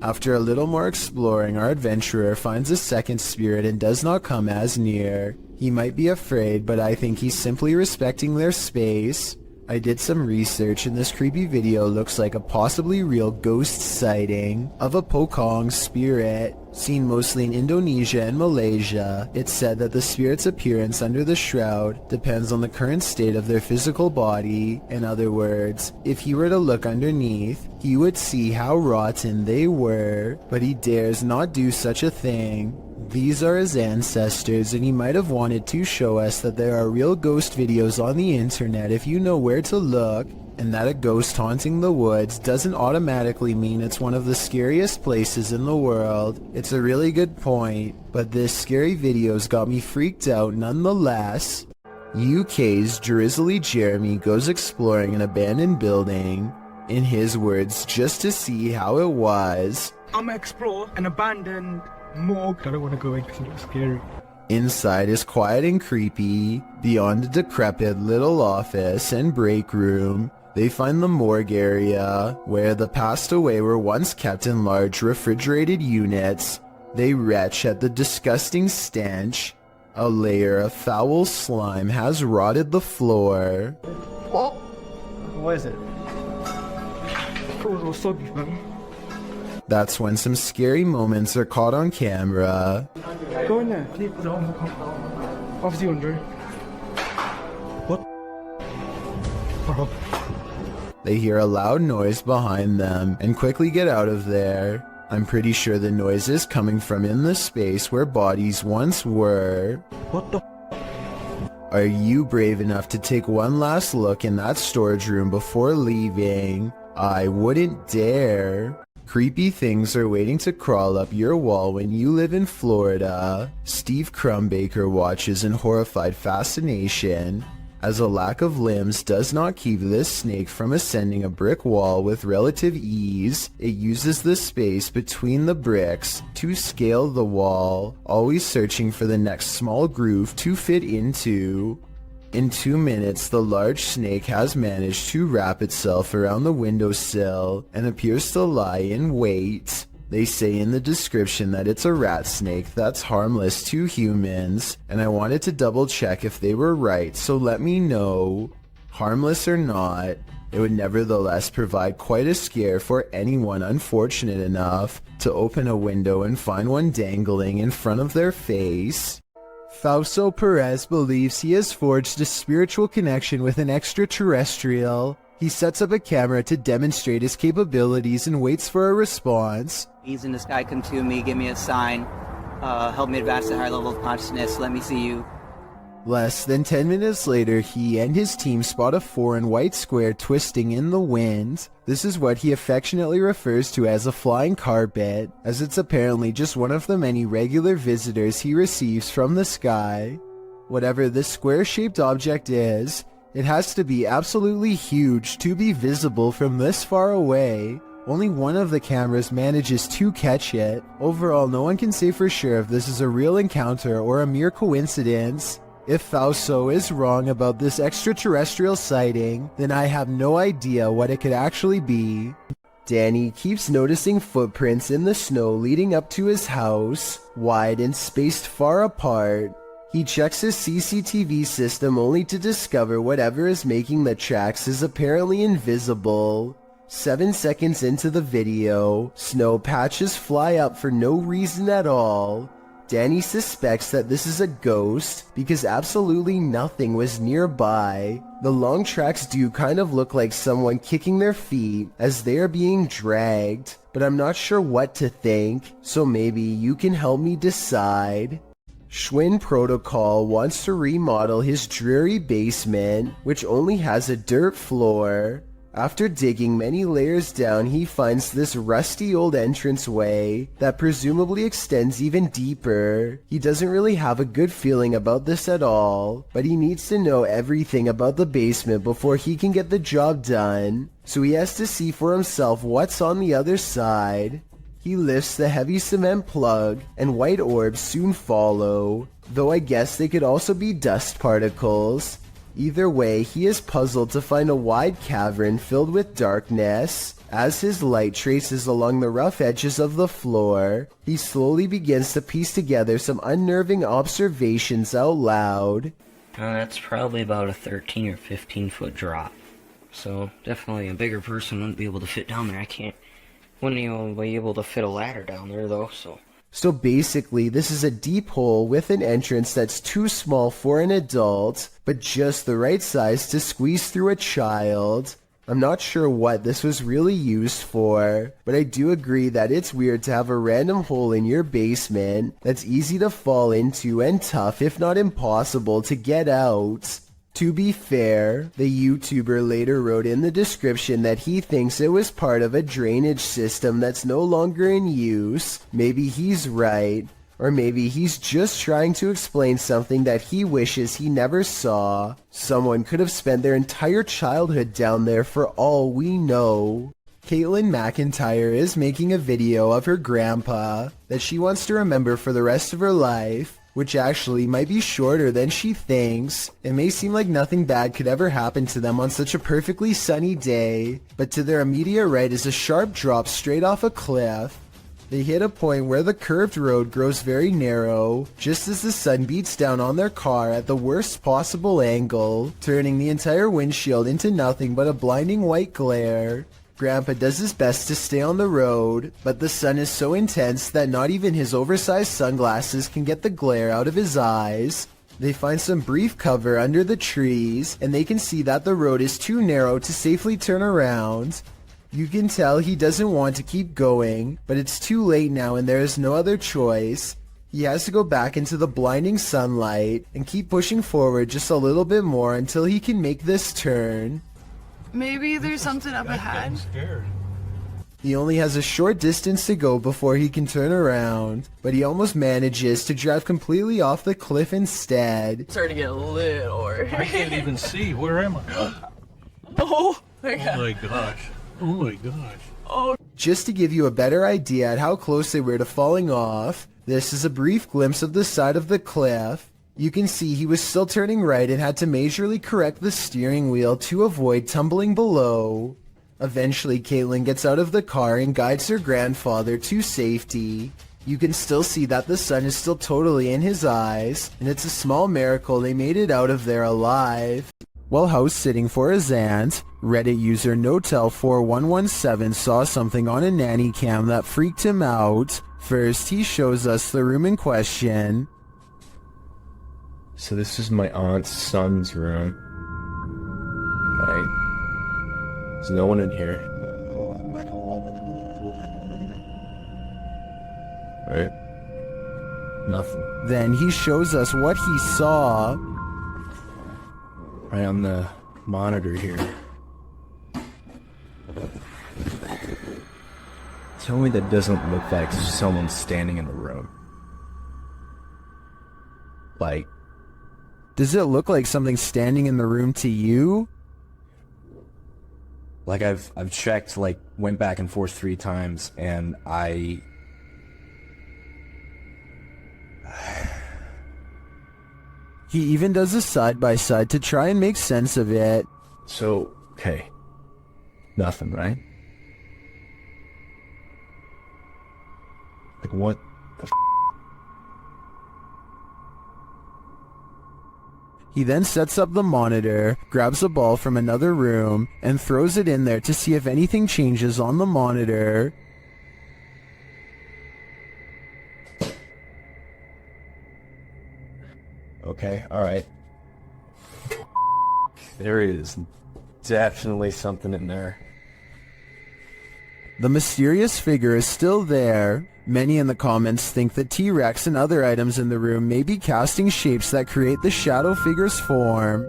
After a little more exploring, our adventurer finds a second spirit and does not come as near. He might be afraid, but I think he's simply respecting their space. I did some research and this creepy video looks like a possibly real ghost sighting of a Pocong spirit, seen mostly in Indonesia and Malaysia. It's said that the spirit's appearance under the shroud depends on the current state of their physical body. In other words, if he were to look underneath, he would see how rotten they were, but he dares not do such a thing. These are his ancestors, and he might have wanted to show us that there are real ghost videos on the internet if you know where to look, and that a ghost haunting the woods doesn't automatically mean it's one of the scariest places in the world. It's a really good point, but this scary video's got me freaked out nonetheless. UK's Drizzly Jeremy goes exploring an abandoned building. in his words, just to see how it was. I'm gonna explore an abandoned morgue. I don't want to go in because it looks scary. Inside is quiet and creepy. Beyond a decrepit little office and break room, they find the morgue area, where the passed away were once kept in large refrigerated units. They retch at the disgusting stench. A layer of foul slime has rotted the floor. Oh! What is it? It was all soggy, man. That's when some scary moments are caught on camera. Go in there. Obviously under. What? They hear a loud noise behind them and quickly get out of there. I'm pretty sure the noise is coming from in the space where bodies once were. What the? Are you brave enough to take one last look in that storage room before leaving? I wouldn't dare. Creepy things are waiting to crawl up your wall when you live in Florida. Steve Crumbaker watches in horrified fascination, as a lack of limbs does not keep this snake from ascending a brick wall with relative ease. It uses the space between the bricks to scale the wall, always searching for the next small groove to fit into. In 2 minutes, the large snake has managed to wrap itself around the windowsill and appears to lie in wait. They say in the description that it's a rat snake that's harmless to humans, and I wanted to double check if they were right, so let me know. Harmless or not, it would nevertheless provide quite a scare for anyone unfortunate enough to open a window and find one dangling in front of their face. Fausto Perez believes he has forged a spiritual connection with an extraterrestrial. He sets up a camera to demonstrate his capabilities and waits for a response. He's in the sky, come to me, give me a sign, help me advance to a higher level of consciousness, let me see you. Less than 10 minutes later, he and his team spot a foreign white square twisting in the wind. This is what he affectionately refers to as a flying carpet, as it's apparently just one of the many regular visitors he receives from the sky. Whatever this square-shaped object is, it has to be absolutely huge to be visible from this far away. Only one of the cameras manages to catch it. Overall, no one can say for sure if this is a real encounter or a mere coincidence. If Fausto is wrong about this extraterrestrial sighting, then I have no idea what it could actually be. Danny keeps noticing footprints in the snow leading up to his house, wide and spaced far apart. He checks his CCTV system only to discover whatever is making the tracks is apparently invisible. 7 seconds into the video, snow patches fly up for no reason at all. Danny suspects that this is a ghost because absolutely nothing was nearby. The long tracks do kind of look like someone kicking their feet as they are being dragged, but I'm not sure what to think, so maybe you can help me decide. Schwinn Protocol wants to remodel his dreary basement, which only has a dirt floor. After digging many layers down, he finds this rusty old entranceway that presumably extends even deeper. He doesn't really have a good feeling about this at all, but he needs to know everything about the basement before he can get the job done, so he has to see for himself what's on the other side. He lifts the heavy cement plug, and white orbs soon follow, though I guess they could also be dust particles. Either way, he is puzzled to find a wide cavern filled with darkness. As his light traces along the rough edges of the floor, he slowly begins to piece together some unnerving observations out loud. That's probably about a 13 or 15 foot drop. So definitely a bigger person wouldn't be able to fit down there. Wouldn't even be able to fit a ladder down there though, So basically, this is a deep hole with an entrance that's too small for an adult, but just the right size to squeeze through a child. I'm not sure what this was really used for, but I do agree that it's weird to have a random hole in your basement that's easy to fall into and tough, if not impossible, to get out. To be fair, the YouTuber later wrote in the description that he thinks it was part of a drainage system that's no longer in use. Maybe he's right, Or maybe he's just trying to explain something that he wishes he never saw. Someone could have spent their entire childhood down there for all we know. Caitlin McIntyre is making a video of her grandpa that she wants to remember for the rest of her life, which actually might be shorter than she thinks. It may seem like nothing bad could ever happen to them on such a perfectly sunny day, but to their immediate right is a sharp drop straight off a cliff. They hit a point where the curved road grows very narrow, just as the sun beats down on their car at the worst possible angle, turning the entire windshield into nothing but a blinding white glare. Grandpa does his best to stay on the road, but the sun is so intense that not even his oversized sunglasses can get the glare out of his eyes. They find some brief cover under the trees, and they can see that the road is too narrow to safely turn around. You can tell he doesn't want to keep going, but it's too late now and there is no other choice. He has to go back into the blinding sunlight and keep pushing forward just a little bit more until he can make this turn. Maybe there's something up ahead. He only has a short distance to go before he can turn around, but he almost manages to drive completely off the cliff instead. It's starting to get a little. I can't even see. Where am I? Oh my god. Oh my gosh. Oh my gosh. Oh. Just to give you a better idea at how close they were to falling off, this is a brief glimpse of the side of the cliff. You can see he was still turning right and had to majorly correct the steering wheel to avoid tumbling below. Eventually, Caitlin gets out of the car and guides her grandfather to safety. You can still see that the sun is still totally in his eyes, and it's a small miracle they made it out of there alive. While house sitting for his aunt, Reddit user Notel4117 saw something on a nanny cam that freaked him out. First, he shows us the room in question. So this is my aunt's son's room. Right? There's no one in here. Right? Nothing. Then he shows us what he saw. Right on the monitor here. Tell me that doesn't look like someone standing in the room. Like, does it look like something standing in the room to you? Like I've checked, like went back and forth 3 times, and He even does a side-by-side to try and make sense of it. So, okay. Nothing, right? Like, what the f***? He then sets up the monitor, grabs a ball from another room, and throws it in there to see if anything changes on the monitor. Okay, alright. There is definitely something in there. The mysterious figure is still there. Many in the comments think that T-Rex and other items in the room may be casting shapes that create the shadow figure's form.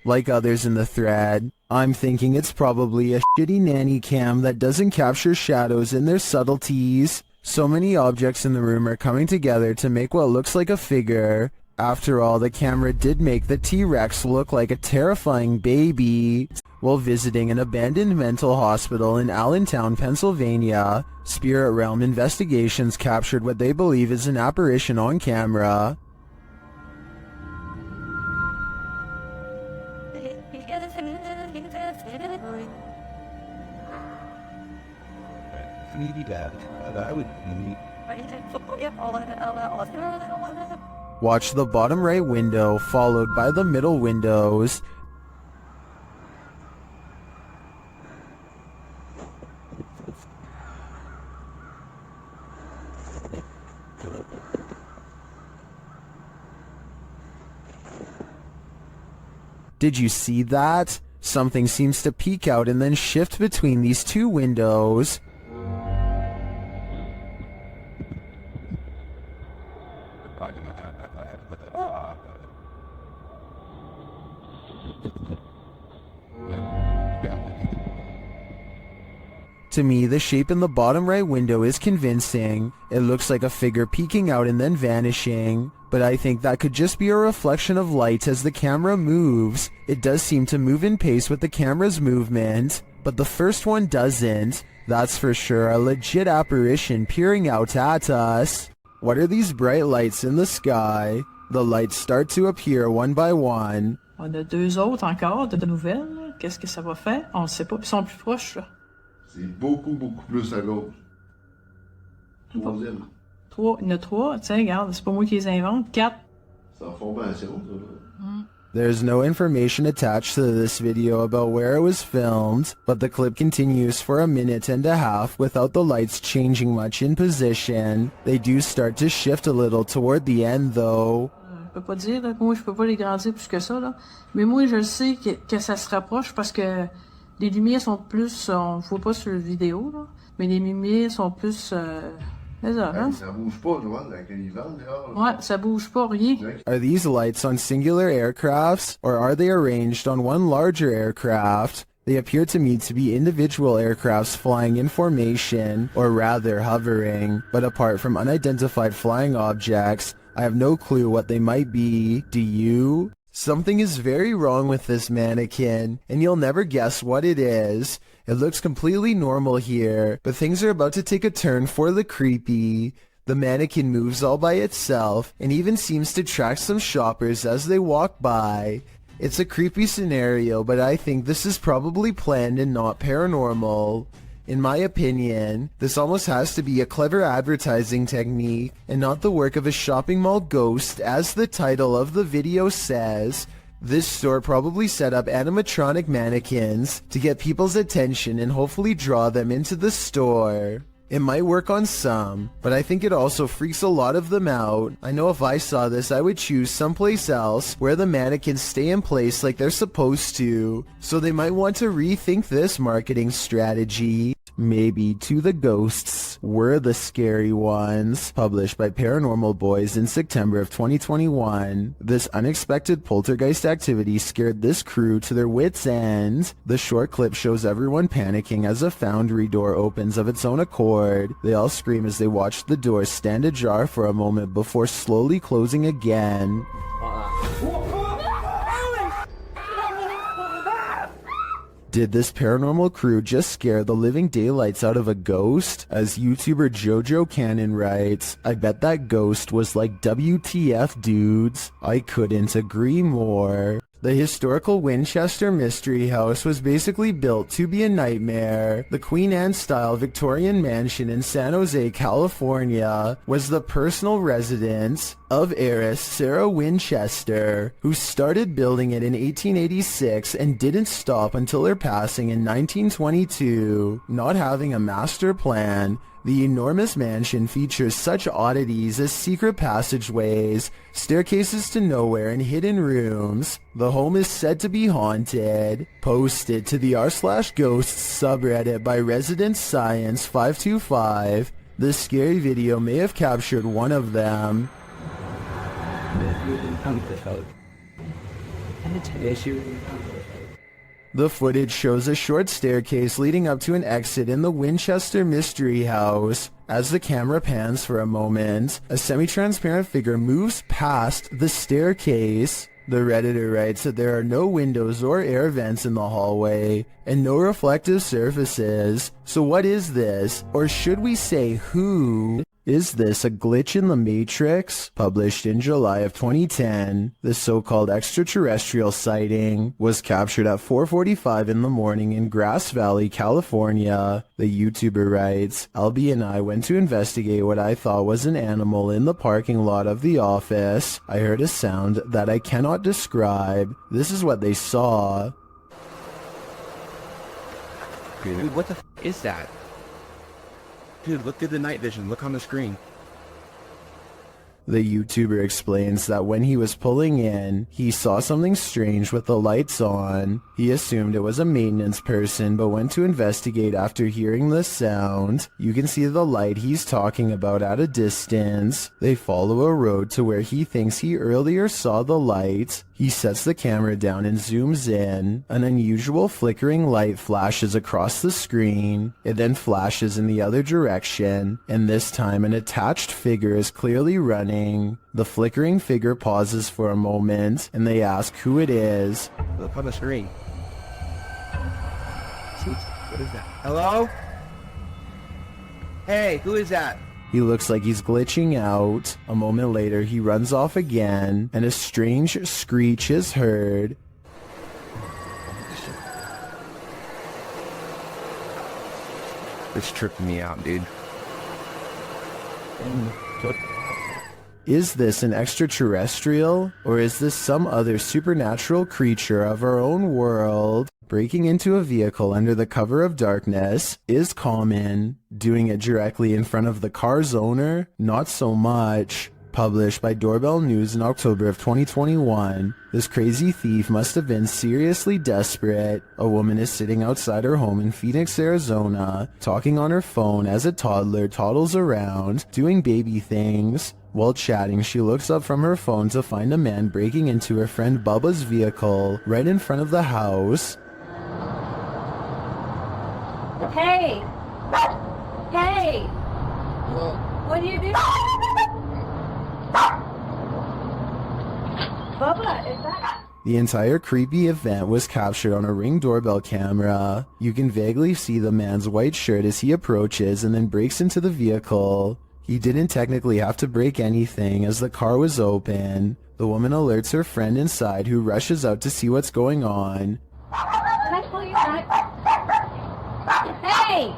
Like others in the thread, I'm thinking it's probably a shitty nanny cam that doesn't capture shadows in their subtleties. So many objects in the room are coming together to make what looks like a figure. After all, the camera did make the T-Rex look like a terrifying baby. While visiting an abandoned mental hospital in Allentown, Pennsylvania, Spirit Realm Investigations captured what they believe is an apparition on camera. Watch the bottom right window, followed by the middle windows. Did you see that? Something seems to peek out and then shift between these two windows. To me, the shape in the bottom right window is convincing. It looks like a figure peeking out and then vanishing, but I think that could just be a reflection of light as the camera moves. It does seem to move in pace with the camera's movement, but the first one doesn't. That's for sure a legit apparition peering out at us. What are these bright lights in the sky? The lights start to appear one by one. On a deux autres encore de nouvelles. Qu'est-ce que ça va faire? On ne sait pas. Ils sont plus proches, là. C'est beaucoup plus à gauche. Troisième. Trois. Il y en a trois. Tiens, regarde, c'est pas moi qui les invente. Quatre. C'est en formation, ça. There's no information attached to this video about where it was filmed, but the clip continues for a minute and a half without the lights changing much in position. They do start to shift a little toward the end though. Je peux pas dire, là, moi je peux pas les grandir plus que ça, là. Mais moi je sais que ça se rapproche parce que les lumières sont plus, on voit pas sur la vidéo, là, mais les lumières sont plus... C'est ça, hein? Ça bouge pas, tu vois, avec les vents dehors. Ouais, ça bouge pas, rien. Are these lights on singular aircrafts, or are they arranged on one larger aircraft? They appear to me to be individual aircrafts flying in formation, or rather hovering, but apart from unidentified flying objects, I have no clue what they might be. Do you? Something is very wrong with this mannequin, and you'll never guess what it is. It looks completely normal here, but things are about to take a turn for the creepy. The mannequin moves all by itself, and even seems to track some shoppers as they walk by. It's a creepy scenario, but I think this is probably planned and not paranormal. In my opinion, this almost has to be a clever advertising technique, and not the work of a shopping mall ghost, as the title of the video says. This store probably set up animatronic mannequins to get people's attention and hopefully draw them into the store. It might work on some, but I think it also freaks a lot of them out. I know if I saw this, I would choose someplace else where the mannequins stay in place like they're supposed to, so they might want to rethink this marketing strategy. Maybe To the Ghosts Were the Scary Ones, published by Paranormal Boys in September of 2021. This unexpected poltergeist activity scared this crew to their wits' end. The short clip shows everyone panicking as a foundry door opens of its own accord. They all scream as they watch the door stand ajar for a moment before slowly closing again. Did this paranormal crew just scare the living daylights out of a ghost? As YouTuber Jojo Cannon writes, I bet that ghost was like WTF dudes. I couldn't agree more. The historical Winchester Mystery House was basically built to be a nightmare. The Queen Anne-style Victorian mansion in San Jose, California, was the personal residence of heiress Sarah Winchester, who started building it in 1886 and didn't stop until her passing in 1922. Not having a master plan, the enormous mansion features such oddities as secret passageways, staircases to nowhere, and hidden rooms. The home is said to be haunted. Posted to the r/ghosts subreddit by Resident Science 525. This scary video may have captured one of them. The footage shows a short staircase leading up to an exit in the Winchester Mystery House. As the camera pans for a moment, a semi-transparent figure moves past the staircase. The Redditor writes that there are no windows or air vents in the hallway, and no reflective surfaces. So what is this? Or should we say who? Is this a glitch in the Matrix? Published in July of 2010, the so-called extraterrestrial sighting was captured at 4:45 in the morning in Grass Valley, California. The YouTuber writes, Albie and I went to investigate what I thought was an animal in the parking lot of the office. I heard a sound that I cannot describe. This is what they saw. Dude, what the f is that? Dude, look through the night vision. Look on the screen. The YouTuber explains that when he was pulling in, he saw something strange with the lights on. He assumed it was a maintenance person, but went to investigate after hearing the sound. You can see the light he's talking about at a distance. They follow a road to where he thinks he earlier saw the light. He sets the camera down and zooms in. An unusual flickering light flashes across the screen. It then flashes in the other direction, and this time an attached figure is clearly running. The flickering figure pauses for a moment, and they ask who it is. Look on the screen. What is that? Hello? Hey, who is that? He looks like he's glitching out. A moment later, he runs off again, and a strange screech is heard. It's tripping me out, dude. Is this an extraterrestrial, or is this some other supernatural creature of our own world? Breaking into a vehicle under the cover of darkness is common. Doing it directly in front of the car's owner, not so much. Published by Doorbell News in October of 2021, this crazy thief must have been seriously desperate. A woman is sitting outside her home in Phoenix, Arizona, talking on her phone as a toddler toddles around, doing baby things. While chatting, she looks up from her phone to find a man breaking into her friend Bubba's vehicle right in front of the house. Hey! Hey! What are you doing? Bubba, is that... The entire creepy event was captured on a Ring doorbell camera. You can vaguely see the man's white shirt as he approaches and then breaks into the vehicle. He didn't technically have to break anything as the car was open. The woman alerts her friend inside, who rushes out to see what's going on. Can I pull you back? Hey!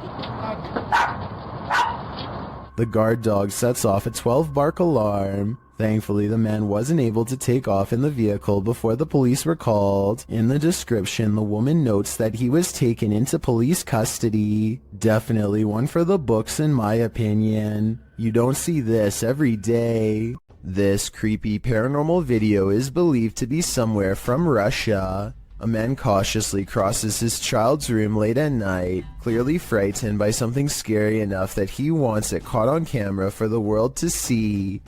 The guard dog sets off a 12-bark alarm. Thankfully, the man wasn't able to take off in the vehicle before the police were called. In the description, the woman notes that he was taken into police custody. Definitely one for the books, in my opinion. You don't see this every day. This creepy paranormal video is believed to be somewhere from Russia. A man cautiously crosses his child's room late at night, clearly frightened by something scary enough that he wants it caught on camera for the world to see.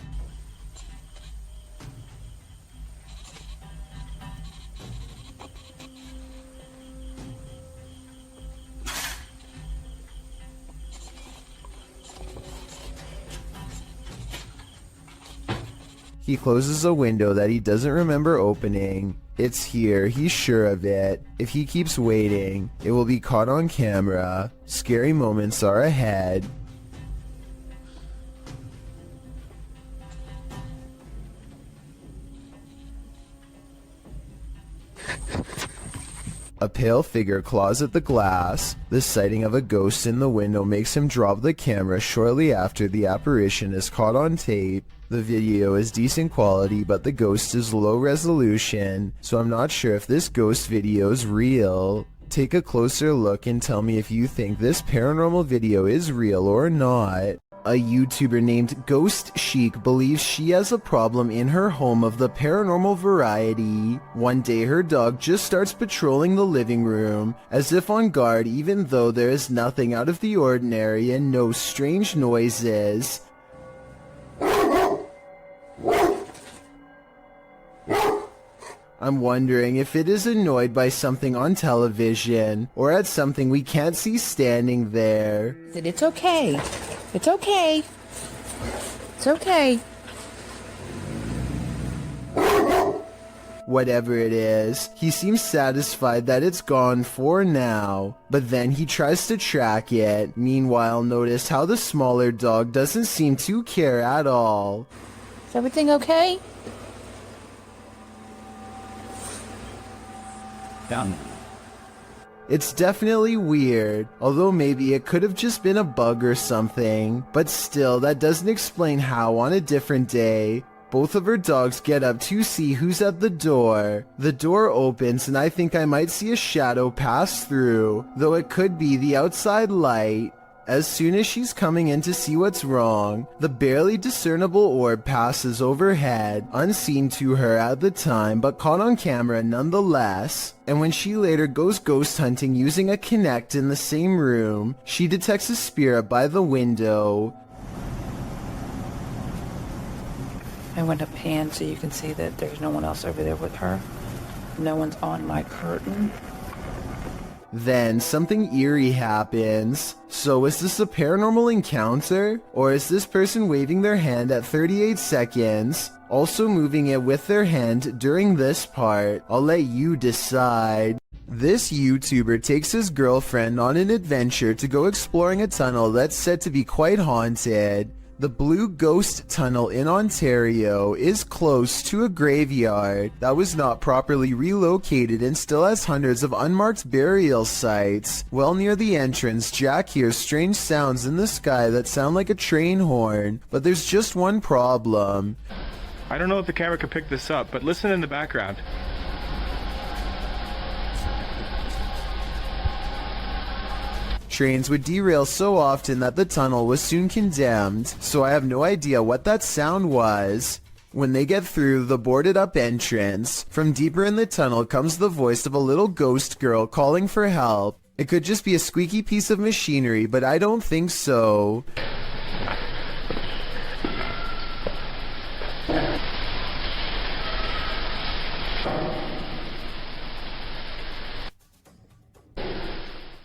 He closes a window that he doesn't remember opening. It's here, he's sure of it. If he keeps waiting, it will be caught on camera. Scary moments are ahead. A pale figure claws at the glass. The sighting of a ghost in the window makes him drop the camera shortly after the apparition is caught on tape. The video is decent quality, but the ghost is low resolution, so I'm not sure if this ghost video is real. Take a closer look and tell me if you think this paranormal video is real or not. A YouTuber named Ghost Chic believes she has a problem in her home of the paranormal variety. One day her dog just starts patrolling the living room, as if on guard even though there is nothing out of the ordinary and no strange noises. I'm wondering if it is annoyed by something on television, or at something we can't see standing there. It's okay. It's okay. It's okay. Whatever it is, he seems satisfied that it's gone for now, but then he tries to track it. Meanwhile, notice how the smaller dog doesn't seem to care at all. Is everything okay? Down. It's definitely weird, although maybe it could have just been a bug or something, but still, that doesn't explain how on a different day, both of her dogs get up to see who's at the door. The door opens and I think I might see a shadow pass through, though it could be the outside light. As soon as she's coming in to see what's wrong, the barely discernible orb passes overhead, unseen to her at the time but caught on camera nonetheless. And when she later goes ghost hunting using a Kinect in the same room, she detects a spirit by the window. I went to pan so you can see that there's no one else over there with her. No one's on my curtain. Then something eerie happens. So is this a paranormal encounter? Or is this person waving their hand at 38 seconds, also moving it with their hand during this part? I'll let you decide. This YouTuber takes his girlfriend on an adventure to go exploring a tunnel that's said to be quite haunted. The Blue Ghost Tunnel in Ontario is close to a graveyard that was not properly relocated and still has hundreds of unmarked burial sites. Well near the entrance, Jack hears strange sounds in the sky that sound like a train horn, but there's just one problem. I don't know if the camera can pick this up, but listen in the background. Trains would derail so often that the tunnel was soon condemned, so I have no idea what that sound was. When they get through the boarded up entrance, from deeper in the tunnel comes the voice of a little ghost girl calling for help. It could just be a squeaky piece of machinery, but I don't think so.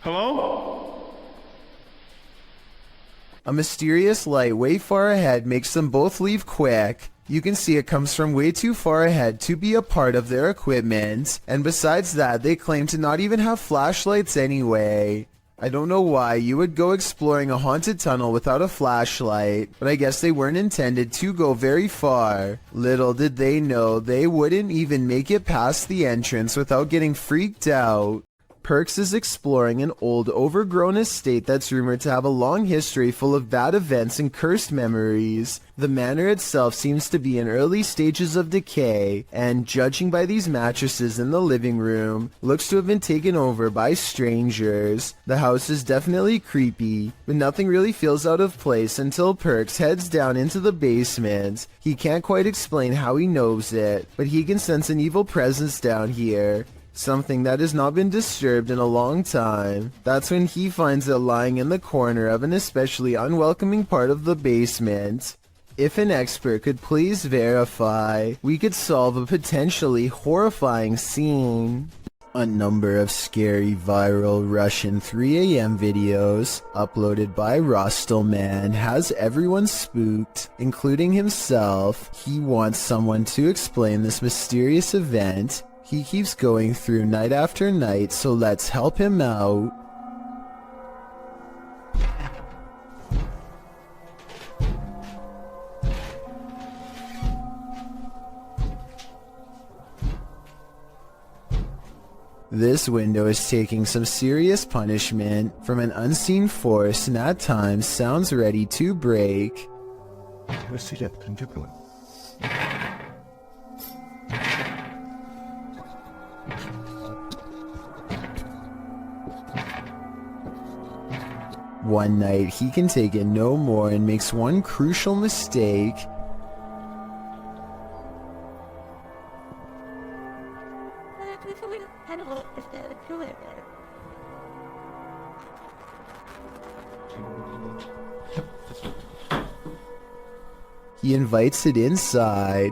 Hello? A mysterious light way far ahead makes them both leave quick. You can see it comes from way too far ahead to be a part of their equipment, and besides that, they claim to not even have flashlights anyway. I don't know why you would go exploring a haunted tunnel without a flashlight, but I guess they weren't intended to go very far. Little did they know they wouldn't even make it past the entrance without getting freaked out. Perks is exploring an old, overgrown estate that's rumored to have a long history full of bad events and cursed memories. The manor itself seems to be in early stages of decay, and judging by these mattresses in the living room, looks to have been taken over by strangers. The house is definitely creepy, but nothing really feels out of place until Perks heads down into the basement. He can't quite explain how he knows it, but he can sense an evil presence down here. Something that has not been disturbed in a long time. That's when he finds it lying in the corner of an especially unwelcoming part of the basement. If an expert could please verify, we could solve a potentially horrifying scene. A number of scary viral Russian 3 a.m. videos uploaded by Rostelman has everyone spooked, including himself. He wants someone to explain this mysterious event. He keeps going through night after night, so let's help him out. This window is taking some serious punishment from an unseen force and at times sounds ready to break. One night, he can take it no more and makes one crucial mistake. He invites it inside.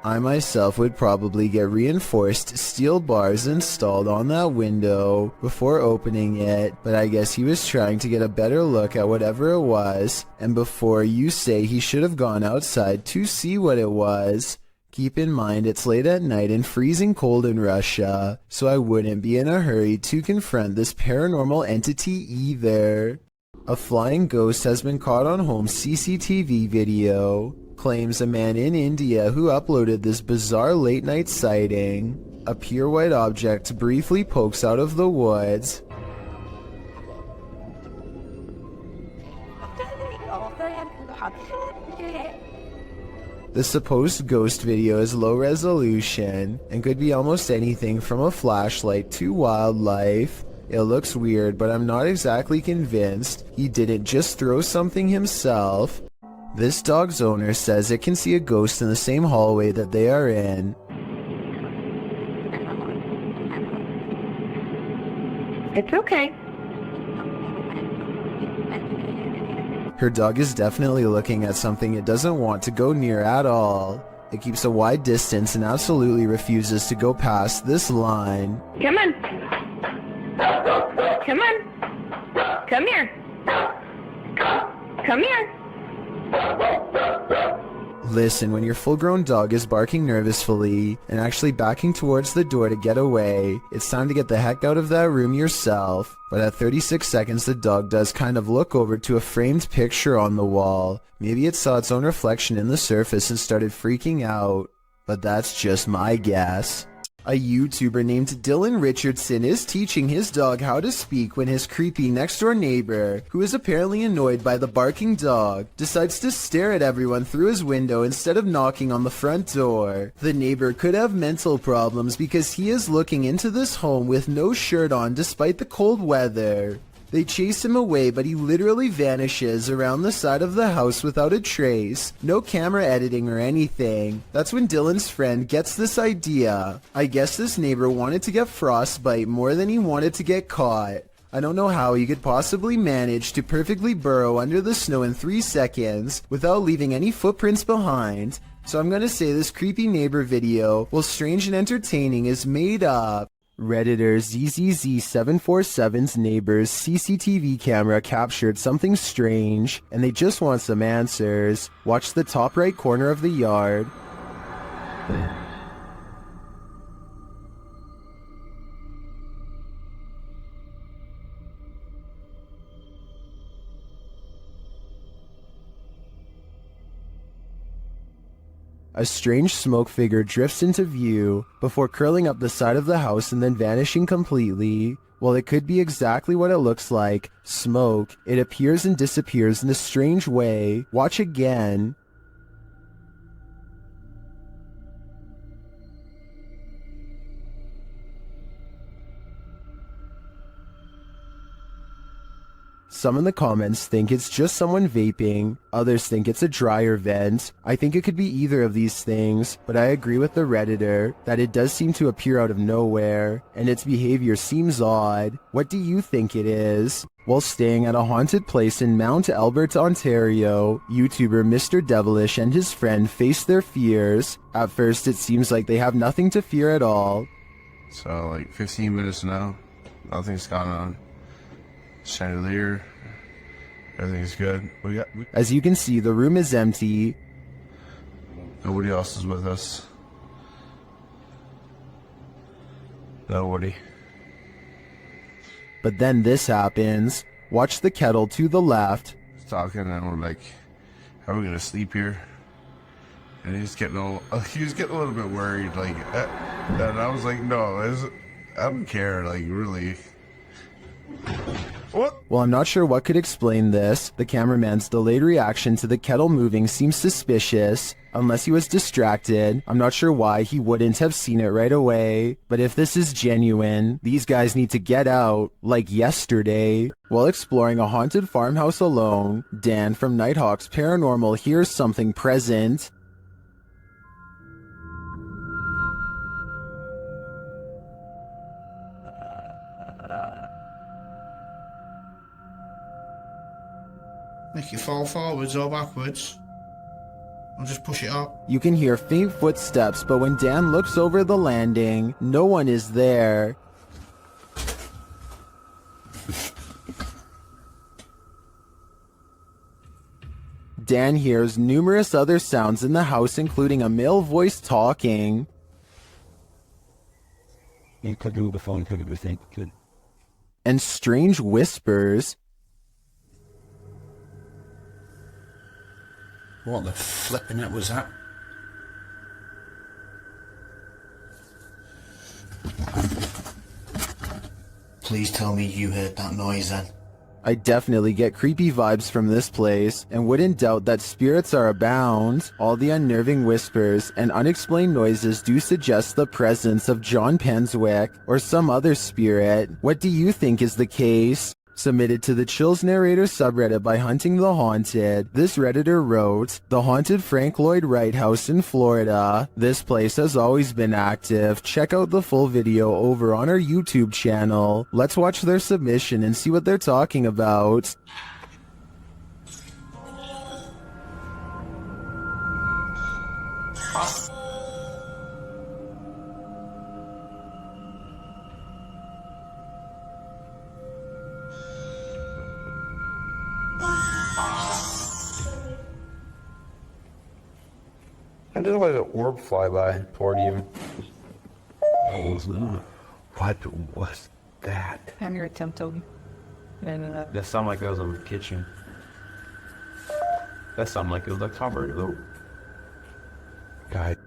I myself would probably get reinforced steel bars installed on that window before opening it, but I guess he was trying to get a better look at whatever it was, and before you say he should have gone outside to see what it was, keep in mind it's late at night and freezing cold in Russia, so I wouldn't be in a hurry to confront this paranormal entity either. A flying ghost has been caught on home CCTV video. Claims a man in India who uploaded this bizarre late-night sighting. A pure white object briefly pokes out of the woods. The supposed ghost video is low resolution and could be almost anything from a flashlight to wildlife. It looks weird, but I'm not exactly convinced he didn't just throw something himself. This dog's owner says it can see a ghost in the same hallway that they are in. It's okay. Her dog is definitely looking at something it doesn't want to go near at all. It keeps a wide distance and absolutely refuses to go past this line. Come on. Come on. Come here. Come here. Listen, when your full-grown dog is barking nervously and actually backing towards the door to get away, it's time to get the heck out of that room yourself. But at 36 seconds, the dog does kind of look over to a framed picture on the wall. Maybe it saw its own reflection in the surface and started freaking out. But that's just my guess. A YouTuber named Dylan Richardson is teaching his dog how to speak when his creepy next-door neighbor, who is apparently annoyed by the barking dog, decides to stare at everyone through his window instead of knocking on the front door. The neighbor could have mental problems because he is looking into this home with no shirt on despite the cold weather. They chase him away, but he literally vanishes around the side of the house without a trace. No camera editing or anything. That's when Dylan's friend gets this idea. I guess this neighbor wanted to get frostbite more than he wanted to get caught. I don't know how he could possibly manage to perfectly burrow under the snow in 3 seconds without leaving any footprints behind. So I'm gonna say this creepy neighbor video, while strange and entertaining, is made up. Redditor ZZZ747's neighbor's CCTV camera captured something strange, and they just want some answers. Watch the top right corner of the yard. A strange smoke figure drifts into view before curling up the side of the house and then vanishing completely. While it could be exactly what it looks like, smoke, it appears and disappears in a strange way. Watch again. Some in the comments think it's just someone vaping, others think it's a dryer vent. I think it could be either of these things, but I agree with the Redditor that it does seem to appear out of nowhere, and its behavior seems odd. What do you think it is? While staying at a haunted place in Mount Albert, Ontario, YouTuber Mr. Devilish and his friend face their fears. At first it seems like they have nothing to fear at all. So like 15 minutes now, nothing's gone on. Chandelier, everything's good. As you can see, the room is empty. Nobody else is with us. Nobody. But then this happens. Watch the kettle to the left. Talking and we're like, "Are we gonna sleep here?" And he was getting a little bit worried, like, and I was like, "No, I don't care, like, really." What? Well, I'm not sure what could explain this. The cameraman's delayed reaction to the kettle moving seems suspicious. Unless he was distracted, I'm not sure why he wouldn't have seen it right away. But if this is genuine, these guys need to get out, like yesterday. While exploring a haunted farmhouse alone, Dan from Nighthawk's Paranormal hears something present. Make it fall forwards or backwards. I'll just push it up. You can hear faint footsteps, but when Dan looks over the landing, no one is there. Dan hears numerous other sounds in the house, including a male voice talking. And strange whispers. What the flipping it was that? Please tell me you heard that noise then. I definitely get creepy vibes from this place, and wouldn't doubt that spirits are abound. All the unnerving whispers and unexplained noises do suggest the presence of John Penswick or some other spirit. What do you think is the case? Submitted to the Chills Narrator subreddit by Hunting the Haunted, this Redditor wrote, "The haunted Frank Lloyd Wright house in Florida. This place has always been active. Check out the full video over on our YouTube channel. Let's watch their submission and see what they're talking about." I just let an orb fly by toward you. What was that? I'm your tempted. And That sounded like it was in the kitchen. That sounded like it was like covered though. Guys,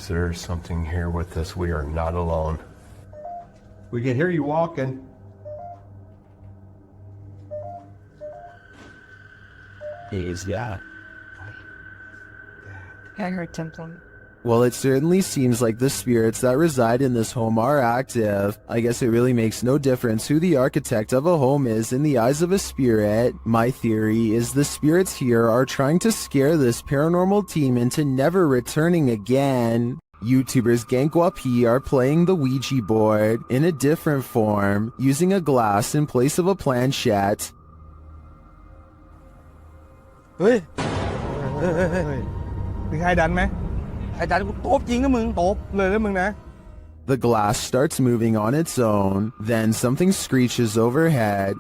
there's something here with us. We are not alone. We can hear you walking. Yeah. I heard tempting. Well, it certainly seems like the spirits that reside in this home are active. I guess it really makes no difference who the architect of a home is in the eyes of a spirit. My theory is the spirits here are trying to scare this paranormal team into never returning again. YouTubers Gankwa P are playing the Ouija board in a different form, using a glass in place of a planchette. เฮ้ยมีใครดันไหมใครดันกูตบจริงนะมึงตบเลยนะมึงนะ The glass starts moving on its own, then something screeches overhead.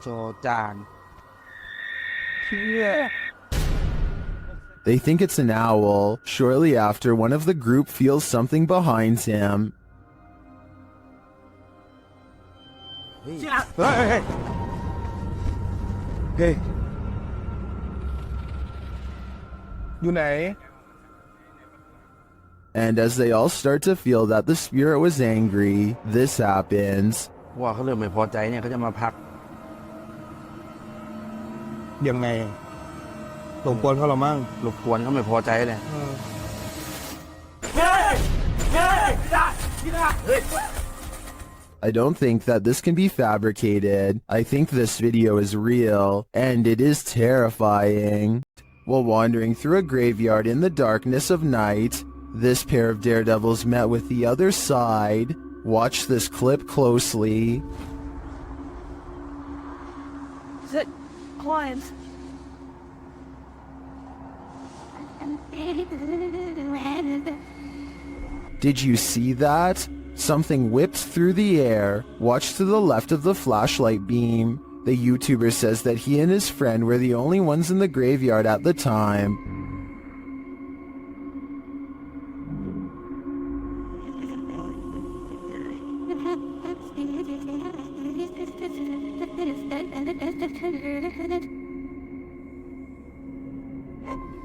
โจจาน They think it's an owl. Shortly after, one of the group feels something behind him. เฮ้ยเฮ้ยอยู่ไหน And as they all start to feel that the spirit was angry, this happens. ว่าเขาเริ่มไม่พอใจเนี่ยเขาจะมาพัก ยังไงรบกวนเขาหรอมั่ง รบกวนเขาไม่พอใจเลย I don't think that this can be fabricated. I think this video is real, and it is terrifying. While wandering through a graveyard in the darkness of night, this pair of daredevils met with the other side. Watch this clip closely. Is it clients? Did you see that? Something whipped through the air. Watch to the left of the flashlight beam. The YouTuber says that he and his friend were the only ones in the graveyard at the time.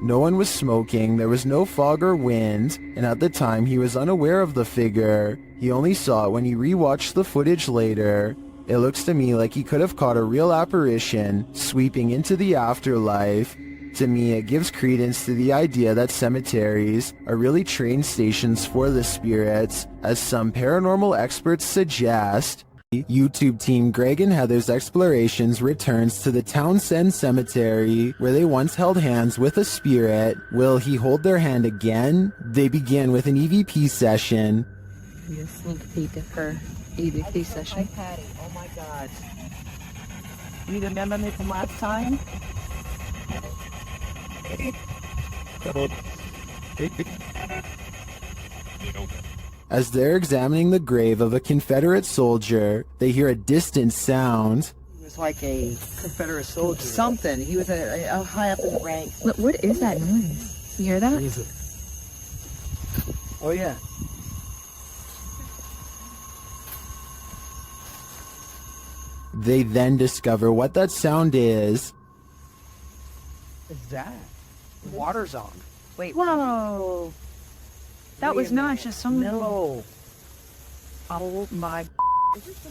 No one was smoking, there was no fog or wind, and at the time he was unaware of the figure. He only saw it when he rewatched the footage later. It looks to me like he could have caught a real apparition sweeping into the afterlife. To me, it gives credence to the idea that cemeteries are really train stations for the spirits, as some paranormal experts suggest. YouTube team Greg and Heather's Explorations returns to the Townsend Cemetery, where they once held hands with a spirit. Will he hold their hand again? They began with an EVP session. You sneak peek at her EVP session. Hi, Patty. Oh my God. You remember me from last time? As they're examining the grave of a Confederate soldier, they hear a distant sound. He was like a Confederate soldier. Something. He was a high up in the ranks. Look, what is that noise? You hear that? Oh, yeah. They then discover what that sound is. What's that? The water's on. Wait. Whoa. That was not just some... No. Oh my...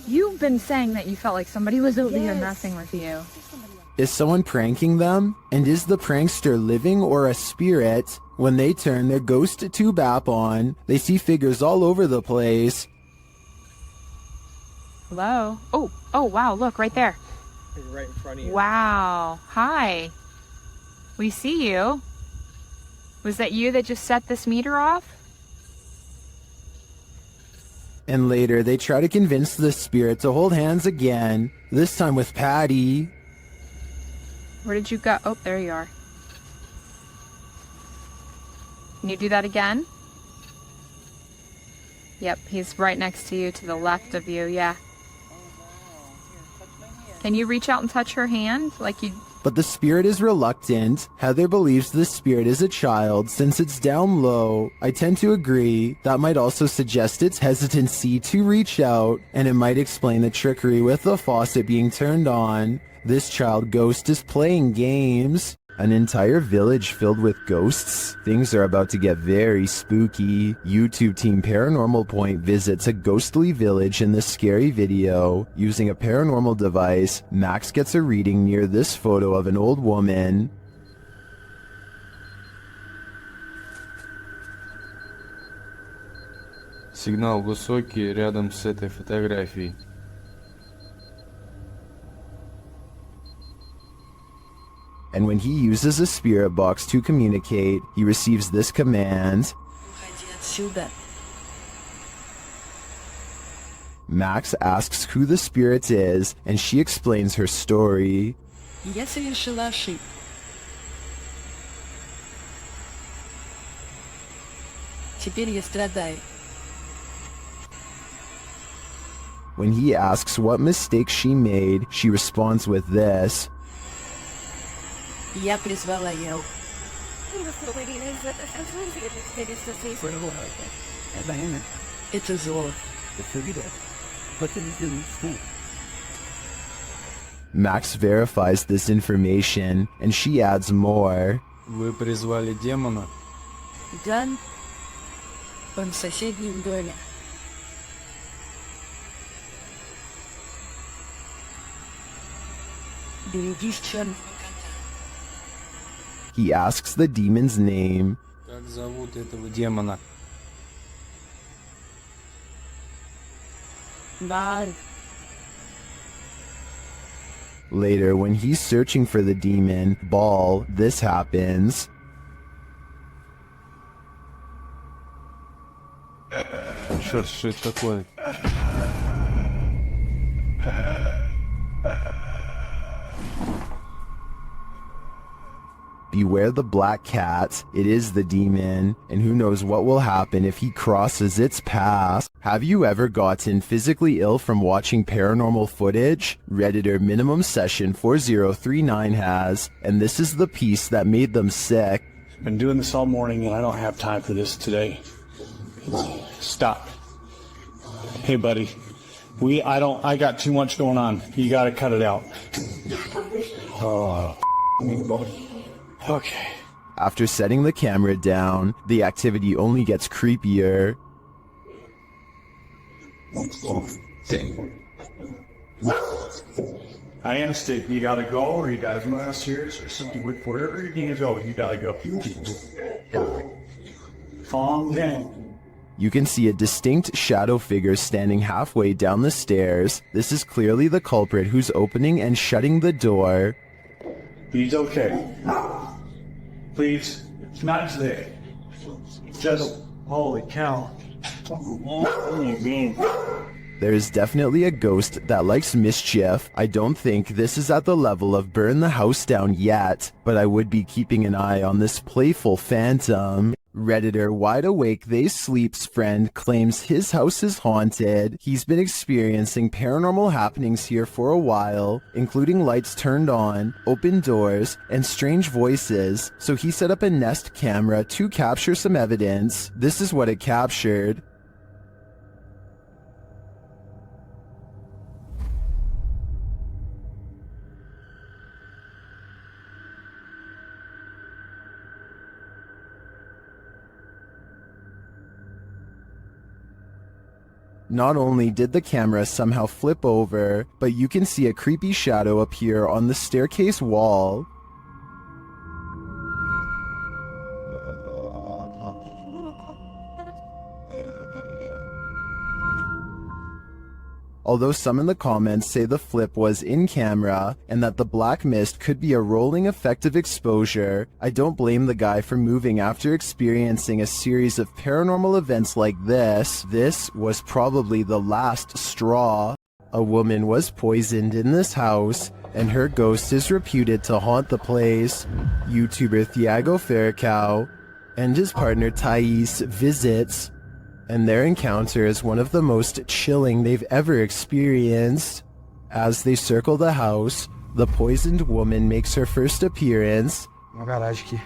You've been saying that you felt like somebody was over here messing with you. Is someone pranking them? And is the prankster living or a spirit? When they turn their ghost tube app on, they see figures all over the place. Hello? Oh, wow, look, right there. Right in front of you. Wow. Hi. We see you. Was that you that just set this meter off? And later, they try to convince the spirit to hold hands again, this time with Patty. Where did you go? Oh, there you are. Can you do that again? Yep, he's right next to you, to the left of you, yeah. Can you reach out and touch her hand like you... But the spirit is reluctant. Heather believes the spirit is a child since it's down low. I tend to agree. That might also suggest its hesitancy to reach out, and it might explain the trickery with the faucet being turned on. This child ghost is playing games. An entire village filled with ghosts? Things are about to get very spooky. YouTube team Paranormal Point visits a ghostly village in this scary video. Using a paranormal device, Max gets a reading near this photo of an old woman. Сигнал высокий рядом с этой фотографией. And when he uses a spirit box to communicate, he receives this command. Max asks who the spirit is, and she explains her story. Я совершила ошибку. Теперь я страдаю. When he asks what mistake she made, she responds with this. Я призвала ее. Это зло. Max verifies this information, and she adds more. Вы призвали демона? Да. Он в соседнем доме. Берегись, черный. He asks the demon's name. Как зовут этого демона? Бар. Later, when he's searching for the demon, Ball, this happens. Черт, что это такое? Beware the black cat. It is the demon, and who knows what will happen if he crosses its path. Have you ever gotten physically ill from watching paranormal footage? Redditor Minimum Session 4039 has, and this is the piece that made them sick. Been doing this all morning and I don't have time for this today. Stop. Hey buddy, I got too much going on. You gotta cut it out. Oh, okay. After setting the camera down, the activity only gets creepier. I understand. You gotta go, or you guys must here, or something. Wherever you need to go, you gotta go. Calm down. You can see a distinct shadow figure standing halfway down the stairs. This is clearly the culprit who's opening and shutting the door. He's okay. Please, it's not today. Just, holy cow. There is definitely a ghost that likes mischief. I don't think this is at the level of burn the house down yet, but I would be keeping an eye on this playful phantom. Redditor Wide Awake They Sleep's friend claims his house is haunted. He's been experiencing paranormal happenings here for a while, including lights turned on, open doors, and strange voices, so he set up a Nest camera to capture some evidence. This is what it captured. Not only did the camera somehow flip over, but you can see a creepy shadow appear on the staircase wall. Although some in the comments say the flip was in camera and that the black mist could be a rolling effect of exposure, I don't blame the guy for moving after experiencing a series of paranormal events like this. This was probably the last straw. A woman was poisoned in this house, and her ghost is reputed to haunt the place. YouTuber Thiago Ferracao and his partner Thais visits, and their encounter is one of the most chilling they've ever experienced. As they circle the house, the poisoned woman makes her first appearance. Uma garagem aqui.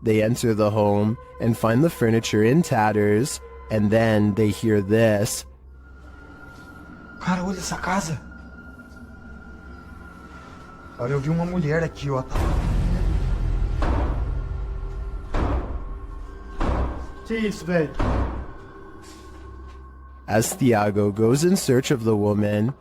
They enter the home and find the furniture in tatters, and then they hear this. Cara, olha essa casa. Olha, eu vi uma mulher aqui, ó. Que isso, velho? As Thiago goes in search of the woman,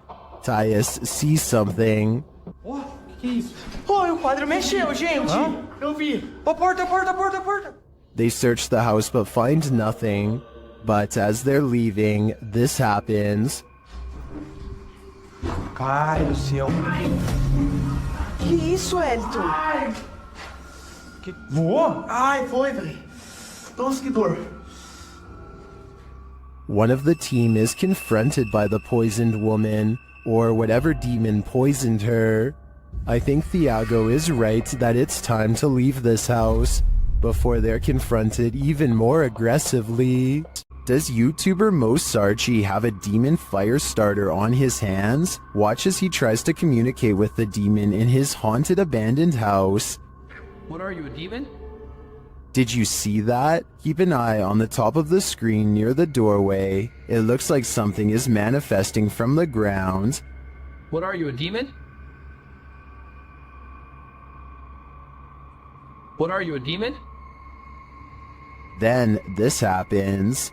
Thais sees something. Oh, que isso? Oh, o quadro mexeu, gente! Eu vi! Ó, porta, porta, porta, porta! They search the house but find nothing. But as they're leaving, this happens. Ai, do céu. Que isso, Elton? Voou? Ai, foi, velho. Nossa, que dor. One of the team is confronted by the poisoned woman, or whatever demon poisoned her. I think Thiago is right that it's time to leave this house before they're confronted even more aggressively. Does YouTuber Mo Sarchi have a demon fire starter on his hands? Watch as he tries to communicate with the demon in his haunted abandoned house. What are you, a demon? Did you see that? Keep an eye on the top of the screen near the doorway. It looks like something is manifesting from the ground. What are you, a demon? What are you, a demon? Then this happens.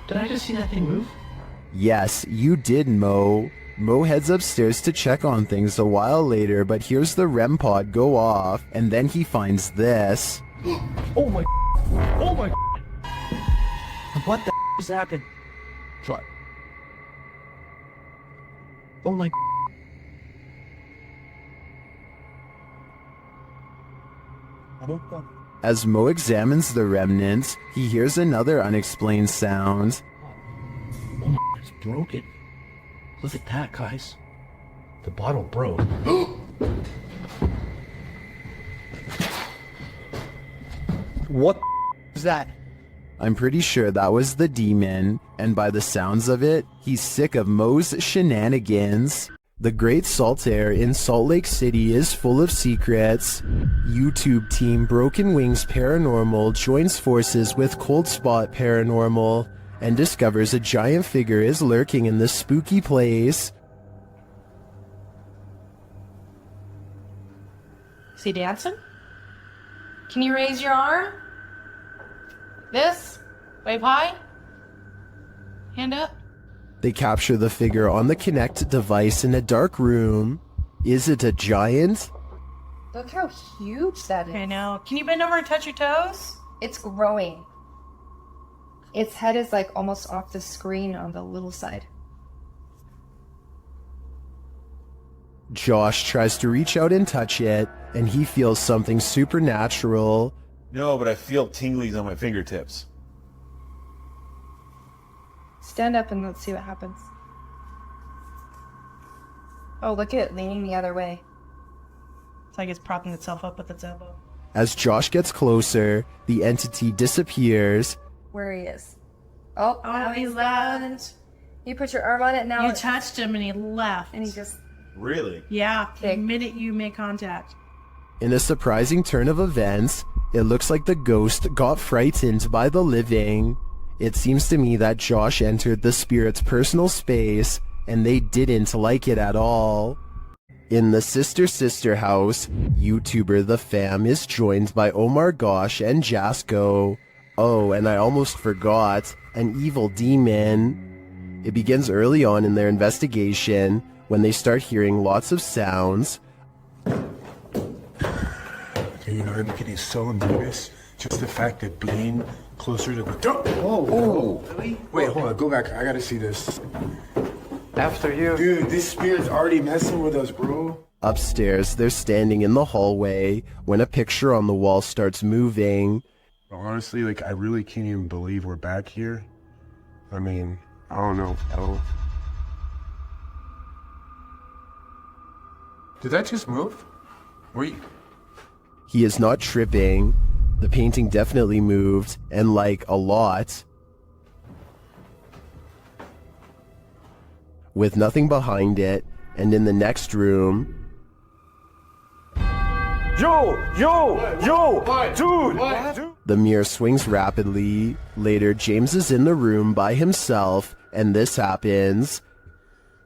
Did I just see that thing move? Yes, you did, Mo. Mo heads upstairs to check on things a while later, but hears the REM pod go off, and then he finds this. Oh my... Oh my... What the just happened? Try. Oh my... As Mo examines the remnants, he hears another unexplained sound. Oh my... It's broken. Look at that, guys. The bottle broke. What is that? I'm pretty sure that was the demon, and by the sounds of it, he's sick of Mo's shenanigans. The Great Salt Air in Salt Lake City is full of secrets. YouTube team Broken Wings Paranormal joins forces with Cold Spot Paranormal and discovers a giant figure is lurking in this spooky place. Is he dancing? Can you raise your arm? This? Wave high? Hand up? They capture the figure on the Kinect device in a dark room. Is it a giant? Look how huge that is. I know. Can you bend over and touch your toes? It's growing. Its head is like almost off the screen on the little side. Josh tries to reach out and touch it, and he feels something supernatural. No, but I feel tinglies on my fingertips. Stand up and let's see what happens. Oh, look at it leaning the other way. It's like it's propping itself up with its elbow. As Josh gets closer, the entity disappears. Where he is. Oh, Oh, he's left. You put your arm on it now. You touched him and he left. And he just... Really? Yeah, the minute you made contact. In a surprising turn of events, it looks like the ghost got frightened by the living. It seems to me that Josh entered the spirit's personal space, and they didn't like it at all. In the Sister house, YouTuber The Fam is joined by Omar Gosh and Jasko. Oh, and I almost forgot, an evil demon. It begins early on in their investigation when they start hearing lots of sounds. You know what I'm getting so nervous? Just the fact that being closer to the door. Oh, really? Wait, hold on, go back. I gotta see this. After you. Dude, this spirit's already messing with us, bro. Upstairs, they're standing in the hallway when a picture on the wall starts moving. Honestly, like, I really can't even believe we're back here. I mean, I don't know. Did that just move? Wait. He is not tripping. The painting definitely moved, and like a lot. With nothing behind it, and in the next room... Dude! The mirror swings rapidly. Later, James is in the room by himself, and this happens.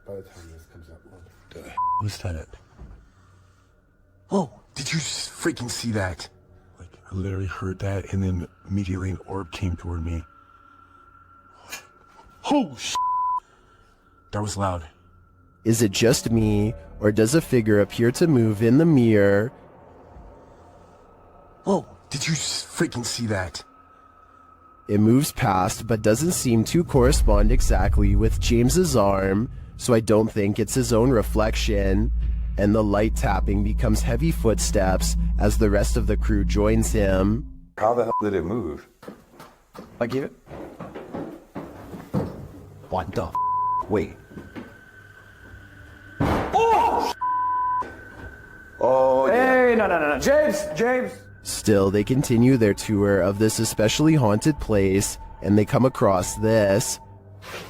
By the time this comes up, what the was that? Oh, did you freaking see that? Like, I literally heard that, and then immediately an orb came toward me. Oh, that was loud. Is it just me, or does a figure appear to move in the mirror? Oh, did you freaking see that? It moves past, but doesn't seem to correspond exactly with James's arm, so I don't think it's his own reflection. And the light tapping becomes heavy footsteps as the rest of the crew joins him. How the hell did it move? Like it? What the Wait. Oh, Hey, no. James! Still, they continue their tour of this especially haunted place, and they come across this.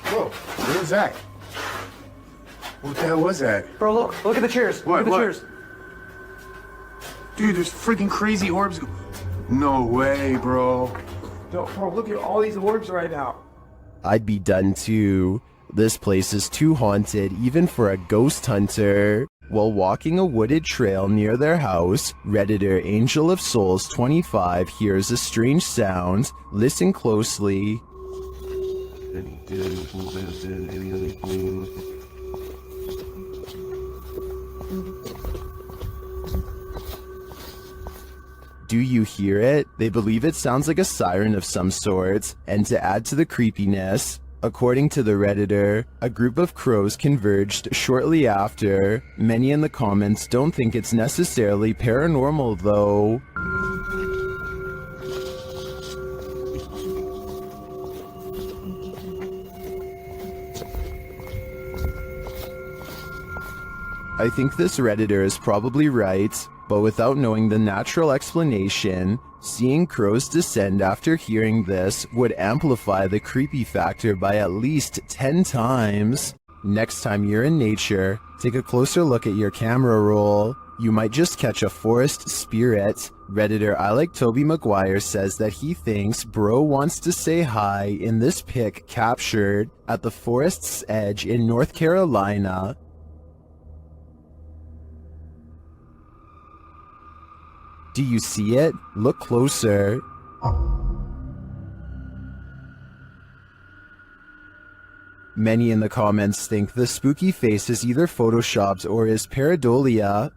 Whoa, what was that? What the hell was that? Bro, look at the chairs. What? Look at the chairs. Dude, there's freaking crazy orbs. No way, bro. No, bro, look at all these orbs right now. I'd be done too. This place is too haunted even for a ghost hunter. While walking a wooded trail near their house, Redditor Angel of Souls 25 hears a strange sound. Listen closely. Do you hear it? They believe it sounds like a siren of some sort, and to add to the creepiness, according to the Redditor, a group of crows converged shortly after. Many in the comments don't think it's necessarily paranormal though. I think this Redditor is probably right, but without knowing the natural explanation, seeing crows descend after hearing this would amplify the creepy factor by at least 10 times. Next time you're in nature, take a closer look at your camera roll. You might just catch a forest spirit. Redditor I Like Toby Maguire says that he thinks Bro wants to say hi in this pic captured at the forest's edge in North Carolina. Do you see it? Look closer. Many in the comments think the spooky face is either photoshopped or is pareidolia.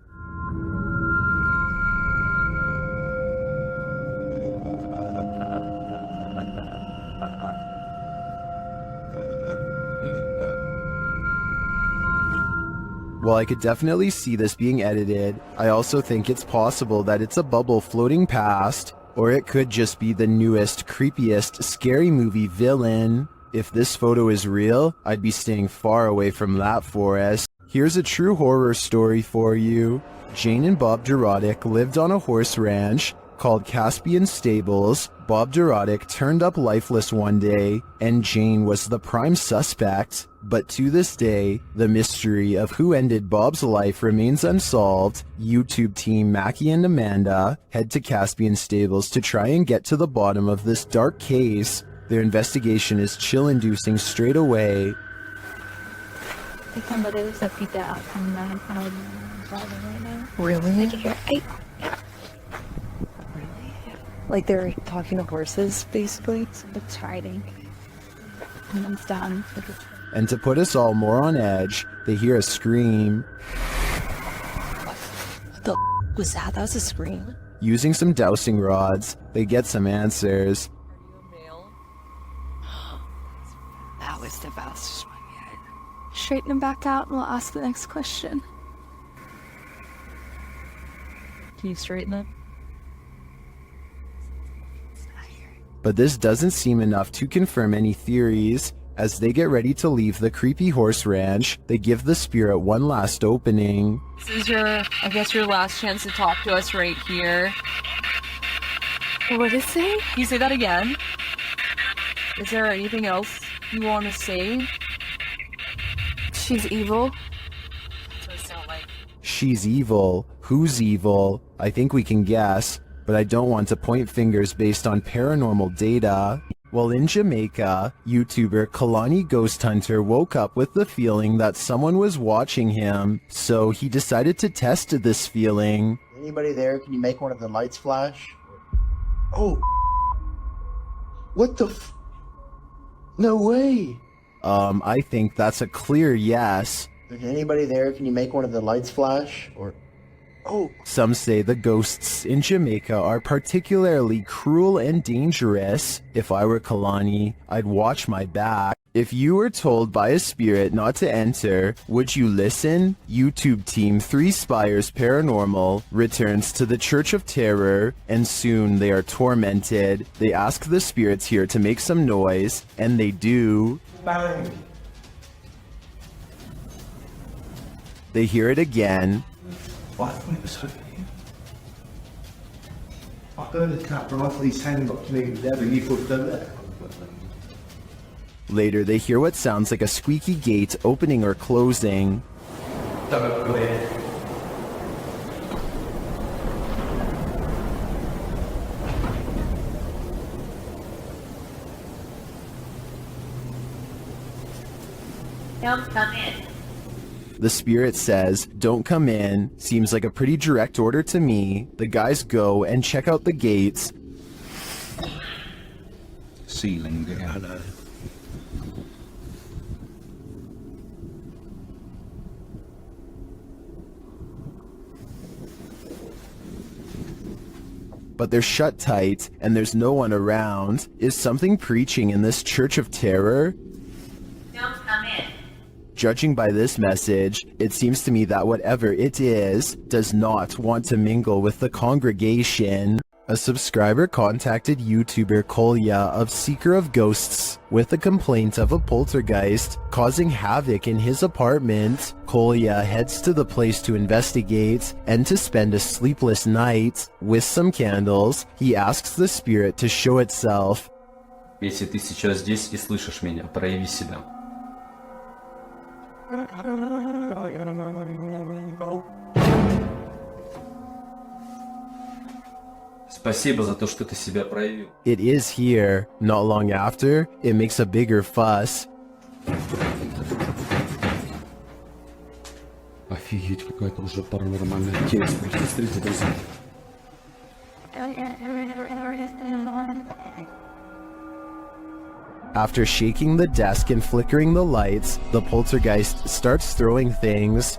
While I could definitely see this being edited, I also think it's possible that it's a bubble floating past, or it could just be the newest, creepiest, scary movie villain. If this photo is real, I'd be staying far away from that forest. Here's a true horror story for you. Jane and Bob Durotic lived on a horse ranch called Caspian Stables. Bob Durotic turned up lifeless one day, and Jane was the prime suspect. But to this day, the mystery of who ended Bob's life remains unsolved. YouTube team Mackie and Amanda head to Caspian Stables to try and get to the bottom of this dark case. Their investigation is chill-inducing straight away. Really? I can hear it. Like they're talking to horses, basically? It's hiding. And then it's done. And to put us all more on edge, they hear a scream. What the was that? That was a scream. Using some dowsing rods, they get some answers. That was the best one yet. Straighten him back out and we'll ask the next question. Can you straighten him? But this doesn't seem enough to confirm any theories. As they get ready to leave the creepy horse ranch, they give the spirit one last opening. This is I guess your last chance to talk to us right here. What did it say? Can you say that again? Is there anything else you want to say? She's evil. That's what it sounds like. She's evil. Who's evil? I think we can guess, but I don't want to point fingers based on paranormal data. While in Jamaica, YouTuber Kalani Ghost Hunter woke up with the feeling that someone was watching him, so he decided to test this feeling. Anybody there? Can you make one of the lights flash? Oh. What the f... No way. I think that's a clear yes. Is anybody there? Can you make one of the lights flash? Or... Oh. Some say the ghosts in Jamaica are particularly cruel and dangerous. If I were Kalani, I'd watch my back. If you were told by a spirit not to enter, would you listen? YouTube team 3 Spires Paranormal returns to the Church of Terror, and soon they are tormented. They ask the spirits here to make some noise, and they do. Bang. They hear it again. What? It was I heard the cat run off his hand, got to me there, and he put them there. Later, they hear what sounds like a squeaky gate opening or closing. Don't go ahead. Don't come in. The spirit says, "Don't come in." Seems like a pretty direct order to me. The guys go and check out the gates. Ceiling again. But they're shut tight, and there's no one around. Is something preaching in this Church of Terror? Don't come in. Judging by this message, it seems to me that whatever it is, does not want to mingle with the congregation. A subscriber contacted YouTuber Kolya of Seeker of Ghosts with a complaint of a poltergeist causing havoc in his apartment. Kolya heads to the place to investigate, and to spend a sleepless night. With some candles, he asks the spirit to show itself. Если ты сейчас здесь и слышишь меня, прояви себя. Спасибо за то, что ты себя проявил. It is here. Not long after, it makes a bigger fuss. Офигеть, какая-то уже паранормальная тема. Смотрите, друзья. After shaking the desk and flickering the lights, the poltergeist starts throwing things.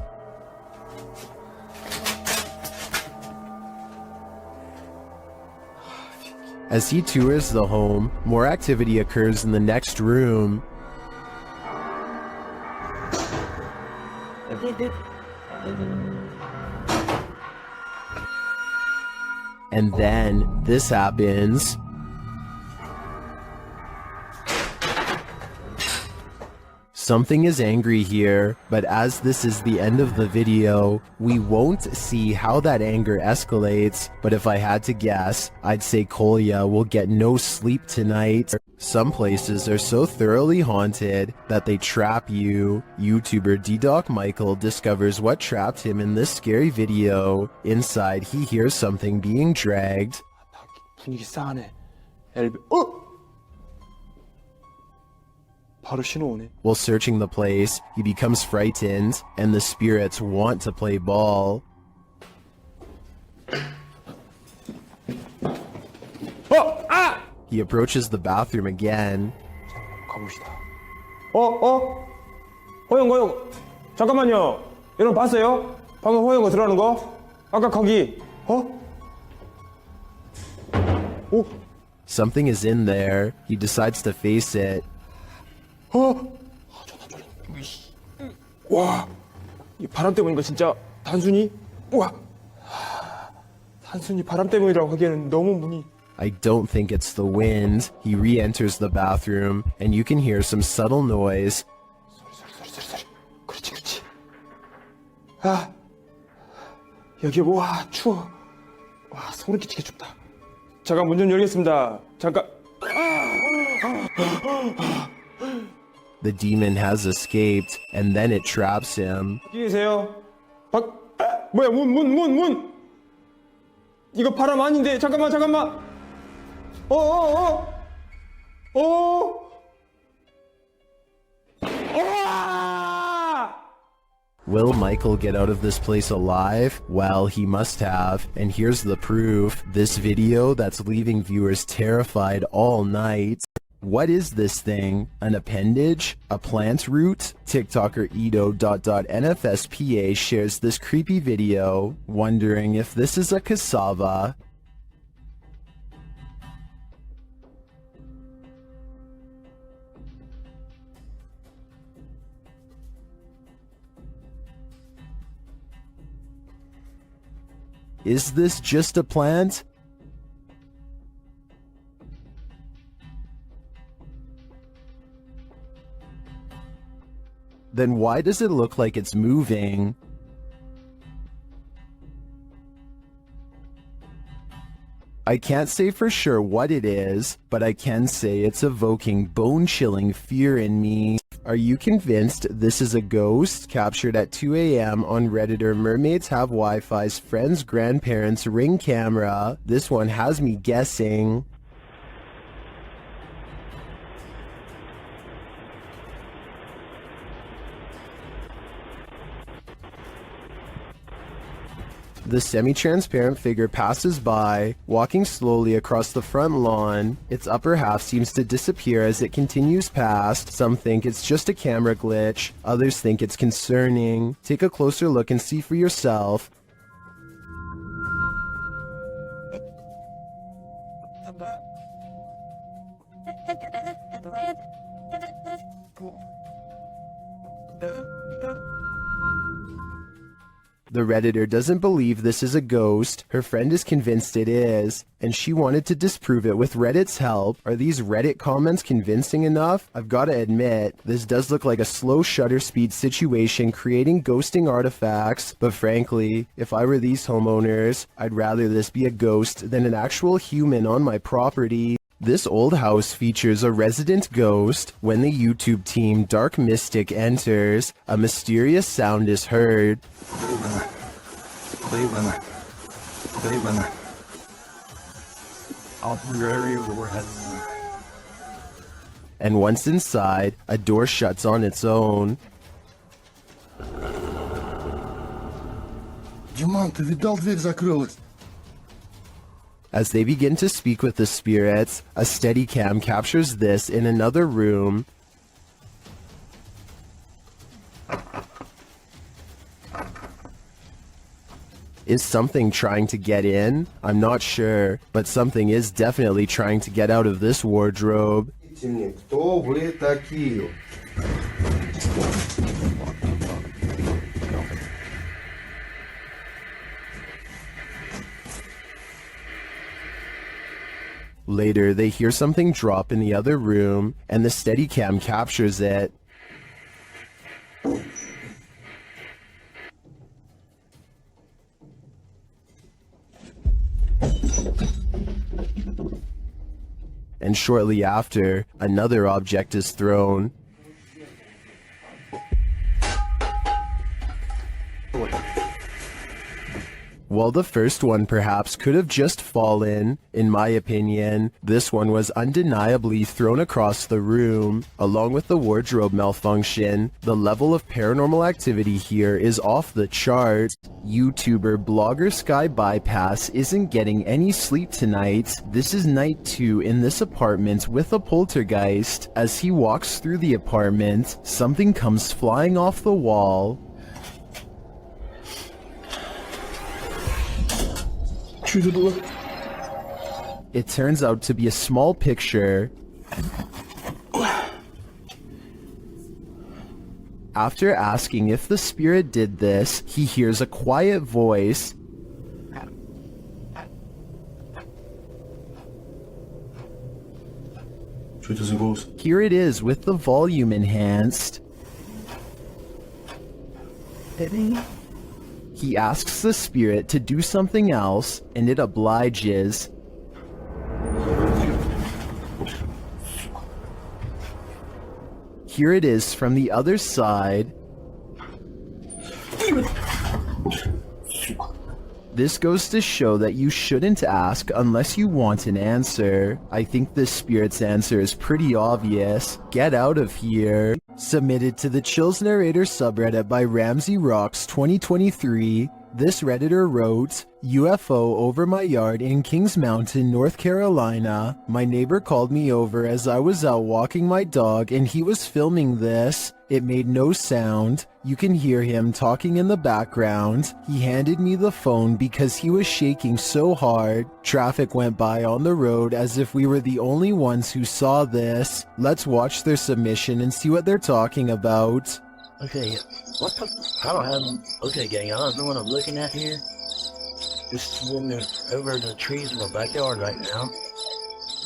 As he tours the home, more activity occurs in the next room. And then this happens. Something is angry here, but as this is the end of the video, we won't see how that anger escalates, but if I had to guess, I'd say Kolya will get no sleep tonight. Some places are so thoroughly haunted that they trap you. YouTuber D-Doc Michael discovers what trapped him in this scary video. Inside, he hears something being dragged. While searching the place, he becomes frightened, and the spirits want to play ball. He approaches the bathroom again. 허영거 잠깐만요. 여러분 봤어요? 방금 허영거 들어가는 거? 아까 거기 Something is in there. He decides to face it. 와, 이 바람 때문인가 진짜 단순히 단순히 바람 때문이라고 하기에는 너무 문이. I don't think it's the wind. He re-enters the bathroom, and you can hear some subtle noise. 그렇지. 여기 와 추워. 와 소름 끼치게 춥다. 잠깐 문 좀 열겠습니다. 잠깐. The demon has escaped, and then it traps him. 어디 계세요? 뭐야 문. 이거 바람 아닌데 잠깐만. Will Michael get out of this place alive? Well, he must have, and here's the proof. This video that's leaving viewers terrified all night. What is this thing? An appendage? A plant root? TikToker Edo.NFSPA shares this creepy video, wondering if this is a cassava. Is this just a plant? Then why does it look like it's moving? I can't say for sure what it is, but I can say it's evoking bone-chilling fear in me. Are you convinced this is a ghost? Captured at 2 a.m. on Redditor Mermaids Have Wi-Fi's friend's grandparents' Ring camera. This one has me guessing. The semi-transparent figure passes by, walking slowly across the front lawn. Its upper half seems to disappear as it continues past. Some think it's just a camera glitch, others think it's concerning. Take a closer look and see for yourself. The Redditor doesn't believe this is a ghost. Her friend is convinced it is, and she wanted to disprove it with Reddit's help. Are these Reddit comments convincing enough? I've got to admit, this does look like a slow shutter speed situation creating ghosting artifacts, but frankly, if I were these homeowners, I'd rather this be a ghost than an actual human on my property. This old house features a resident ghost. When the YouTube team Dark Mystic enters, a mysterious sound is heard. Cleveland. I'll be very overhead. And once inside, a door shuts on its own. Диман, ты видал, дверь закрылась? As they begin to speak with the spirits, a Steadicam captures this in another room. Is something trying to get in? I'm not sure, but something is definitely trying to get out of this wardrobe. Кто вы такие? Later, they hear something drop in the other room, and the Steadicam captures it. And shortly after, another object is thrown. While the first one perhaps could have just fallen, in my opinion, this one was undeniably thrown across the room. Along with the wardrobe malfunction, the level of paranormal activity here is off the chart. YouTuber blogger Sky Bypass isn't getting any sleep tonight. This is night 2 in this apartment with a poltergeist. As he walks through the apartment, something comes flying off the wall. It turns out to be a small picture. After asking if the spirit did this, he hears a quiet voice. Here it is with the volume enhanced. He asks the spirit to do something else, and it obliges. Here it is from the other side. This goes to show that you shouldn't ask unless you want an answer. I think this spirit's answer is pretty obvious. Get out of here. Submitted to the Chills Narrator subreddit by Ramsey Rocks 2023. This Redditor wrote, UFO over my yard in Kings Mountain, North Carolina. My neighbor called me over as I was out walking my dog and he was filming this. It made no sound. You can hear him talking in the background. He handed me the phone because he was shaking so hard. Traffic went by on the road as if we were the only ones who saw this. Let's watch their submission and see what they're talking about. Okay, what the? I don't have. Okay, gang, I don't know what I'm looking at here. This is in the, over the trees in my backyard right now.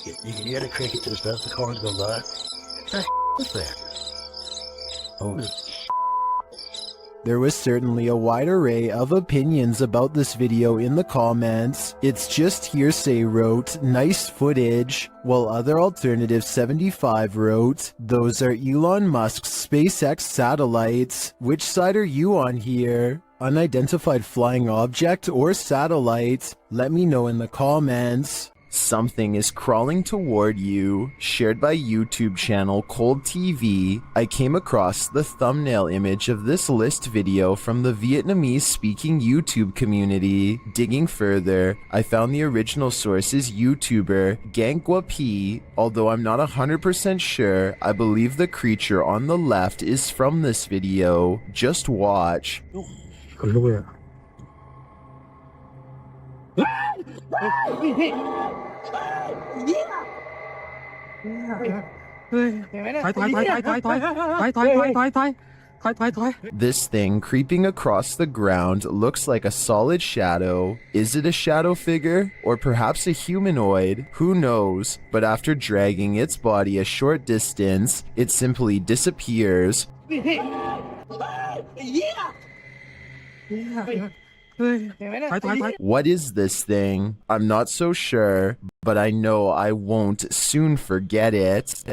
You can hear the crickets and stuff. The cars go by. What the is that? Oh. There was certainly a wide array of opinions about this video in the comments. It's just hearsay wrote, nice footage, while other alternative 75 wrote, those are Elon Musk's SpaceX satellites. Which side are you on here? Unidentified flying object or satellite? Let me know in the comments. Something is crawling toward you. Shared by YouTube channel Cold TV. I came across the thumbnail image of this list video from the Vietnamese speaking YouTube community. Digging further, I found the original source is YouTuber Gang P. Although I'm not 100% sure, I believe the creature on the left is from this video. Just watch. This thing creeping across the ground looks like a solid shadow. Is it a shadow figure? Or perhaps a humanoid? Who knows? But after dragging its body a short distance, it simply disappears. What is this thing? I'm not so sure, but I know I won't soon forget it.